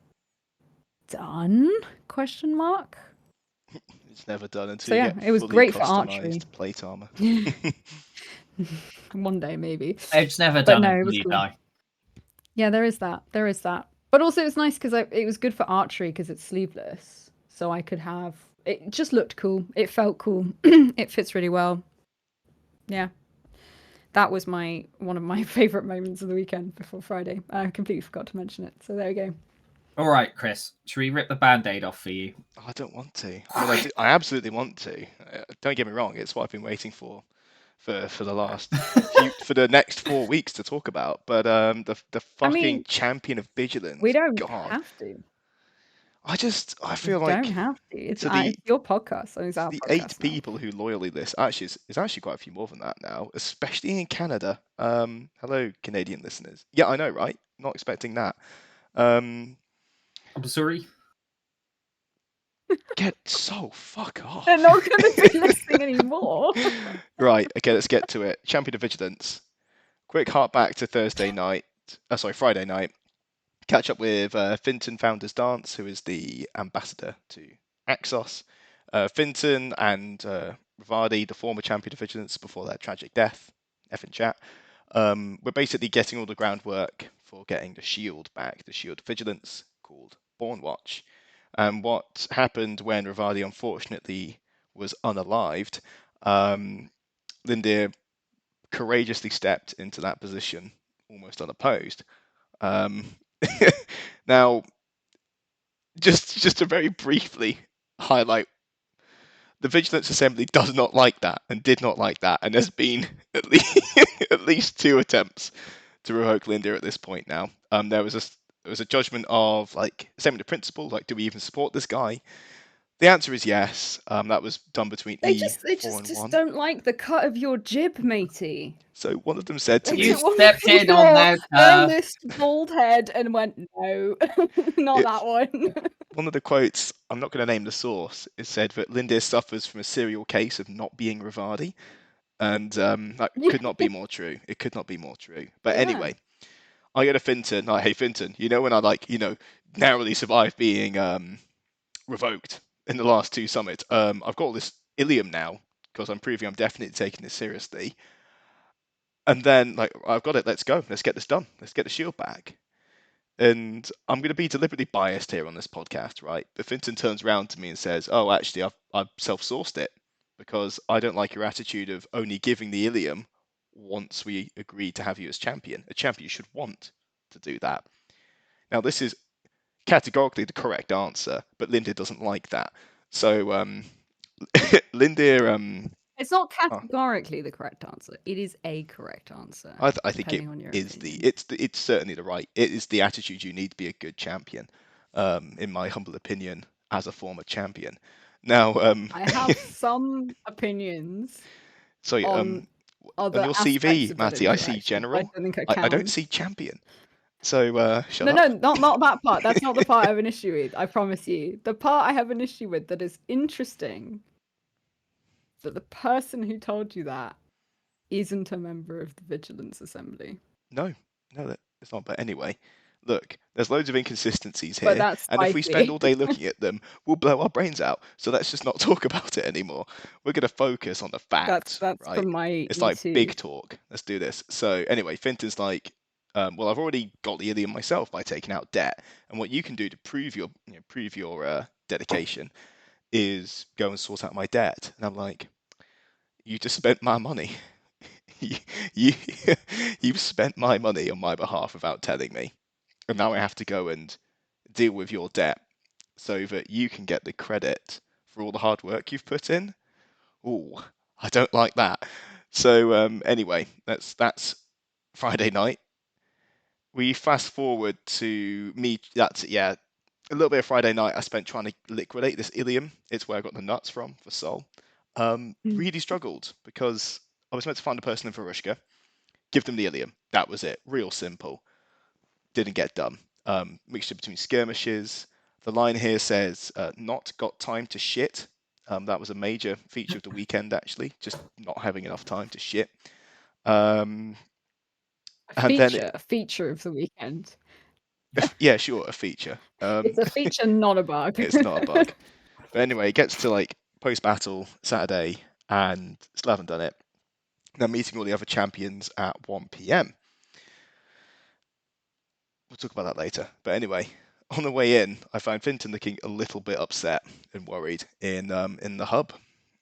done? Question mark. It's never done until So you yeah, get it was fully great for archery. customized plate armor. One day maybe. It's never But done no, it until was you cool. die. Yeah, there is that. There is that. But also, it was nice because it was good for archery because it's sleeveless, so I could have. It just looked cool. It felt cool. It fits really well. Yeah, that was one of my favorite moments of the weekend before Friday. I completely forgot to mention it. So there we go. All right, Chris, should we rip the band-aid off for you? I don't want to. I mean, I absolutely want to. Don't get me wrong. It's what I've been waiting for the last for the next 4 weeks to talk about. But the I fucking mean, champion of vigilance. we don't God, have to. I We feel don't like have to. It's, to the it's your podcast, so it's to our the 8 podcast now. people who loyally listen. Actually, it's actually quite a few more than that now, especially in Canada. Hello, Canadian listeners. Yeah, I know, right? Not expecting that. I'm sorry. Get so fuck off. They're not going to be listening anymore. Right. Okay, let's get to it. Champion of Vigilance. Quick heart back to Friday night. Catch up with Finton Founders Dance, who is the ambassador to Axos. Finton and Rivardi, the former champion of Vigilance before their tragic death, effing chat. We're basically getting all the groundwork for getting the shield back, the shield of Vigilance called Born Watch. And what happened when Rivardi unfortunately was unalived, Lindir courageously stepped into that position almost unopposed. Now, just to very briefly highlight, the Vigilance Assembly does not like that and did not like that, and there's been at least 2 attempts to revoke Lindir at this point now. There was a judgment of like statement of principle, like do we even support this guy? The answer is yes. That was done between They E4 and just 1. don't like the cut of your jib, matey. So one of them said to They You me, took one stepped look in on their their turf. list bald head and went, no, not that one. one of the quotes, I'm not going to name the source, it said that Lindir suffers from a serial case of not being Rivardi. And that could not be more true. It could not be more true. But Yeah. anyway, I get a Finton. Like, hey, Finton, when I narrowly survived being revoked in the last 2 summits, I've got all this Ilium now because I'm proving I'm definitely taking this seriously. And then, like, I've got it. Let's go. Let's get this done. Let's get the shield back. And I'm going to be deliberately biased here on this podcast, right? But Finton turns around to me and says, "Oh, actually, I've self-sourced it because I don't like your attitude of only giving the Ilium once we agree to have you as champion. A champion should want to do that." Now, this is categorically the correct answer, but Lindir doesn't like that. So Lindir, It's not categorically the correct answer. It is a correct answer. I think it depending on your is opinion. it's certainly the right. It is the attitude you need to be a good champion, in my humble opinion, as a former champion. Now, I have some opinions sorry, on other on your aspects CV, of that Matty, I see interaction. general. I don't think I don't count. see champion. So shut No, up. not that part. That's not the part I have an issue with. I promise you. The part I have an issue with that is interesting that the person who told you that isn't a member of the Vigilance Assembly. No, it's not. But anyway, look, there's loads of inconsistencies But here, that's and if we spend spicy. all day looking at them, we'll blow our brains out. So let's just not talk about it anymore. We're going to focus on the facts, That's right? from my It's like E2. big talk. Let's do this. So anyway, Finton's like, well, I've already got the Ilium myself by taking out debt, and what you can do to prove your dedication is go and sort out my debt. And I'm like, you just spent my money. you you've spent my money on my behalf without telling me, and now I have to go and deal with your debt so that you can get the credit for all the hard work you've put in. Ooh, I don't like that. So anyway, that's Friday night. We fast forward to me. That's a little bit of Friday night I spent trying to liquidate this Ilium. It's where I got the nuts from for Sol. Really struggled because I was meant to find a person in Varushka, give them the Ilium. That was it. Real simple. Didn't get done. mixture between skirmishes. The line here says, "Not got time to shit." That was a major feature of the weekend, actually, just not having enough time to shit. And then, A feature of the weekend. yeah, sure, a feature. It's a feature, not a bug. It's not a bug. But anyway, it gets to like post-battle Saturday, and still haven't done it. They're meeting all the other champions at 1 p.m. We'll talk about that later. But anyway, on the way in, I found Finton looking a little bit upset and worried in the hub.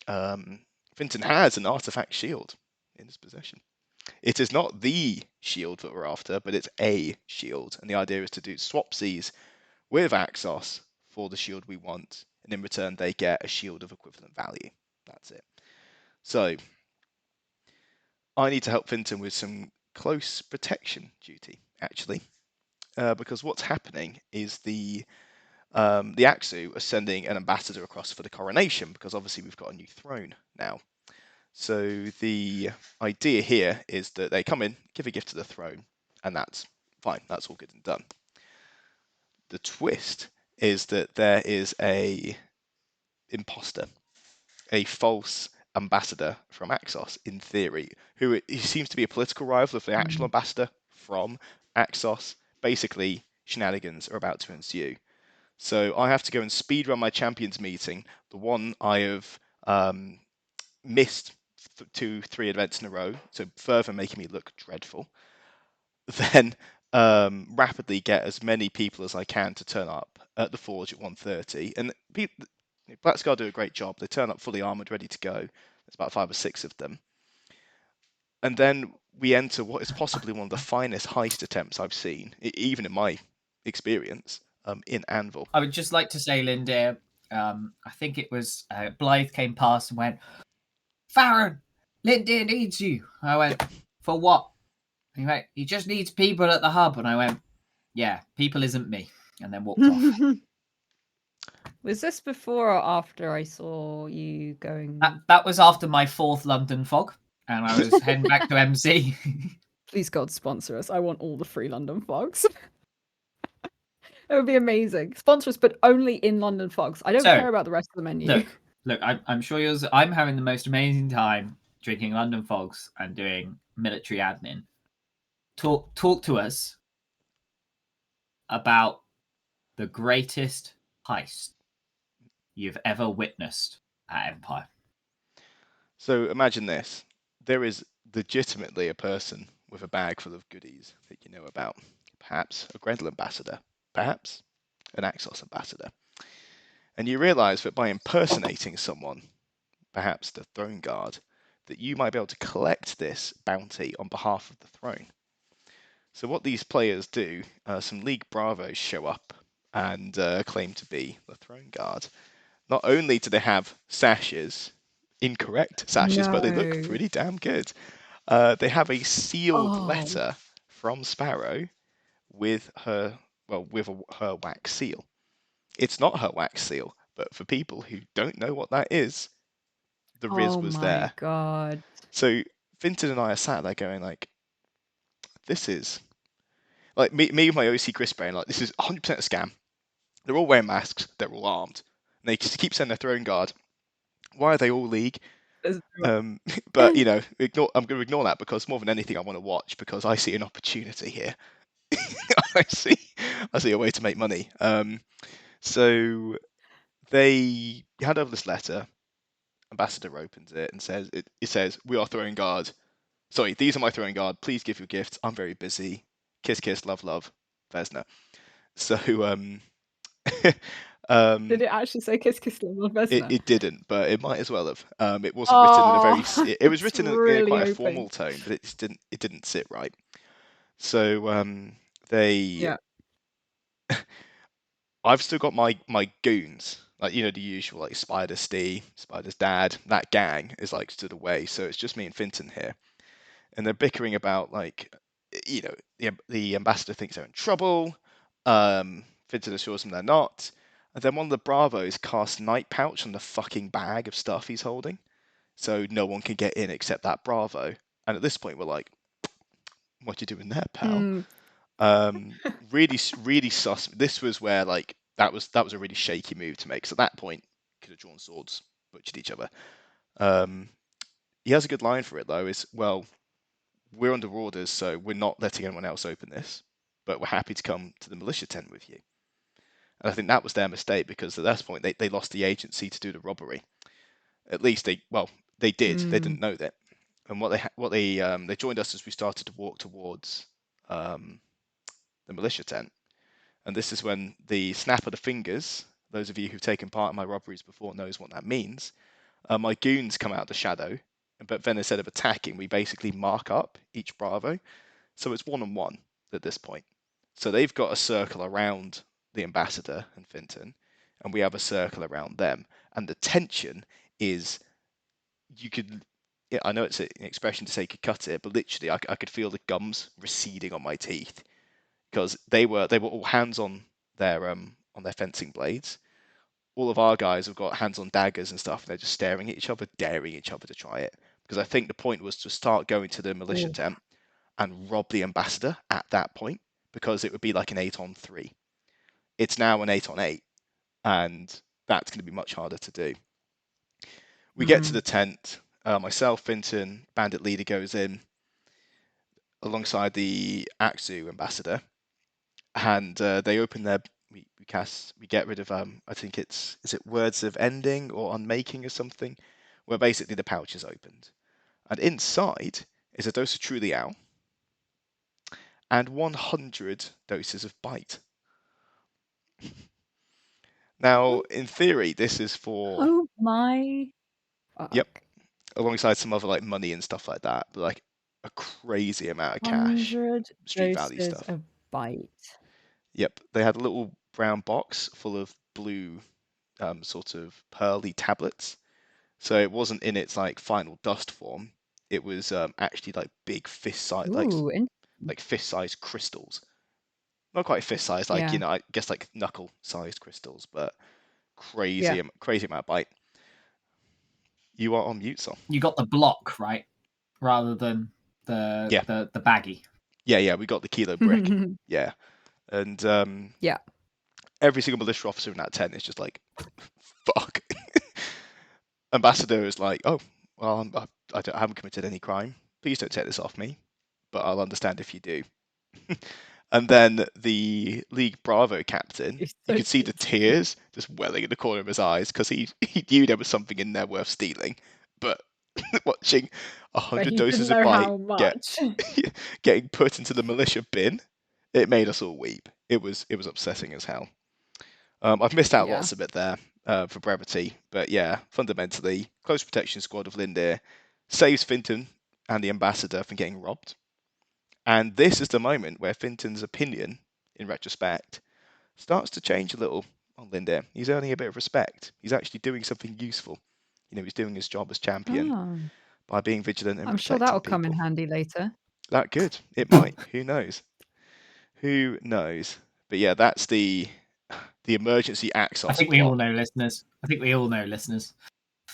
Finton has an artifact shield in his possession. It is not the shield that we're after, but it's a shield, and the idea is to do swapsies with Axos for the shield we want, and in return they get a shield of equivalent value. That's it. So I need to help Finton with some close protection duty, actually, because what's happening is the Aksu are sending an ambassador across for the coronation, because obviously we've got a new throne now. So the idea here is that they come in, give a gift to the throne, and that's fine. That's all good and done. The twist is that there is a imposter, a false ambassador from Axos, in theory, who he seems to be a political rival of the actual ambassador from Axos. Basically, shenanigans are about to ensue. So I have to go and speedrun my champions meeting, the one I have missed 2-3 events in a row, so further making me look dreadful. Then rapidly get as many people as I can to turn up at the Forge at 1:30. And Black Scar do a great job. They turn up fully armored, ready to go. There's about 5 or 6 of them. And then we enter what is possibly one of the finest heist attempts I've seen, even in my experience, in Anvil. I would just like to say, Linda, I think it was Blythe came past and went, "Farron, Linda needs you." I went, "For what?" And he went, "He just needs people at the hub." And I went, "Yeah, people isn't me." And then walked off. Was this before or after I saw you going? That was after my 4th London fog, and I was heading back to MC. Please God sponsor us. I want all the free London fogs. It would be amazing. Sponsor us, but only in London fogs. I don't care about the rest of the menu. Look, I'm sure I'm having the most amazing time drinking London fogs and doing military admin. Talk to us about the greatest heist you've ever witnessed at Empire. So imagine this. There is legitimately a person with a bag full of goodies that you know about. Perhaps a Grendel ambassador. Perhaps an Axos ambassador. And you realise that by impersonating someone, perhaps the throne guard, that you might be able to collect this bounty on behalf of the throne. So what these players do, some League Bravos show up and claim to be the throne guard. Not only do they have sashes, incorrect sashes, but they look pretty damn good. They have a sealed letter from Sparrow with her wax seal. It's not her wax seal, but for people who don't know what that is, the Riz was there. Oh my God. So Finton and I are sat there going like, this is like me with my OC Chris brain, like this is 100% a scam. They're all wearing masks, they're all armed, and they keep sending their throne guard. Why are they all League? But you know, I'm going to ignore that, because more than anything, I want to watch, because I see an opportunity here. I see a way to make money. So they hand over this letter. Ambassador opens it and says, "It says, we are throwing guard. Sorry, these are my throwing guard. Please give your gifts. I'm very busy. Kiss, kiss, love, love, Vesna." So did it actually say kiss, kiss, love, Vesna? It didn't, but it might as well have. It wasn't written in a very. It was written in quite a formal tone, but it didn't sit right. So they. I've still got my goons, like, you know, the usual, like Spider Steve, Spider's dad. That gang is like stood away, so it's just me and Finton here, and they're bickering about, like, you know, the ambassador thinks they're in trouble. Finton assures them they're not, and then one of the Bravos casts Night Pouch on the fucking bag of stuff he's holding, so no one can get in except that Bravo. And at this point, we're like, "What you doing there, pal?" Really, really sus. This was where like that was a really shaky move to make. Because at that point, could have drawn swords, butchered each other. He has a good line for it though. Is well, we're under orders, so we're not letting anyone else open this, but we're happy to come to the militia tent with you. And I think that was their mistake because at that point they lost the agency to do the robbery. At least they did. They didn't know that. And they joined us as we started to walk towards the militia tent. And this is when the snap of the fingers, those of you who've taken part in my robberies before knows what that means. My goons come out of the shadow, but then instead of attacking, we basically mark up each Bravo. So it's 1-on-1 at this point. So they've got a circle around the ambassador and Finton, and we have a circle around them. And the tension is, you could, yeah, I know it's an expression to say could cut it, but literally I could feel the gums receding on my teeth because they were all hands on their fencing blades. All of our guys have got hands on daggers and stuff, and they're just staring at each other, daring each other to try it. Because I think the point was to start going to the militia tent and rob the ambassador at that point, because it would be like an 8-on-3. It's now an 8-on-8, and that's going to be much harder to do. We get to the tent. Myself, Finton, bandit leader goes in alongside the Akzu ambassador, and they open their. We get rid of I think is it words of ending or unmaking or something, where basically the pouch is opened, and inside is a dose of Truly Owl and 100 doses of Bite. Now, in theory, this is for Oh my. yep, alongside some other like money and stuff like that, but like a crazy amount of cash, 100 street value doses stuff. of Bite. Yep, they had a little brown box full of blue, sort of pearly tablets. So it wasn't in its like final dust form. It was actually like big fist size, like fist sized crystals. Not quite fist sized, like Yeah. I guess like knuckle sized crystals, but Yeah. crazy amount of Bite. You are on mute, Sol. You got the block, right? Rather than the baggie. Yeah, we got the kilo brick. Yeah. And Yeah. every single militia officer in that tent is just like, fuck. Ambassador is like, oh, well, I haven't committed any crime. Please don't take this off me, but I'll understand if you do. And then the League Bravo captain, It's you so could see the cute. tears just welling in the corner of his eyes because he knew there was something in there worth stealing. But watching But 100 he didn't doses of know Bite how much. getting put into the militia bin, it made us all weep. It was upsetting as hell. I've missed out Yeah. lots of it there for brevity, but yeah, fundamentally, close protection squad of Lindir saves Finton and the ambassador from getting robbed. And this is the moment where Finton's opinion, in retrospect, starts to change a little on Lindir. He's earning a bit of respect. He's actually doing something useful. He's doing his job as champion by being vigilant and I'm sure protecting that'll people. come in handy later. That could. It might. Who knows? Who knows? But yeah, that's the emergency Axos I think plot. we all know, listeners. I think we all know, listeners.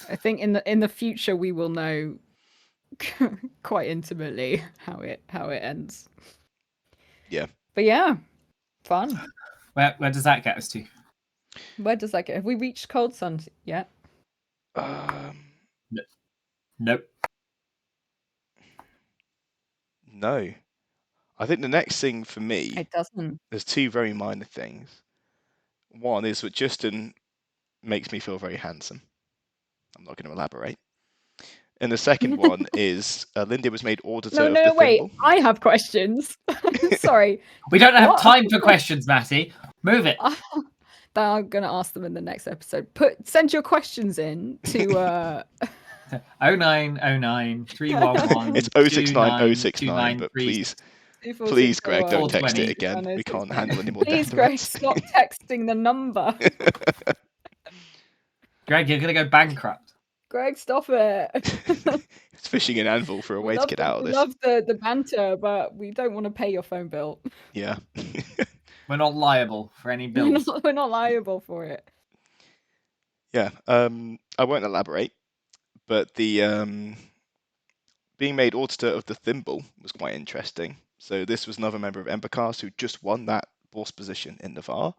I think in the future we will know quite intimately how it ends. Yeah. But yeah, fun. Where does that get us to? Where does that get? Have we reached Cold Sun yet? Nope. No. I think the next thing for me, It doesn't. there's two very minor things. One is that Justin makes me feel very handsome. I'm not going to elaborate. And the second one is Linda was made auditor of the wait. thimble. I have questions. Sorry. We don't have What? time for questions, Matty. Move it. I'm gonna ask them in the next episode. Send your questions in to 0909 311. It's 069069, but please, Greg, don't text it again. We can't handle any more Please, death Greg, threats. stop texting the number. Greg, you're gonna go bankrupt. Greg, stop it. It's fishing an anvil for a way to get out of this. We love the banter, but we don't want to pay your phone bill. Yeah. We're not liable for any bills. We're not liable for it. Yeah. I won't elaborate, but the being made auditor of the thimble was quite interesting. So this was another member of Embercast who just won that boss position in Navarre.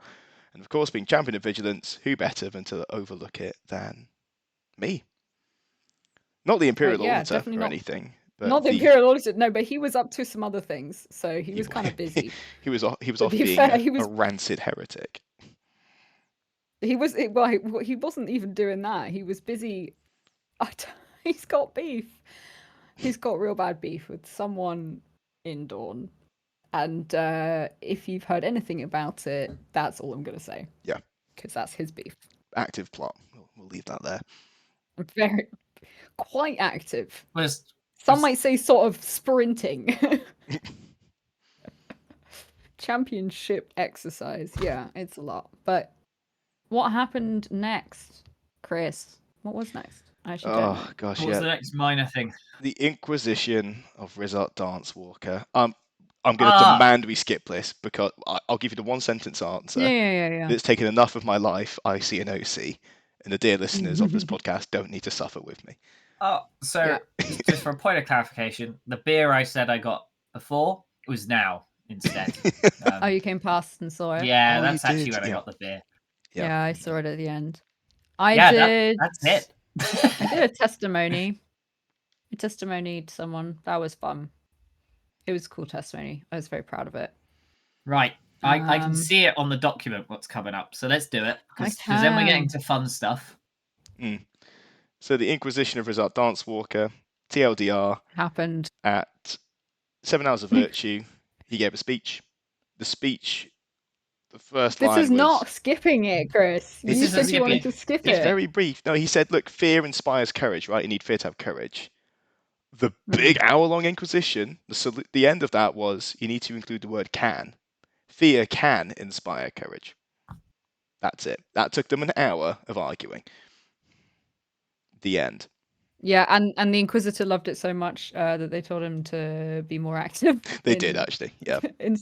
And of course, being champion of Vigilance, who better than to overlook it than me? Not the Imperial yeah, Auditor definitely or not. anything, but Not the Imperial Auditor, no, but he was up to some other things, so he was kind of busy. he was To off be being fair, a rancid heretic. he wasn't even doing that. He was busy. He's got beef. He's got real bad beef with someone in Dawn. And if you've heard anything about it, that's all I'm going to say. Yeah. Because that's his beef. Active plot. We'll leave that there. Very, quite active. Was Some might say sort of sprinting. Championship exercise. Yeah, it's a lot. But what happened next, Chris? What was next? I actually don't know. Gosh, What was the next minor thing? The Inquisition of Rizard Dancewalker. I'm going to demand we skip this because I'll give you the one sentence answer. Yeah. It's taken enough of my life, I see an OC, and the dear listeners of this podcast don't need to suffer with me. Oh, so just for a point of clarification, the beer I said I got before was now instead. Oh, you came past and saw it? Yeah, Oh, that's you actually did, when I yeah. got the beer. Yeah, I saw it at the end. That's it. I did a testimony. I testimonied someone. That was fun. It was a cool testimony. I was very proud of it. Right. I can see it on the document what's coming up. So let's do it. Because then we're getting to fun stuff. So the Inquisition of Rizard Dancewalker, TLDR, happened at 7 Hours of Virtue. He gave a speech. The speech, the first line was... This is not skipping it, Chris. This you isn't said you wanted to skip it. It's very brief. No, he said, look, fear inspires courage, right? You need fear to have courage. The big hour-long Inquisition, the end of that was, you need to include the word can. Fear can inspire courage. That's it. That took them an hour of arguing. The end. Yeah, and the Inquisitor loved it so much that they told him to be more active. They did, actually, yeah. in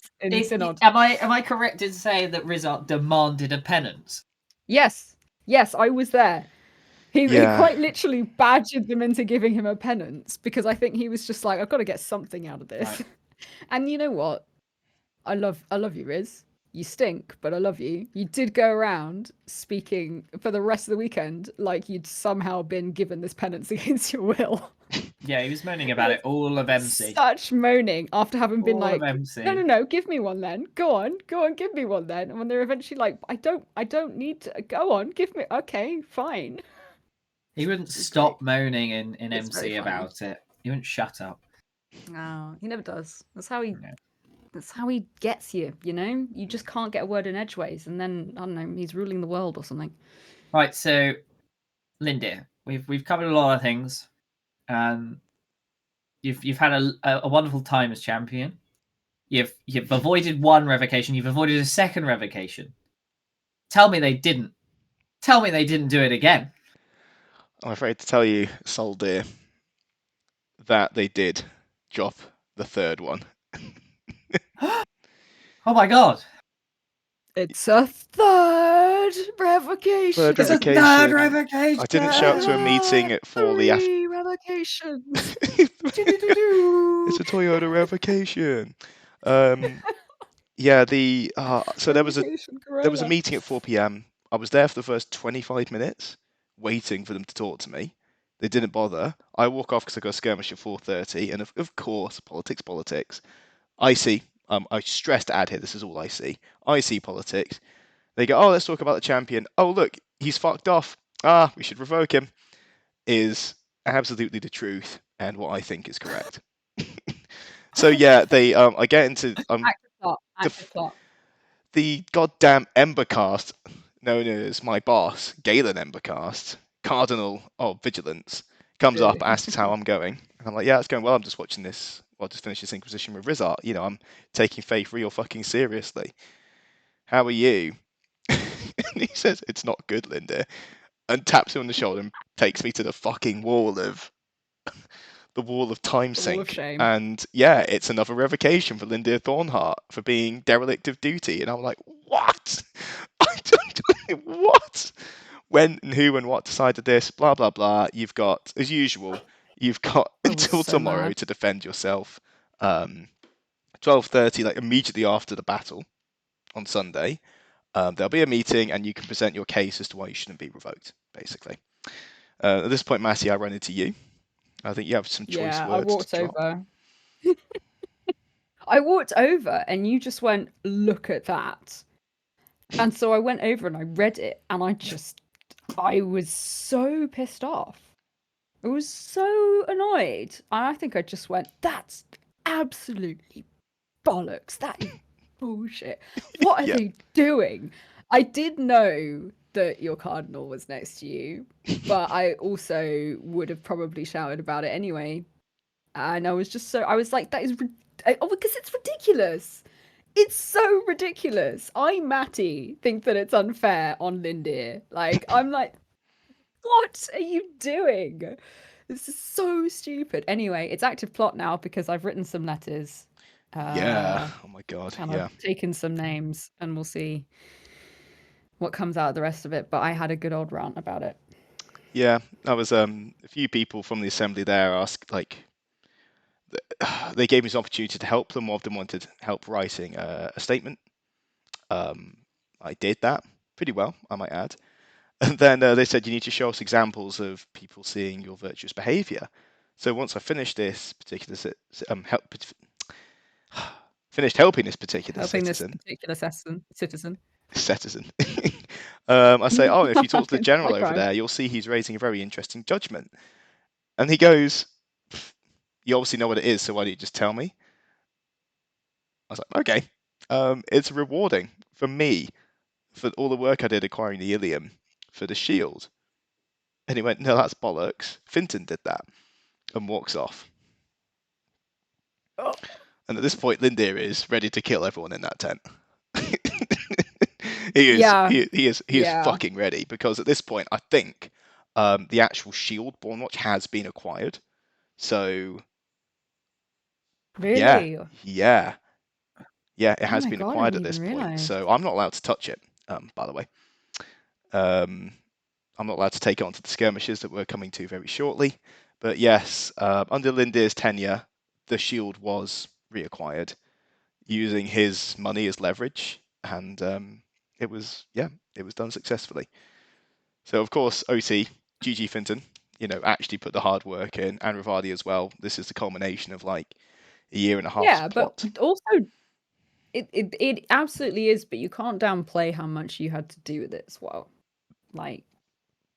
Synod. Am I correct in saying that Rizard demanded a penance? Yes, I was there. He quite literally badgered them into giving him a penance because I think he was just like, I've got to get something out of this. Right. And you know what? I love you, Riz. You stink, but I love you. You did go around speaking for the rest of the weekend like you'd somehow been given this penance against your will. Yeah, he was moaning about it all of MC. Such moaning after having been all like, no, give me one then. Go on, give me one then. And when they're eventually like, I don't need to. Go on, give me. Okay, fine. He wouldn't stop moaning in MC about it. He wouldn't shut up. No, he never does. That's how he gets you, you know? You just can't get a word in edgeways, and then, I don't know, he's ruling the world or something. Right, so, Lindy, we've covered a lot of things. You've had a wonderful time as champion. You've avoided one revocation. You've avoided a second revocation. Tell me they didn't do it again. I'm afraid to tell you, Soldeer, that they did drop the third one. Oh my god! It's a third revocation. It's a third revocation. I didn't show up to a meeting for the revocations. It's a Toyota revocation. Yeah, so there was a meeting at 4 p.m. I was there for the first 25 minutes, waiting for them to talk to me. They didn't bother. I walk off because I got a skirmish at 4:30, and of course, politics. I see. I stress to add here, this is all I see. I see politics. They go, let's talk about the champion. Oh, look, he's fucked off. We should revoke him. Is absolutely the truth and what I think is correct. So yeah, I get into the goddamn Embercast, known as my boss, Galen Embercast, Cardinal of Vigilance, comes up, asks how I'm going, and I'm like, yeah, it's going well. I'm just watching this. I'll just finish this Inquisition with Rizard. You know, I'm taking faith real fucking seriously. How are you? And he says, it's not good, Linda, and taps me on the shoulder and takes me to the fucking wall of time sink. And yeah, it's another revocation for Linda Thornhart for being derelict of duty. And I'm like, what? I don't know what? When and who and what decided this? Blah blah blah. You've got, as usual, until tomorrow to defend yourself. 12:30, like immediately after the battle on Sunday, there'll be a meeting and you can present your case as to why you shouldn't be revoked, basically. At this point, Mattie, I run into you. I think you have some choice Yeah, I words to walked drop. over. I walked over and you just went, look at that. And so I went over and I read it and I was so pissed off. I was so annoyed. And I think I just went, that's absolutely bollocks. That is bullshit. What are Yeah. they doing? I did know that your cardinal was next to you, but I also would have probably shouted about it anyway. And I was like, that is, because it's ridiculous. It's so ridiculous. I, Mattie, think that it's unfair on Lindir. Like, I'm like, what are you doing? This is so stupid. Anyway, it's active plot now because I've written some letters. Yeah. Oh my God. And Yeah. I've taken some names, and we'll see what comes out of the rest of it. But I had a good old rant about it. Yeah. I was a few people from the assembly there asked, like, they gave me this opportunity to help them. One of them wanted help writing a statement. I did that pretty well, I might add. And then they said you need to show us examples of people seeing your virtuous behaviour. So once I finished this particular finished helping this particular Helping this citizen, particular citizen. I say, oh, if you talk to the I general over cried. there, you'll see he's raising a very interesting judgment. And he goes, you obviously know what it is, so why don't you just tell me? I was like, okay. It's rewarding for me for all the work I did acquiring the Ilium for the shield. And he went, no, that's bollocks. Finton did that, and walks off. Oh. And at this point, Lindir is ready to kill everyone in that tent. he is, Yeah. he is Yeah. fucking ready, because at this point, I think the actual shield Bornwatch has been acquired. So Really? yeah, it Oh has my been god, I acquired didn't at even this point. realize. So I'm not allowed to touch it. By the way, I'm not allowed to take it onto the skirmishes that we're coming to very shortly. But yes, under Lindir's tenure, the shield was reacquired using his money as leverage, and it was done successfully. So of course, OC, GG Finton, actually put the hard work in, and Ravadi as well. This is the culmination of like a year and a half's Yeah, plot. but also it absolutely is, but you can't downplay how much you had to do with it as well. Like,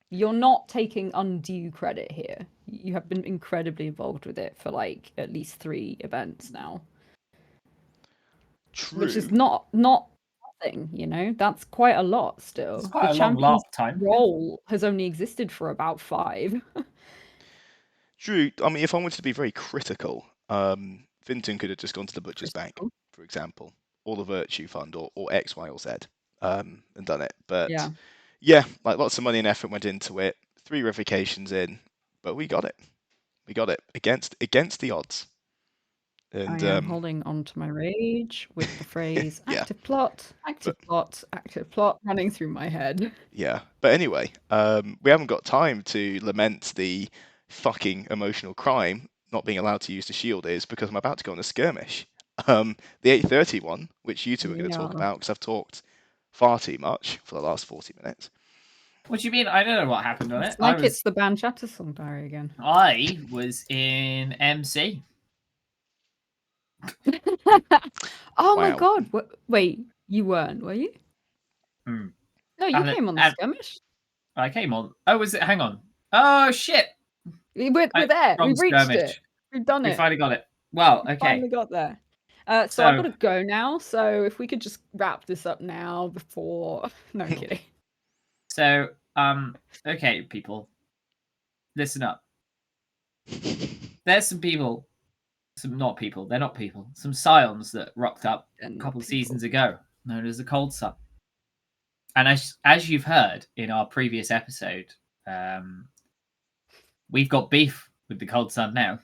you're not taking undue credit here. You have been incredibly involved with it for like at least 3 events now. True. Which is not nothing, that's quite a lot still. It's quite The a long champion's time. role has only existed for about 5. True. I mean, if I wanted to be very critical, Finton could have just gone to the Butcher's Bank, for example, or the Virtue Fund, or X, Y, or Z, and done it. But yeah, like lots of money and effort went into it. 3 revocations in, but we got it. We got it against the odds. And I am holding on to my rage with the phrase Yeah. active plot, active plot running through my head. Yeah. But anyway, we haven't got time to lament the fucking emotional crime not being allowed to use the shield is, because I'm about to go on a skirmish. The 8:30 one, which you two are going to talk about, because I've talked far too much for the last 40 minutes. What do you mean? I don't know what happened on It's it. like it's the band Shattersong Diary again. I was in MC. Oh my Wow. god! Wait, you weren't, were you? Hmm. No, you came on the skirmish. I came on. Oh, was it? Hang on. Oh shit! We're there. Wrong We've reached skirmish. it. We've done We it. finally got it. Well, okay. Finally got there. So I've got to go now. So if we could just wrap this up now before. No, I'm kidding. So, okay, people, listen up. There's some people, not people. They're not people. Some scions that rocked up a couple of seasons ago, known as the Cold Sun. And as you've heard in our previous episode, we've got beef with the Cold Sun now.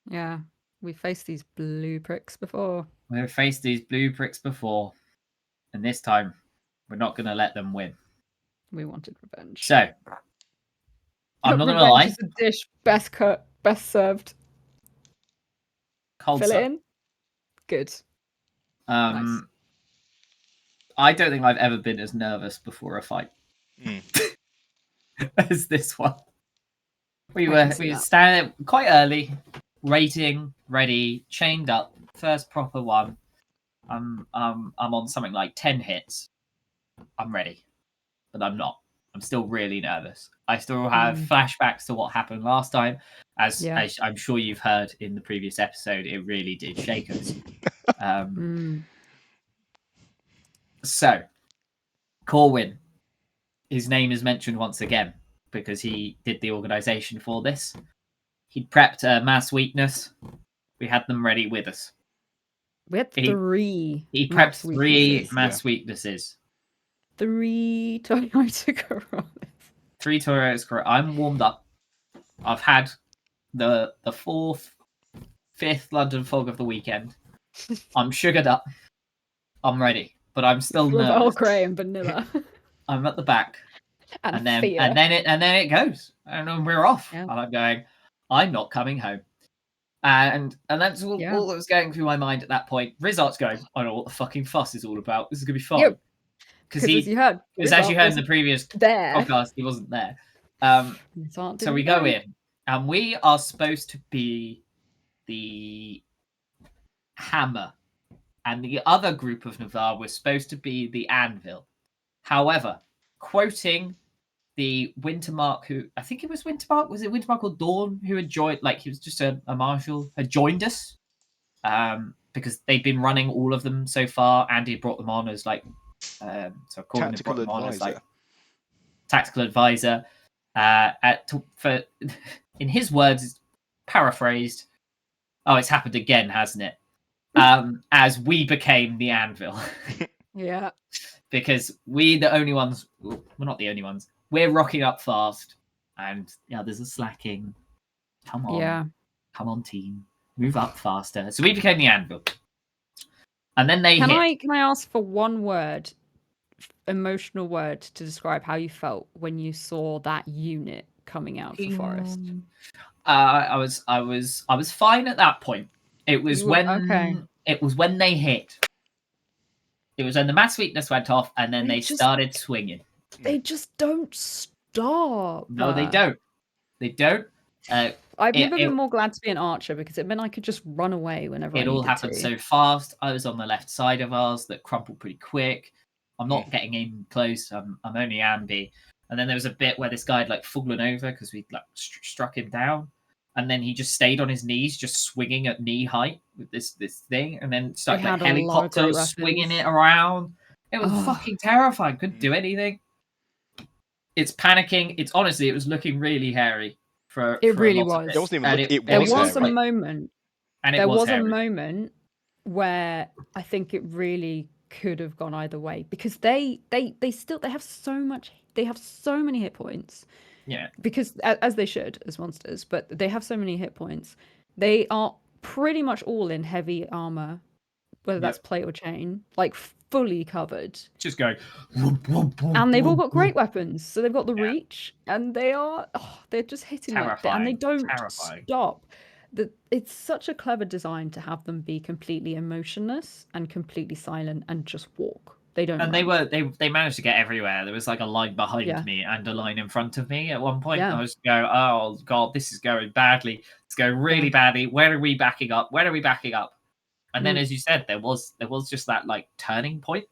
Yeah, we've faced these blue pricks before. We've faced these blue pricks before, and this time we're not going to let them win. We wanted revenge. So, I'm not going to lie. Revenge is a dish best cut, best served. Cold Fill Sun. it in. Good. Nice. I don't think I've ever been as nervous before a fight as this one. We were standing quite early, waiting, ready, chained up. First proper one. I'm on something like 10 hits. I'm ready, but I'm not. I'm still really nervous. I still have flashbacks to what happened last time. As I'm sure you've heard in the previous episode, it really did shake us. So, Corwin, his name is mentioned once again because he did the organisation for this. He'd prepped a mass weakness. We had them ready with us. We had three. He prepped three mass weaknesses. 3 Toyota Corollas. 3 Toyota Corollas. I'm warmed up. I've had the 4th, 5th London fog of the weekend. I'm sugared up. I'm ready, but I'm still nervous. Earl Grey and vanilla. I'm at the back, and then it goes, and then we're off. Yeah. And I'm going. I'm not coming home. And that's all that was going through my mind at that point. Rizart's going, I know what the fucking fuss is all about. This is going to be fun. Because as you heard in the previous podcast, he wasn't there. So we go in, and we are supposed to be the hammer, and the other group of Navarre was supposed to be the anvil. However, quoting the Wintermark, who I think it was Wintermark, was it Wintermark or Dawn, who had joined, like he was just a marshal, had joined us because they'd been running all of them so far. Andy had brought them on as like, so Corbin had brought them on as like tactical advisor. In his words, paraphrased, oh, it's happened again, hasn't it? As we became the anvil. Yeah. Because we're the only ones, we're not the only ones. We're rocking up fast, and the others are slacking. Come on. Yeah. Come on, team. Move up faster. So we became the anvil. And then they Can I ask for one word, emotional word, to describe how you felt when you saw that unit coming out of the forest? I was fine at that point. It was when they hit. It was when the mass weakness went off, and then they started swinging. They just don't stop. No, they don't. They don't. I've never been more glad to be an archer because it meant I could just run away whenever I needed to. It all happened so fast. I was on the left side of ours that crumpled pretty quick. I'm not getting in close. I'm only ambi. And then there was a bit where this guy had like fallen over because we like struck him down. And then he just stayed on his knees, just swinging at knee height with this thing. And then started like helicopters swinging it around. It was fucking terrifying. Couldn't do anything. It's panicking. It was looking really hairy. It really was. It wasn't even. There was a moment. And there was a moment where I think it really could have gone either way because they have so much. They have so many hit points. Yeah. Because as they should as monsters, but they have so many hit points. They are pretty much all in heavy armor, whether that's plate or chain, like fully covered. Just going. And they've all got great weapons. So they've got the reach, and they're just hitting like that, and they don't stop. It's such a clever design to have them be completely emotionless and completely silent and just walk. They don't. And they managed to get everywhere. There was like a line behind me and a line in front of me at one point. I was going, oh god, this is going badly. It's going really badly. Where are we backing up? And then, as you said, there was just that like turning point.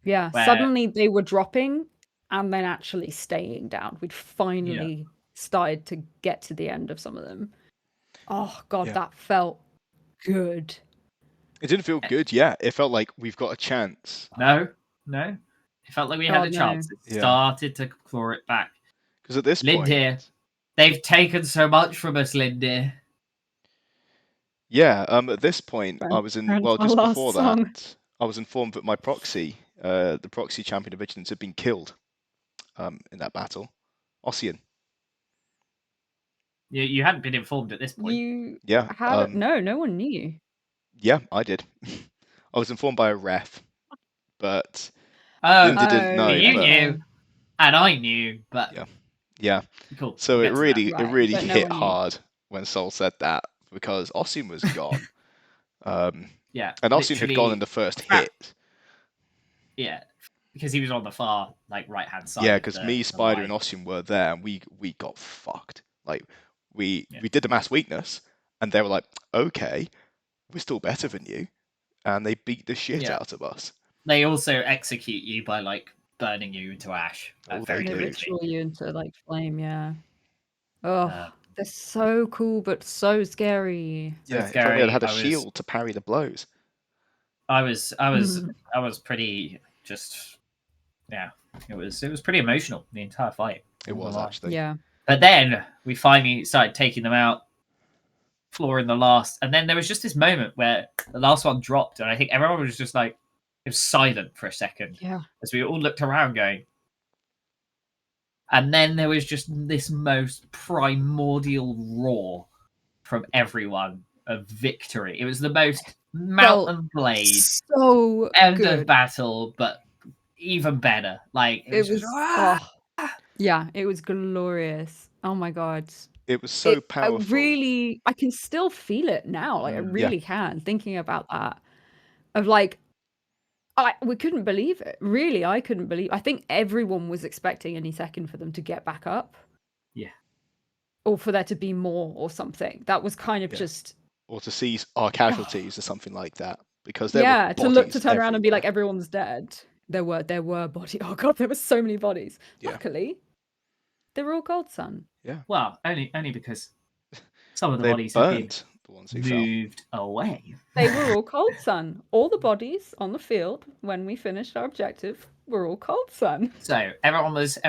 Yeah. Suddenly they were dropping and then actually staying down. We'd finally started to get to the end of some of them. Oh god, that felt good. It didn't feel good. Yeah, it felt like we've got a chance. No. It felt like we had a chance. It started to claw it back. Because at this point, Lindir, they've taken so much from us, Lindir. Yeah, at this point, I was in. Well, just before that, I was informed that my proxy, the proxy champion of vigilance, had been killed. In that battle, Ossian. You hadn't been informed at this point. No one knew. Yeah, I did. I was informed by a ref, but Linda didn't know. You knew, and I knew, but yeah. Cool. So it really hit hard when Sol said that because Ossian was gone. Yeah. And Ossian had gone in the first hit. Yeah. Because he was on the far right hand side. Yeah, because me, Spider, and Ossian were there, and we got fucked. Like we did the mass weakness, and they were like, "Okay, we're still better than you," and they beat the shit out of us. They also execute you by burning you into ash. They ritual you into flame. Yeah. Oh, they're so cool, but so scary. Yeah, if only I'd had a shield to parry the blows. I was pretty just. Yeah, it was pretty emotional, the entire fight. It was actually. Yeah. But then we finally started taking them out, flooring the last, and then there was just this moment where the last one dropped, and I think everyone was just it was silent for a second. Yeah. As we all looked around going. And then there was just this most primordial roar from everyone of victory. It was the most Mountain Blade end of battle, but even better. It was yeah, it was glorious. Oh my god. It was so powerful. I can still feel it now. I really can, thinking about that. Of we couldn't believe it. Really, I couldn't believe. I think everyone was expecting any second for them to get back up. Yeah. Or for there to be more or something. That was kind of just. Or to see our casualties or something like that, because there were bodies to turn around and be like, everyone's dead. There were bodies. Oh god, there were so many bodies. Yeah. Luckily, they were all Gold Sun. Yeah. Well, only because some of the bodies had been the ones who moved away. They were all Cold Sun. All the bodies on the field when we finished our objective were all Cold Sun. So everyone was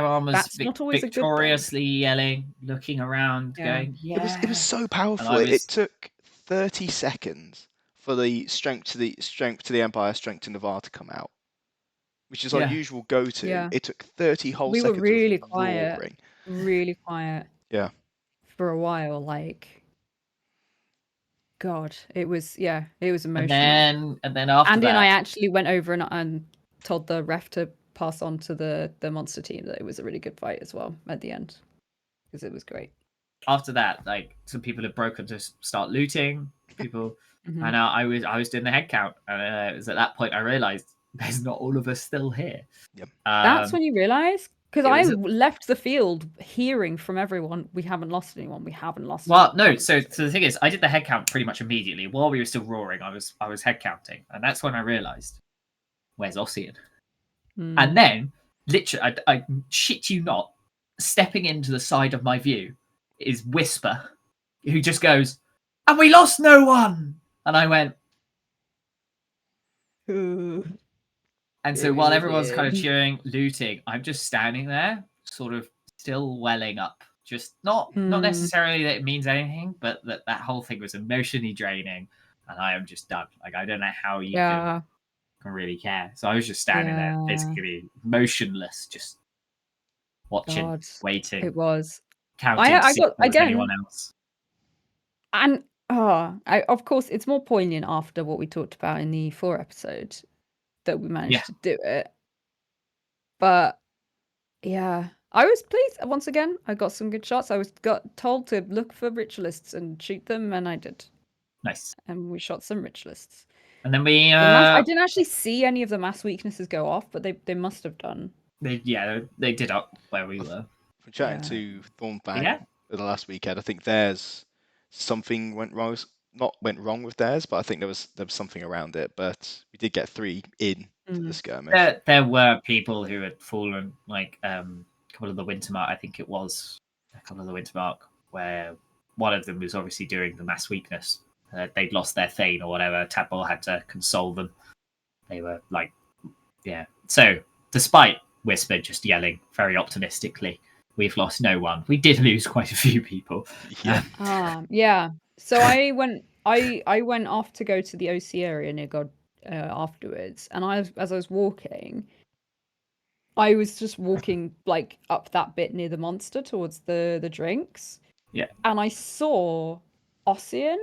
victoriously yelling, looking around, going. Yeah. It was so powerful. It took 30 seconds for the strength to the Empire, strength to Navarre to come out, which is our usual go-to. Yeah. It took 30 whole seconds. We were really of quiet. roaring. Really quiet. Yeah. For a while, God, it was emotional. And then after Andy that, and I actually went over and told the ref to pass on to the monster team that it was a really good fight as well at the end, because it was great. After that, some people had broken to start looting people, and I was doing the head count, and it was at that point I realized there's not all of us still here. Yep. That's when you realize. Because I left the field hearing from everyone, we haven't lost anyone. We haven't lost. Well, no. So the thing is, I did the head count pretty much immediately while we were still roaring. I was head counting, and that's when I realized, where's Ossian? And then, literally, I shit you not, stepping into the side of my view is Whisper, who just goes, "And we lost no one." And I went, "Ooh." And so while everyone's kind of cheering, looting, I'm just standing there, sort of still welling up. Just not necessarily that it means anything, but that whole thing was emotionally draining, and I am just done. I don't know how you can really care. So I was just standing there, basically motionless, just watching, waiting. It was counting to see if there was anyone else. And of course, it's more poignant after what we talked about in the 4 episode. That we managed to do it. But yeah, I was pleased. Once again, I got some good shots. I got told to look for ritualists and shoot them, and I did. Nice. And we shot some ritualists. And then we I didn't actually see any of the mass weaknesses go off, but they must have done. They did up where we were. From chatting to Thornbank at the last weekend, I think there's something went wrong with theirs, but I think there was something around it. But we did get 3 in to the skirmish. There were people who had fallen, a couple of the winter mark. I think it was a couple of the winter mark where one of them was obviously doing the mass weakness. They'd lost their Thane or whatever. Tadpole had to console them. They were So despite Whisper just yelling very optimistically, "We've lost no one," we did lose quite a few people. Yeah. So I went off to go to the OC area near God afterwards, and as I was walking, I was just walking up that bit near the monster towards the drinks. Yeah. And I saw Ossian,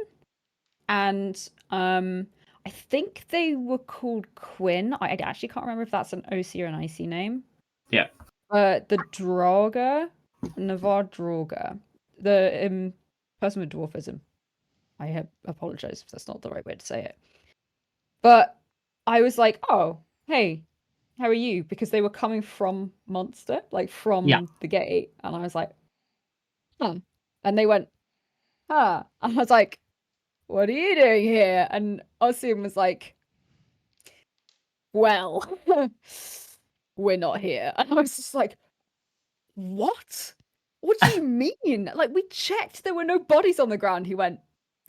and I think they were called Quinn. I actually can't remember if that's an OC or an IC name. Yeah. The Draugr, Navarre Draugr, the person with dwarfism. I apologize if that's not the right way to say it. But I was like, oh, hey, how are you? Because they were coming from Monster, like from the gate. And I was like, huh. And they went, huh. And I was like, what are you doing here? And Ossium was like, well, we're not here. And I was just like, what? What do you mean? Like, we checked, there were no bodies on the ground. He went,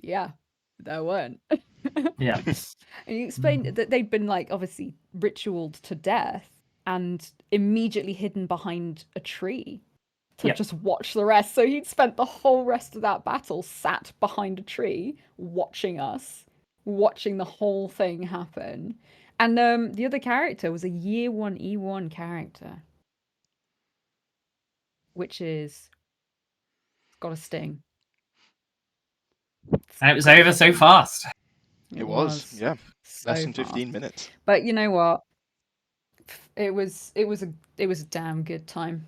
yeah, there weren't. Yeah. And he explained that they'd been, like, obviously ritualed to death and immediately hidden behind a tree to just watch the rest. So he'd spent the whole rest of that battle sat behind a tree, watching us, watching the whole thing happen. And the other character was a year 1 E1 character, which is got a sting. And it was over so fast. It was, yeah. So Less than fast. 15 minutes. But you know what? It was a damn good time.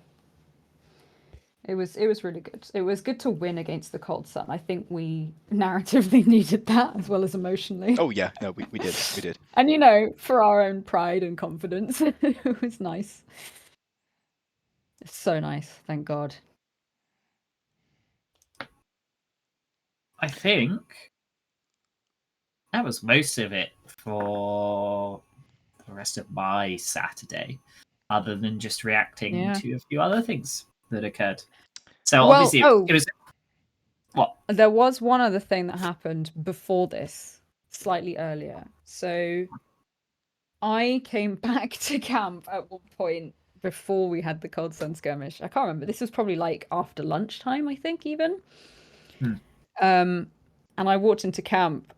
It was really good. It was good to win against the Cold Sun. I think we narratively needed that as well as emotionally. Oh yeah, no, we did. We did. And you know, for our own pride and confidence, it was nice. It's so nice, thank God. I think that was most of it for the rest of my Saturday, other than just reacting to a few other things that occurred. So obviously it was what? There was one other thing that happened before this, slightly earlier. So I came back to camp at one point before we had the Cold Sun skirmish. I can't remember. This was probably like after lunchtime, I think, even. And I walked into camp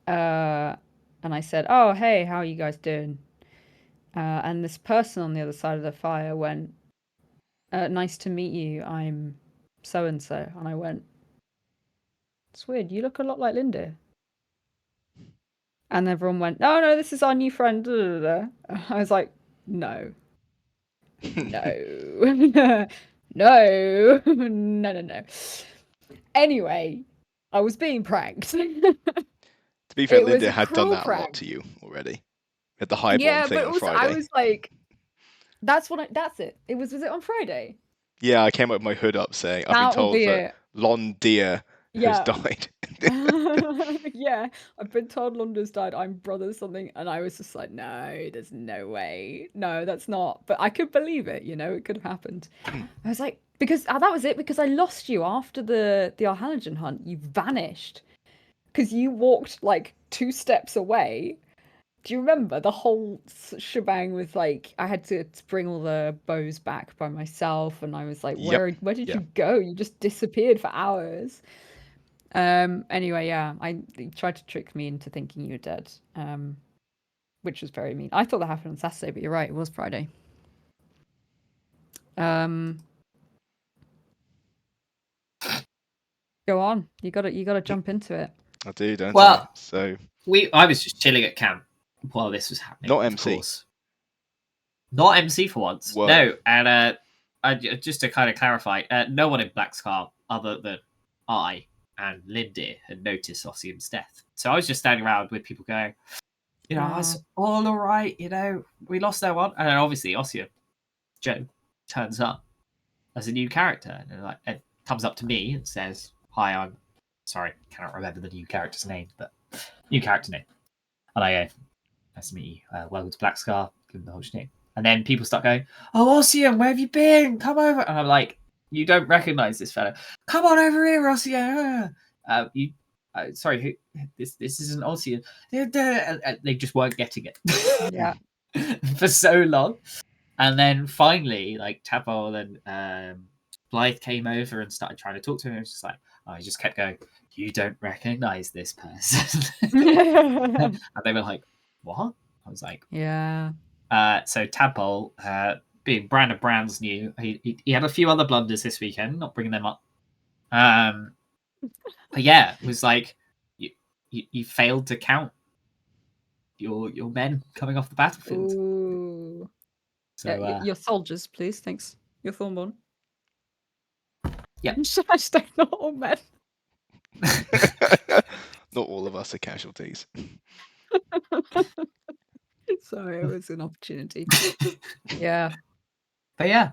and I said, oh, hey, how are you guys doing? And this person on the other side of the fire went, nice to meet you. I'm so-and-so. And I went, it's weird. You look a lot like Linda. And everyone went, oh, no, this is our new friend. I was like, no. No. No. Anyway, I was being pranked. To be fair, Linda had done that a lot to you already. At the highborn thing on Friday. I was like, that's it. Was it on Friday? Yeah, I came up with my hood up saying, I've been told that Lon Deer has died. Yeah, I've been told Londa's died. I'm brother something. And I was just like, no, there's no way. No, that's not. But I could believe it, you know, it could have happened. I was like, because that was it, because I lost you after the Arhalogen hunt. You vanished. Because you walked like 2 steps away. Do you remember the whole shebang with like I had to bring all the bows back by myself, and I was like, where did you go? You just disappeared for hours. Anyway, yeah, he tried to trick me into thinking you were dead, which was very mean. I thought that happened on Saturday, but you're right, it was Friday. Go on, you gotta jump into it. I do, don't I? So I was just chilling at camp while this was happening. Not MC. Of course. Not MC for once. Whoa. No, and just to kind of clarify, no one in Black Scar other than I and Lindy had noticed Ossium's death. So I was just standing around with people going, you know, it's all right, you know, we lost no one. And then obviously Ossium, Joe, turns up as a new character and like it comes up to me and says, hi, I'm sorry, cannot remember the new character's name, but new character name. And I go, nice to meet you. Welcome to Black Scar. Give him the whole name. And then people start going, oh, Ossium, where have you been? Come over. And I'm like, you don't recognize this fella. Come on over here, Ossium. Sorry, this isn't Ossium. They just weren't getting it. Yeah. For so long. And then finally, like Tadpole and Blythe came over and started trying to talk to him. It was just like, I just kept going, you don't recognize this person. And they were like, what? I was like, yeah. So Tadpole, being Brandon Brown's new, he had a few other blunders this weekend, not bringing them up. But yeah, it was like you failed to count your men coming off the battlefield. Ooh. So yeah, your soldiers, please, thanks. Your Thornborn. Yeah. Not all men. Not all of us are casualties. So it was an opportunity. Yeah. But yeah,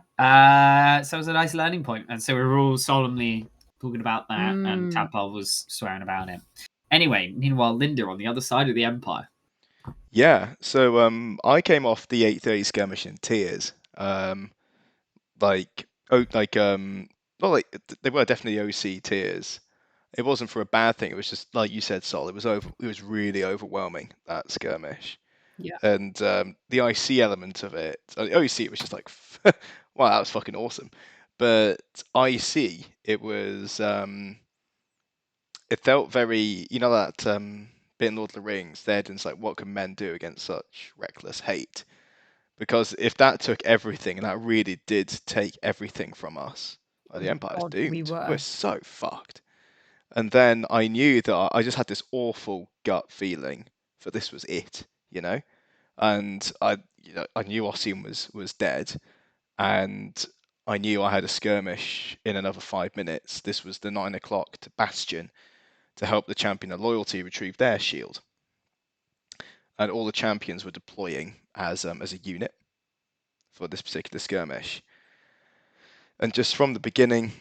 so it was a nice learning point, and so we were all solemnly talking about that, and Tadpole was swearing about it. Anyway, meanwhile, Linda on the other side of the empire. Yeah, so I came off the 8:30 skirmish in tears. Like well, like they were definitely OC tears. It wasn't for a bad thing. It was just like you said, Sol. It was really overwhelming, that skirmish. Yeah. And the IC element of it, OC, it was just like, wow, that was fucking awesome. But IC, it was it felt very, that bit in Lord of the Rings, there, and it's like, what can men do against such reckless hate? Because if that took everything, and that really did take everything from us, the Oh Empire's God, we doomed. were. We're so fucked. And then I knew that I just had this awful gut feeling that this was it, and I knew Ossian was dead, and I knew I had a skirmish in another 5 minutes. This was the 9 o'clock to Bastion to help the champion of loyalty retrieve their shield, and all the champions were deploying as a unit for this particular skirmish. And just from the beginning,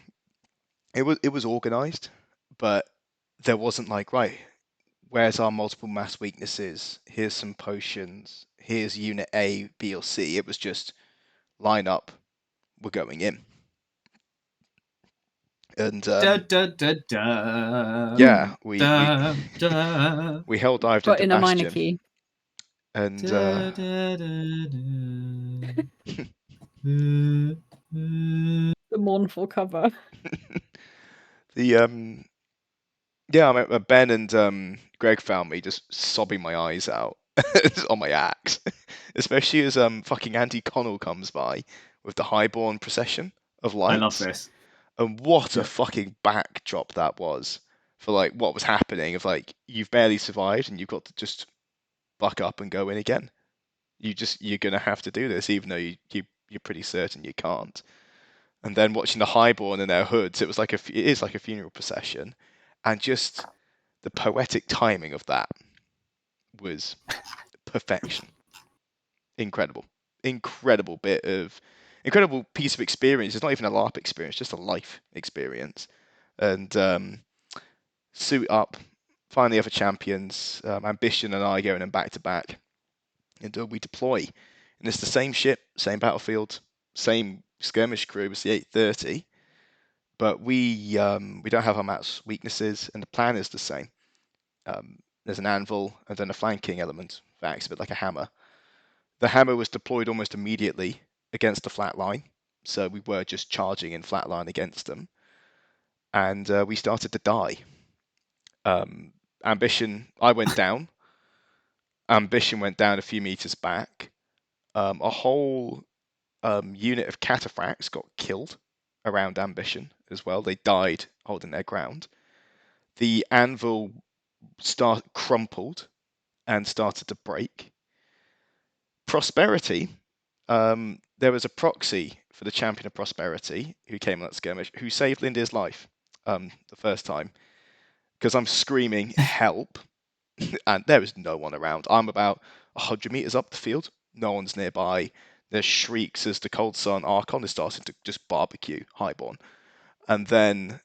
it was organized, but there wasn't like, right, where's our multiple mass weaknesses? Here's some potions. Here's unit A, B, or C. It was just line up. We're going in. And yeah, we hell dived But into in a minor Bastion. key. And The mournful cover. the yeah, I mean, Ben and Greg found me just sobbing my eyes out on my axe, especially as fucking Andy Connell comes by with the highborn procession of lights. I love this. And what a fucking backdrop that was for like what was happening. Of like, you've barely survived and you've got to just buck up and go in again. You're gonna have to do this, even though you're pretty certain you can't. And then watching the highborn in their hoods, it is like a funeral procession, and just the poetic timing of that was perfection. Incredible incredible piece of experience. It's not even a LARP experience, just a life experience. And suit up, find the other champions, Ambition and I going in back to back, and we deploy. And it's the same ship, same battlefield, same skirmish crew as the 830, but we don't have our maps weaknesses, and the plan is the same. There's an anvil and then a flanking element that acts a bit like a hammer. The hammer was deployed almost immediately against the flat line, so we were just charging in flat line against them, and we started to die. Ambition, I went down. Ambition went down a few meters back. A whole unit of cataphracts got killed around Ambition as well. They died holding their ground. The anvil crumpled and started to break. Prosperity, there was a proxy for the champion of Prosperity who came on that skirmish, who saved Linda's life the first time, because I'm screaming help, and there was no one around. I'm about 100 meters up the field, no one's nearby. There's shrieks as the Cold Sun Archon is starting to just barbecue Highborn, and then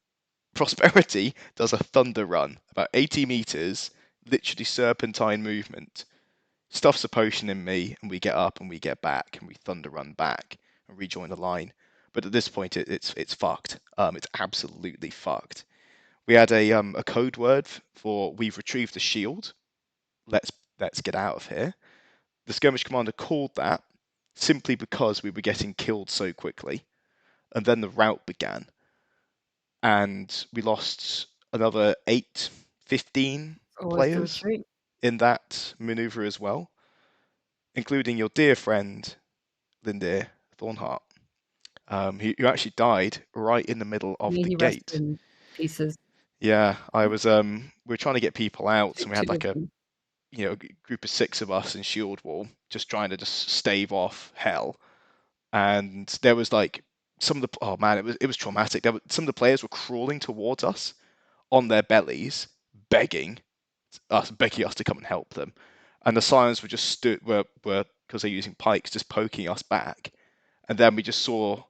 Prosperity does a thunder run about 80 meters, literally serpentine movement, stuffs a potion in me, and we get up and we get back and we thunder run back and rejoin the line. But at this point, it's fucked. It's absolutely fucked. We had a code word for "we've retrieved the shield. Let's get out of here." The skirmish commander called that simply because we were getting killed so quickly, and then the rout began, and we lost another 15 players in that maneuver as well, including your dear friend Linda Thornhart, who actually died right in the middle of the gate. In pieces. Yeah, I was. We were trying to get people out, and we had like a group of 6 of us in Shield Wall, just trying to just stave off hell. And there was like some of the oh man, it was traumatic. Some of the players were crawling towards us on their bellies, begging us to come and help them. and the Scions were just were because they're using pikes, just poking us back, and then we just saw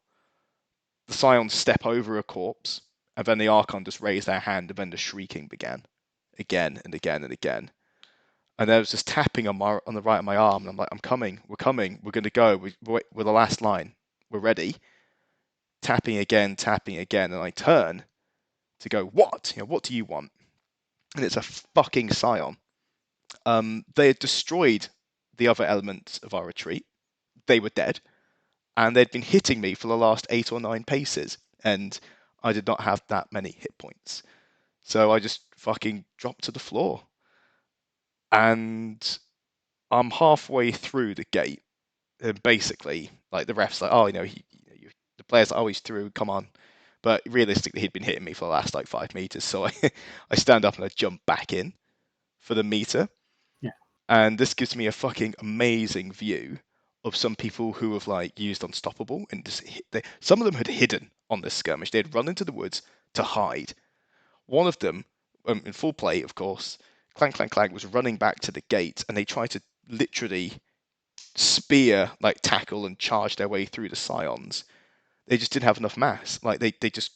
the Scions step over a corpse, and then the Archon just raised their hand, and then the shrieking began, again and again and again. And there was just tapping on the right of my arm, and I'm like, I'm coming, we're coming, we're going to go, we're the last line, we're ready. Tapping again, and I turn to go, what? What do you want? And it's a fucking Scion. They had destroyed the other elements of our retreat. They were dead, and they'd been hitting me for the last 8 or 9 paces, and I did not have that many hit points. So I just fucking dropped to the floor. And I'm halfway through the gate, and basically, like, the ref's like, oh, the player's like, oh, he's through, come on. But realistically, he'd been hitting me for the last, like, 5 meters, so I stand up and I jump back in for the meter. Yeah. And this gives me a fucking amazing view of some people who have, like, used Unstoppable, and just some of them had hidden on this skirmish. They had run into the woods to hide. One of them, in full play, of course, clank, clank, clank, was running back to the gate, and they tried to literally spear, like, tackle and charge their way through the Scions. They just didn't have enough mass. Like, they just,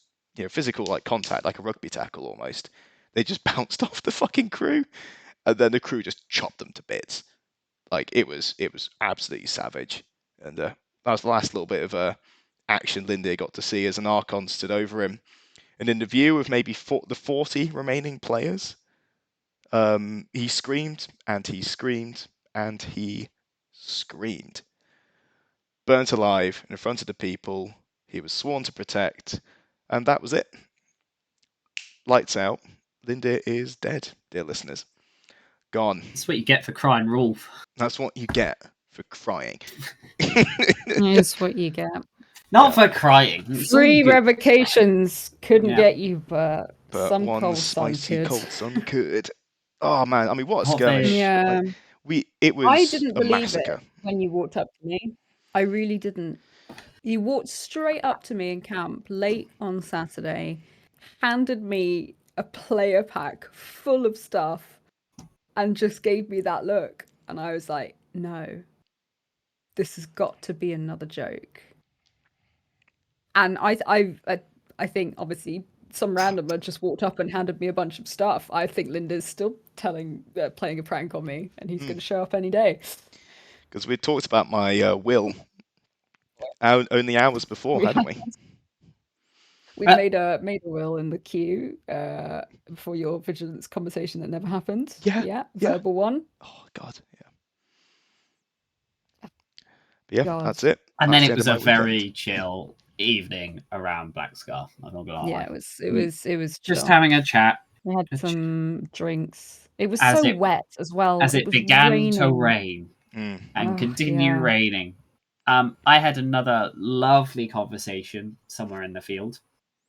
physical, like, contact, like a rugby tackle almost. They just bounced off the fucking crew, and then the crew just chopped them to bits. Like, it was absolutely savage. And that was the last little bit of action Lindy got to see as an Archon stood over him. And in the view of maybe the 40 remaining players, he screamed, and he screamed, and he screamed. Burnt alive in front of the people he was sworn to protect, and that was it. Lights out. Linda is dead, dear listeners. Gone. That's what you get for crying wolf. That's what you get for crying. It's what you get. Not for crying. It's 3 all good. revocations couldn't Yeah. get you, but some one cold sun spicy could. cold sun could. Oh man, I mean, what a Oh, skirmish! Yeah. Like, it was I didn't a believe massacre. it when you walked up to me. I really didn't. You walked straight up to me in camp late on Saturday, handed me a player pack full of stuff, and just gave me that look. And I was like, no, this has got to be another joke. And I think, obviously, some randomer just walked up and handed me a bunch of stuff. I think Linda's still playing a prank on me, and he's going to show up any day. Because we talked about my will only hours before, hadn't we? We made a will in the queue for your vigilance conversation that never happened. Yeah. Verbal one. Oh God, yeah. God. That's it. And That's then the it end was of a my very weekend. chill evening around Black Scar. I'm not gonna lie. Yeah, it was just chill. having a chat. We had some drinks. It was As so it- wet as well. As it was began raining. to rain and continue yeah. raining. I had another lovely conversation somewhere in the field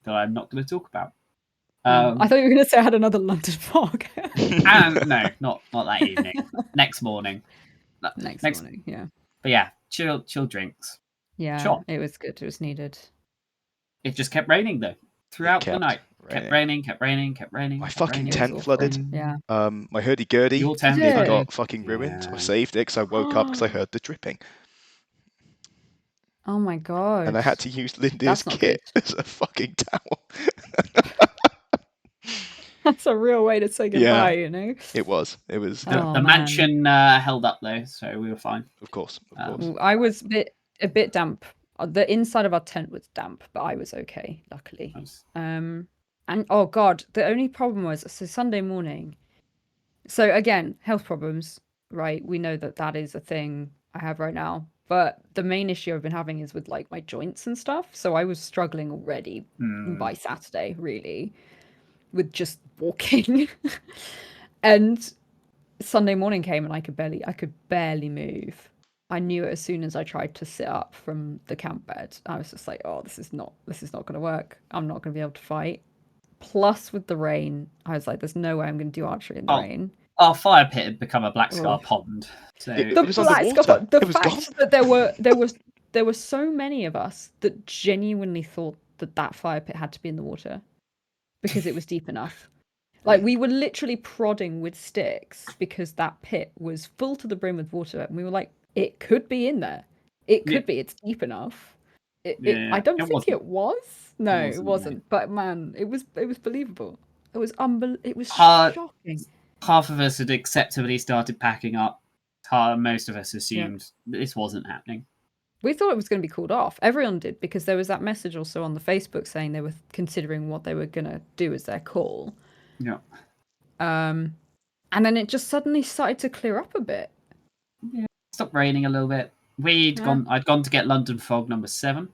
that I'm not going to talk about. I thought you were going to say I had another London fog. No, not that evening. Next morning. Next morning, yeah. But yeah, chill drinks. Yeah, Sure. it was good. It was needed. It just kept raining though throughout the night. Raining. Kept raining. My fucking raining. tent flooded. Yeah. My hurdy-gurdy Your tent got fucking ruined. Yeah. I saved it because I woke up because I heard the dripping. Oh my god. And I had to use Linda's kit as a fucking towel. That's a real way to say goodbye, you know? It was. The mansion held up though, so we were fine. Of course. I was a bit damp. The inside of our tent was damp, but I was okay, luckily. Nice. And oh god, the only problem was Sunday morning. So again, health problems, right? We know that is a thing I have right now. But the main issue I've been having is with like my joints and stuff. So I was struggling already by Saturday, really, with just walking. And Sunday morning came and I could barely move. I knew it as soon as I tried to sit up from the camp bed. I was just like, oh, this is not going to work. I'm not going to be able to fight. Plus, with the rain, I was like, there's no way I'm going to do archery in the rain. Our fire pit had become a Black Scar pond. So it was underwater. The fact that there were so many of us that genuinely thought that fire pit had to be in the water because it was deep enough. Like, we were literally prodding with sticks because that pit was full to the brim with water, and we were like, it could be in there. It Yeah. could be. It's deep enough. Yeah, I don't it think wasn't. it was. No, it wasn't, no. wasn't. But man, it was believable. It was It was Ha- shocking. Half of us had acceptably started packing up. Most of us Yeah. assumed this wasn't happening. We thought it was going to be called off. Everyone did, because there was that message also on the Facebook saying they were considering what they were going to do as their call. Yeah. And then it just suddenly started to clear up a bit. Yeah. Stopped raining a little bit. I'd gone to get London Fog number 7.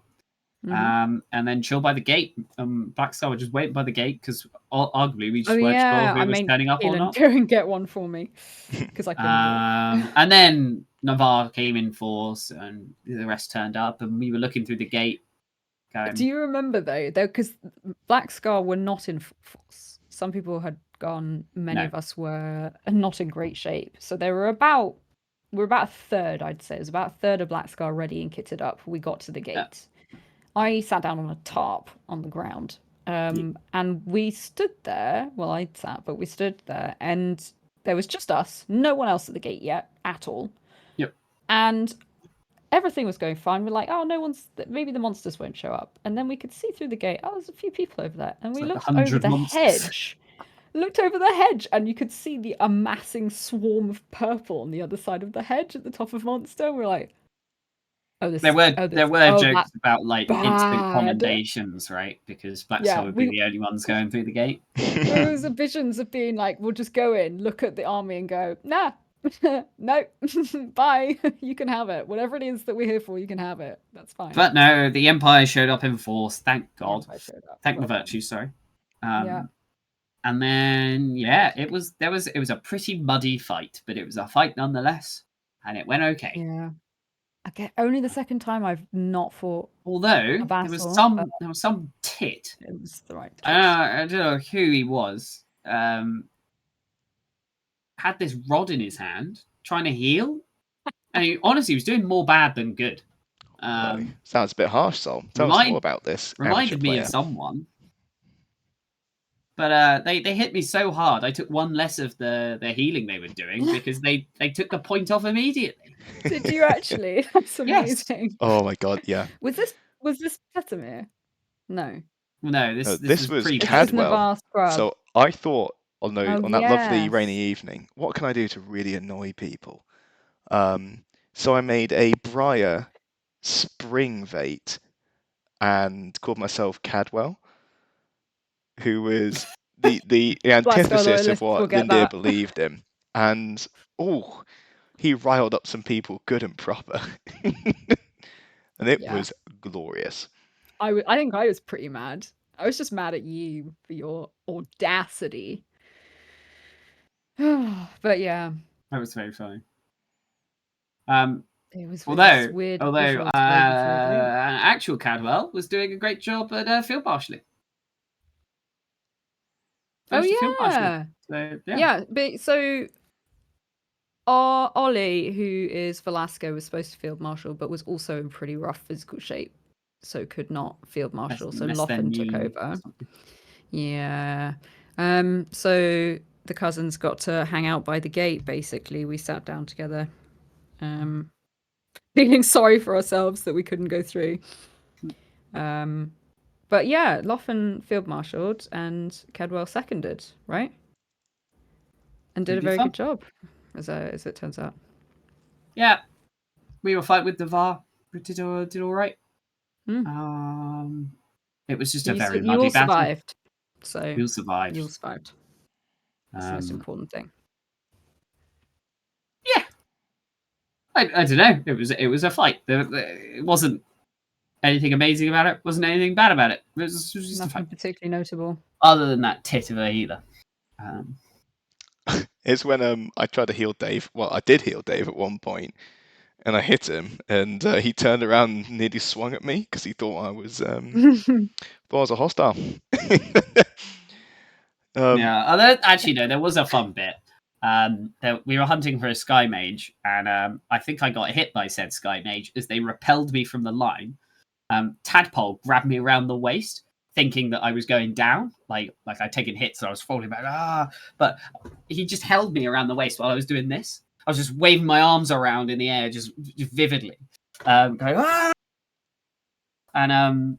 Mm-hmm. And then chill by the gate. Black Star was just waiting by the gate because arguably we just Oh weren't yeah, sure who was turning up or Keelan, not. go and get one for me because I couldn't walk. And then Navarre came in force, and the rest turned up, and we were looking through the gate. Do you remember though? Because Black Scar were not in force. Some people had gone. Many of us were not in great shape. So they were about. We're about a third, I'd say. It was about a third of Black Scar ready and kitted up. We got to the gate. I sat down on a tarp on the ground. And we stood there. Well, I sat, but we stood there, and there was just us. No one else at the gate yet, at all. Yep. And everything was going fine. We're like, oh, no one's. Maybe the monsters won't show up. And then we could see through the gate. Oh, there's a few people over there. And we looked over the hedge. Looked over the hedge, and you could see the amassing swarm of purple on the other side of the hedge at the top of Monster. We're like, oh, this. There were jokes that's about like instant bad. commendations, right? Because Black Star would be the only ones going through the gate. There was visions of being like, we'll just go in, look at the army, and go, nah, no, bye. You can have it. Whatever it is that we're here for, you can have it. That's fine. But no, the Empire showed up in force. Thank God. Thank the virtues. Sorry. Yeah. And then it was a pretty muddy fight, but it was a fight nonetheless, and it went okay. Yeah. Okay, only the second time I've not fought. Although there was some tit. It was the right. I don't know who he was. Had this rod in his hand, trying to heal, and he honestly was doing more bad than good. Sounds a bit harsh, Sol. Tell us more about this. Reminded me of someone. But they hit me so hard, I took one less of the healing they were doing because they took the point off immediately. Did you actually? That's amazing. Yes. Oh my God, yeah. Was this Petamir? No. No, this was Cadwell. So I thought on that lovely rainy evening, what can I do to really annoy people? So I made a Briar spring vate and called myself Cadwell, who was the antithesis of what Lindir believed in. And he riled up some people good and proper. And it was glorious. I think I was pretty mad. I was just mad at you for your audacity. But yeah. That was very funny. It was weird. Although actual Cadwell was doing a great job at field marshalling. So Ollie, who is Velasco, was supposed to field marshal, but was also in pretty rough physical shape, so could not field marshal. So Loffen took over. Yeah. So the cousins got to hang out by the gate. Basically, we sat down together, feeling sorry for ourselves that we couldn't go through. But yeah, Loffen field marshalled and Cadwell seconded, right? And did a very good job, as it turns out. Yeah, we were fighting with Navarre. We did all right. It was just a very muddy battle. Survived. So you survived. You survived. That's the most important thing. Yeah, I don't know. It was a fight. It wasn't anything amazing about it. Wasn't anything bad about it. It was just nothing a fight. Particularly notable. Other than that tit of a healer. It's when I tried to heal Dave. Well, I did heal Dave at one point, and I hit him, and he turned around and nearly swung at me because he thought I was a hostile. Actually, no, there was a fun bit. We were hunting for a Sky Mage, and I think I got hit by said Sky Mage as they repelled me from the line. Tadpole grabbed me around the waist, thinking that I was going down, like I'd taken hits, so I was falling back. But he just held me around the waist while I was doing this. I was just waving my arms around in the air, just vividly, going and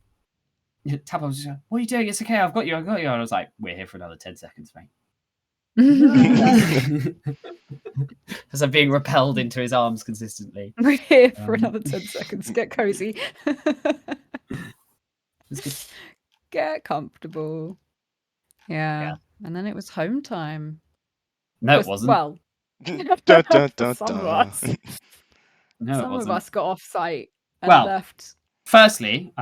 Tapa was just like, "What are you doing? It's okay. I've got you. And I was like, "We're here for another 10 seconds, mate." As I'm being repelled into his arms consistently. We're here for another 10 seconds. Get cozy. Get comfortable. Yeah. And then it was home time. No, it wasn't. Well, Dun, dun, dun, some of dun. us. No, it Some of wasn't. us got off site and Well, left. Firstly,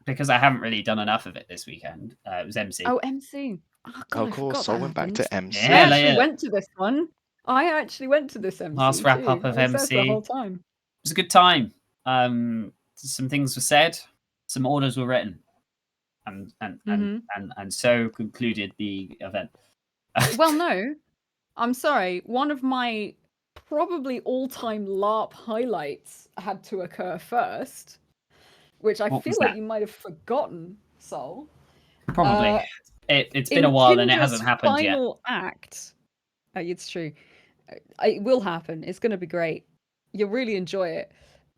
because I haven't really done enough of it this weekend, it was MC. Oh, MC. Oh, God, Of course, I went back to MC. I actually went to this one. I actually went to this MC. Last wrap up too. of I was there MC. the whole time. It was a good time. Some things were said, some orders were written, and so concluded the event. Well, no, I'm sorry. One of my probably all-time LARP highlights had to occur first, which I feel like you might have forgotten, Sol. Probably. It's been a while and it hasn't happened yet. Final act. It's true. It will happen. It's going to be great. You'll really enjoy it.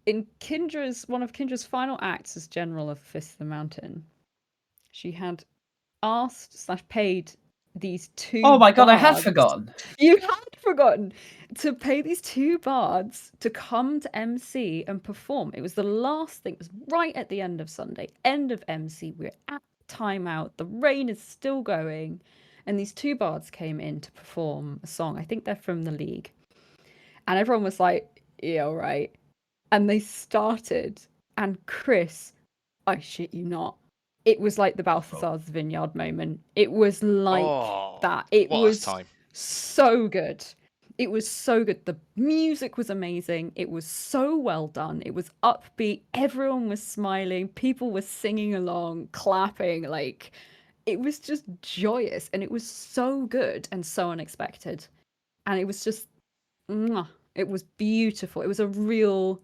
In one of Kindra's final acts as General of Fist of the Mountain, she had asked/paid these two. Oh my god, bards. I had forgotten. You had forgotten to pay these two bards to come to MC and perform. It was the last thing. It was right at the end of Sunday, end of MC. We're at timeout. The rain is still going, and these two bards came in to perform a song. I think they're from the League, and everyone was like, "Yeah, all right." And they started, and Chris, I shit you not, it was like the Balthazar's Vineyard moment. It was like that. It was so good. It was so good. The music was amazing. It was so well done. It was upbeat. Everyone was smiling. People were singing along, clapping. Like, it was just joyous. And it was so good and so unexpected. And it was just, it was beautiful. It was a real,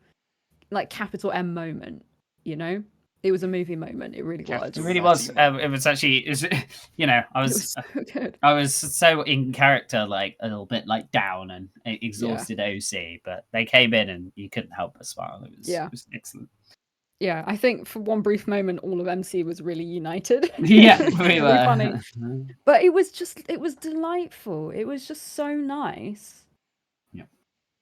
like, capital M moment, you know? It was a movie moment. It really was. It really was. It was actually, I was so good. I was so in character, like a little bit like down and exhausted OC, but they came in and you couldn't help but smile. It was excellent. Yeah, I think for one brief moment, all of MC was really united. Yeah, we were. Funny. But it was delightful. It was just so nice. Yeah.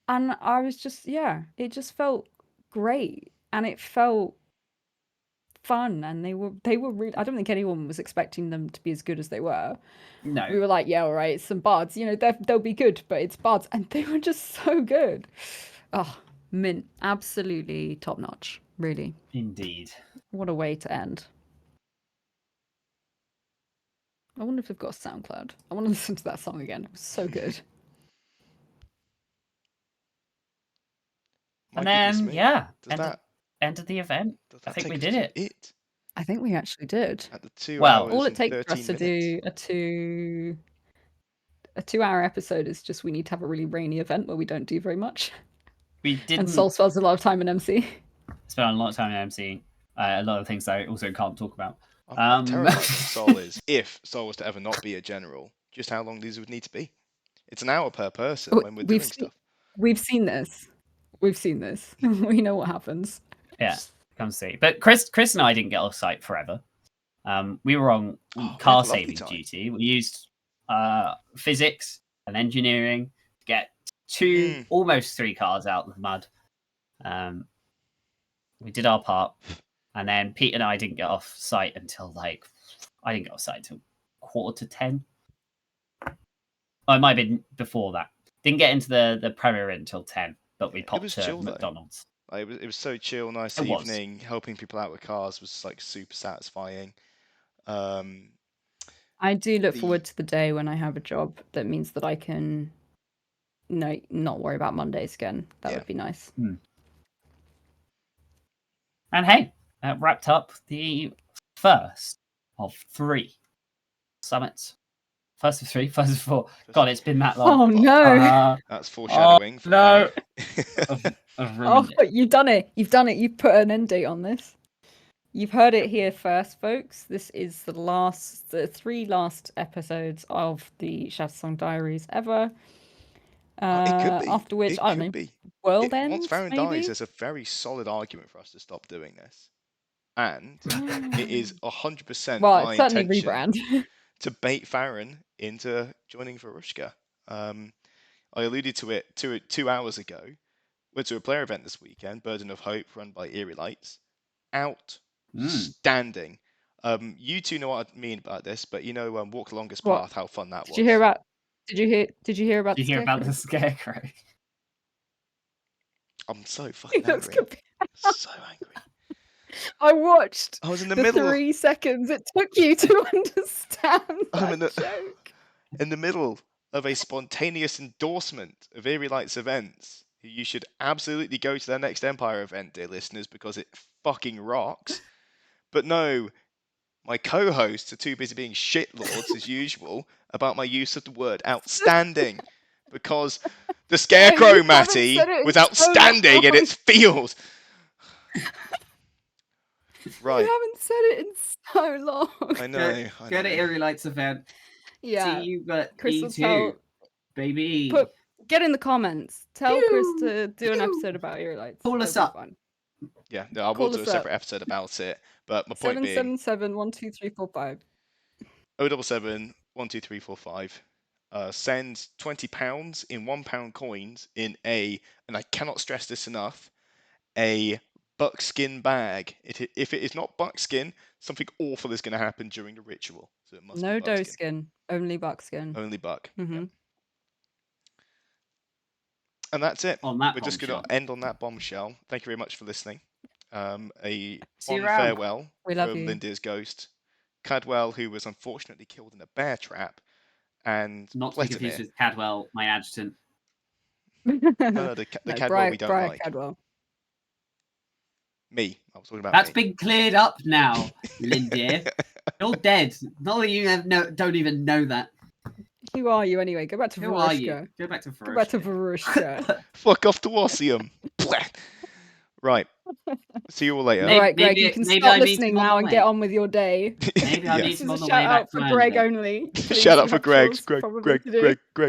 And I was just, it just felt great. And it felt fun, and they were really, I don't think anyone was expecting them to be as good as they were. No, we were like, yeah, all right, it's some bards, they'll be good, but it's bards, and they were just so good. Mint, absolutely top notch, really. Indeed. What a way to end. I wonder if they've got a SoundCloud. I want to listen to that song again. It was so good. And then end of the event. I think we did it. I think we actually did. At the 2 hours hours all it takes for us to minutes. do a 2-hour episode is just we need to have a really rainy event where we don't do very much. We didn't. And Sol spends a lot of time in MC. Spent a lot of time in MC. A lot of things I also can't talk about. I'm terrified Sol is. If Sol was to ever not be a general, just how long these would need to be. It's an hour per person when we're doing stuff. We've seen this. We know what happens. Yeah, come see. But Chris and I didn't get off site forever. We were on car saving duty. We used physics and engineering to get almost 3 cars out of the mud. We did our part, and then Pete and I didn't get off site until I didn't get off site until 10:15. Oh, it might have been before that. Didn't get into the Premier until 10, but we popped to McDonald's. It was so chill, nice evening. Helping people out with cars was like super satisfying. I do look forward to the day when I have a job that means that I can not worry about Mondays again. That would be nice. And hey, wrapped up the first of 3 summits. First of 3, first of 4. God, it's been that long. Oh no! That's foreshadowing. No. You've done it. You've put an end date on this. You've heard it here first, folks. This is the 3 last episodes of the Shattersong Diaries ever. It could be. After which, It I don't could know, be. world Once ends, Farron maybe? dies, there's a very solid argument for us to stop doing this. And it is 100% Well, my it's certainly intention rebrand. to bait Farron into joining Varushka. I alluded to it 2 hours ago. Went to a player event this weekend, Burden of Hope, run by Eerie Lights. Outstanding. You two know what I mean about this, but you know, Walk the Longest What? Path, how fun that was. Did you hear about? Did you hear about? Did you hear about the scarecrow? I'm so fucking He looks angry. So angry. I watched I was in the the middle. 3 seconds it took you to understand I'm that joke. in the middle of a spontaneous endorsement of Eerie Lights events. You should absolutely go to their next Empire event, dear listeners, because it fucking rocks. But no, my co-hosts are too busy being shitlords as usual about my use of the word outstanding, because the Scarecrow, you Matty, haven't said it in was so outstanding in long. its field. Right. You haven't said it in so long. I know. Go to Eerie Lights event. Yeah. See you got Chris will E2, baby. Get in the comments. Tell Chris to do an episode about Eerie Lights. Call us It'll be up. fun. Yeah, no, I will do a separate episode about it. But my point being, 777-12345. 077 12345. Send £20 in £1 coins in and I cannot stress this enough, a buckskin bag. If it is not buckskin, something awful is going to happen during the ritual. So it must No be doe buckskin. skin, only buckskin. Only buck. Mm-hmm. Yeah. And that's it. On that We're just going to end on that bombshell. Thank you very much for listening. A fond farewell from Linda's ghost, Cadwell, who was unfortunately killed in a bear trap, and not to be confused with Cadwell, my adjutant. No, the Cadwell we don't like. Cadwell. Me. I was talking about That's me. been cleared up now, Linda. You're dead. Not that you don't even know that. Who are you anyway? Go back to Who are Varushka. you? Go back to Varushka. Go back to Varushka. Fuck off to Wassium. Right. See you all later. All right, Greg, you can stop listening now and get on with your day. Maybe I need This is a shout out for Greg only. Shout out for Greg. Greg.